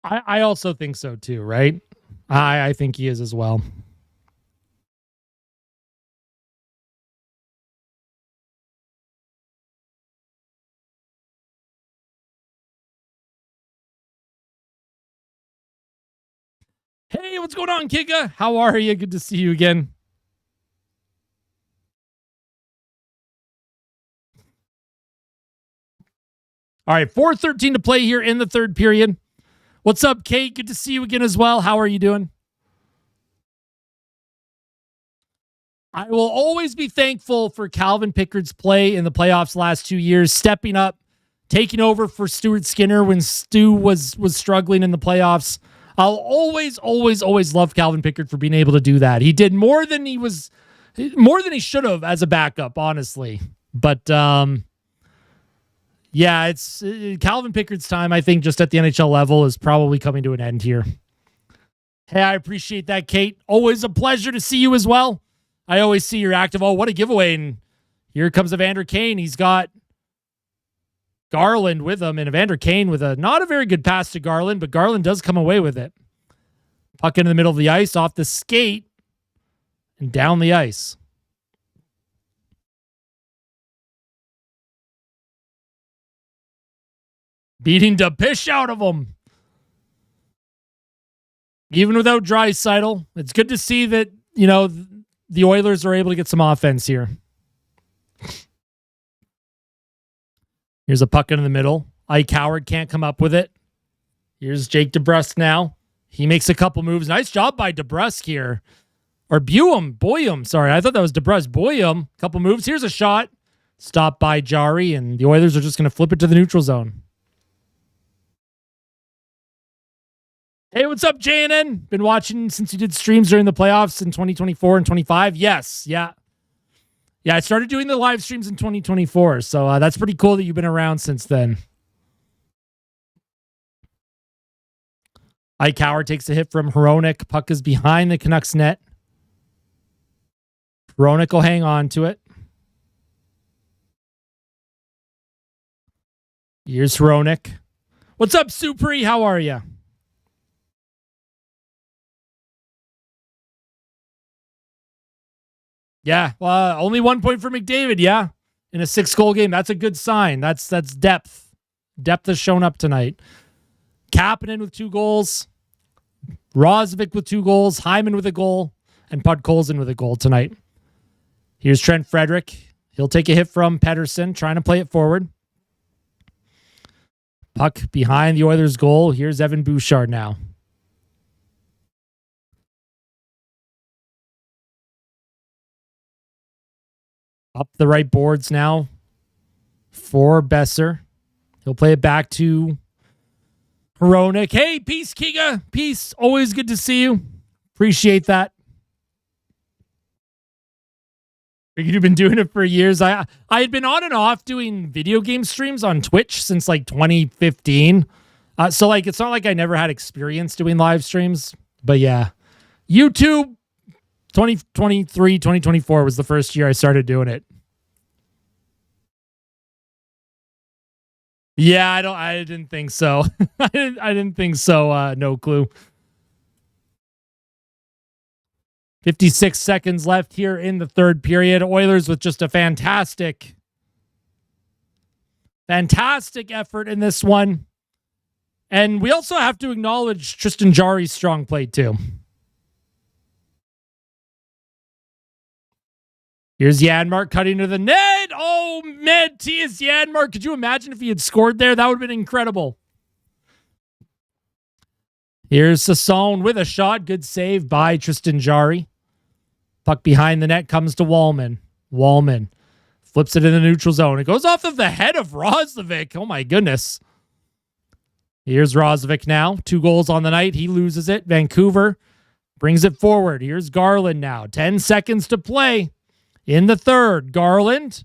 I also think so too, right? I think he is as well. Hey, what's going on, Kika? How are you? Good to see you again. All right, 4:13 to play here in the third period. What's up, Kate? Good to see you again as well. How are you doing? I will always be thankful for Calvin Pickard's play in the playoffs last 2 years, stepping up, taking over for Stuart Skinner when Stu was struggling in the playoffs. I'll always love Calvin Pickard for being able to do that. He did more than he should have as a backup, honestly. But yeah, it's Calvin Pickard's time, I think, just at the NHL level is probably coming to an end here. Hey, I appreciate that, Kate. Always a pleasure to see you as well. I always see you're active. Oh, what a giveaway. And here comes Evander Kane. He's got Garland with him, and Evander Kane with not a very good pass to Garland, but Garland does come away with it. Puck into the middle of the ice, off the skate, and down the ice. Beating the piss out of him. Even without Draisaitl, it's good to see that, the Oilers are able to get some offense here. Here's a puck into the middle. Ike Howard can't come up with it. Here's Jake DeBrusk now. He makes a couple moves. Nice job by DeBrusk here. Or Boyum. Sorry, I thought that was DeBrusk. Boyum. Couple moves. Here's a shot. Stopped by Jari, and the Oilers are just going to flip it to the neutral zone. Hey, what's up, JNN? Been watching since you did streams during the playoffs in 2024 and 25? Yes. Yeah, I started doing the live streams in 2024, so that's pretty cool that you've been around since then. Ike Howard takes a hit from Hronek. Puck is behind the Canucks net. Hronek will hang on to it. Here's Hronek. What's up, Supri? How are you? Yeah, only 1 point for McDavid, yeah. In a 6-goal game. That's a good sign. That's depth. Depth has shown up tonight. Kapanen with 2 goals. Rosvik with 2 goals. Hyman with a goal. And Podkolzin with a goal tonight. Here's Trent Frederick. He'll take a hit from Pettersson, trying to play it forward. Puck behind the Oilers' goal. Here's Evan Bouchard now. Up the right boards now for Besser. He'll play it back to Hronek. Hey, peace, Kiga. Peace. Always good to see you. Appreciate that. You've been doing it for years. I had been on and off doing video game streams on Twitch since like 2015. So like it's not like I never had experience doing live streams. But yeah, YouTube 2023, 2024 was the first year I started doing it. Yeah, I didn't think so. I didn't think so. No clue. 56 seconds left here in the third period. Oilers with just a fantastic effort in this one. And we also have to acknowledge Tristan Jarry's strong play too. Here's Janmark cutting to the net. Oh, Matthias Janmark. Could you imagine if he had scored there? That would have been incredible. Here's Sasson with a shot. Good save by Tristan Jarry. Puck behind the net comes to Wallman. Wallman flips it in the neutral zone. It goes off of the head of Roslovic. Oh, my goodness. Here's Roslovic now. 2 goals on the night. He loses it. Vancouver brings it forward. Here's Garland now. 10 seconds to play. In the third, Garland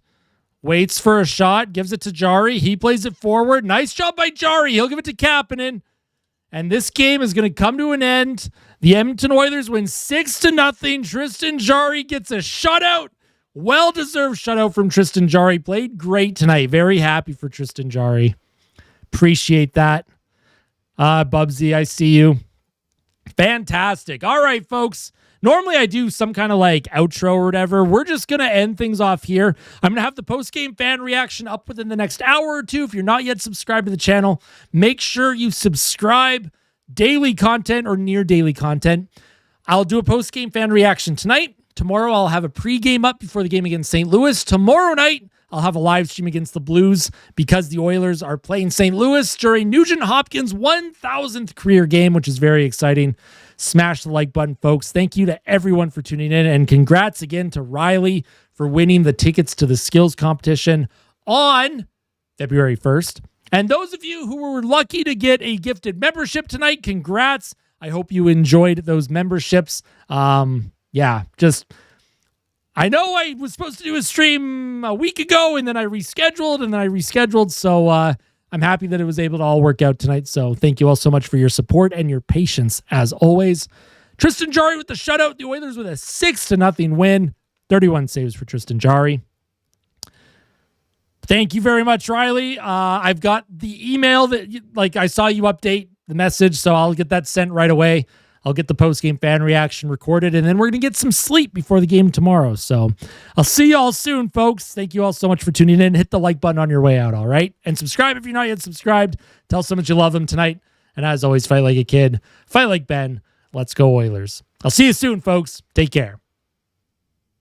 waits for a shot, gives it to Jarry. He plays it forward. Nice job by Jarry. He'll give it to Kapanen. And this game is going to come to an end. The Edmonton Oilers win 6-0. Tristan Jarry gets a shutout. Well-deserved shutout from Tristan Jarry. Played great tonight. Very happy for Tristan Jarry. Appreciate that. Bubsy, I see you. Fantastic. All right, folks. Normally I do some kind of like outro or whatever. We're just going to end things off here. I'm going to have the post-game fan reaction up within the next hour or two. If you're not yet subscribed to the channel, make sure you subscribe. Daily content or near daily content. I'll do a post-game fan reaction tonight. Tomorrow I'll have a pre-game up before the game against St. Louis. Tomorrow night I'll have a live stream against the Blues because the Oilers are playing St. Louis during Nugent-Hopkins' 1,000th career game, which is very exciting. Smash the like button, folks. Thank you to everyone for tuning in, and congrats again to Riley for winning the tickets to the skills competition on February 1st. And those of you who were lucky to get a gifted membership tonight, congrats. I hope you enjoyed those memberships. I know I was supposed to do a stream a week ago, and then I rescheduled. So I'm happy that it was able to all work out tonight. So thank you all so much for your support and your patience as always. Tristan Jarry with the shutout. The Oilers with a 6-0 win. 31 saves for Tristan Jarry. Thank you very much, Riley. I've got the email that I saw you update the message, so I'll get that sent right away. I'll get the post-game fan reaction recorded, and then we're going to get some sleep before the game tomorrow. So I'll see you all soon, folks. Thank you all so much for tuning in. Hit the like button on your way out, all right? And subscribe if you're not yet subscribed. Tell someone you love them tonight. And as always, fight like a kid. Fight like Ben. Let's go Oilers. I'll see you soon, folks. Take care.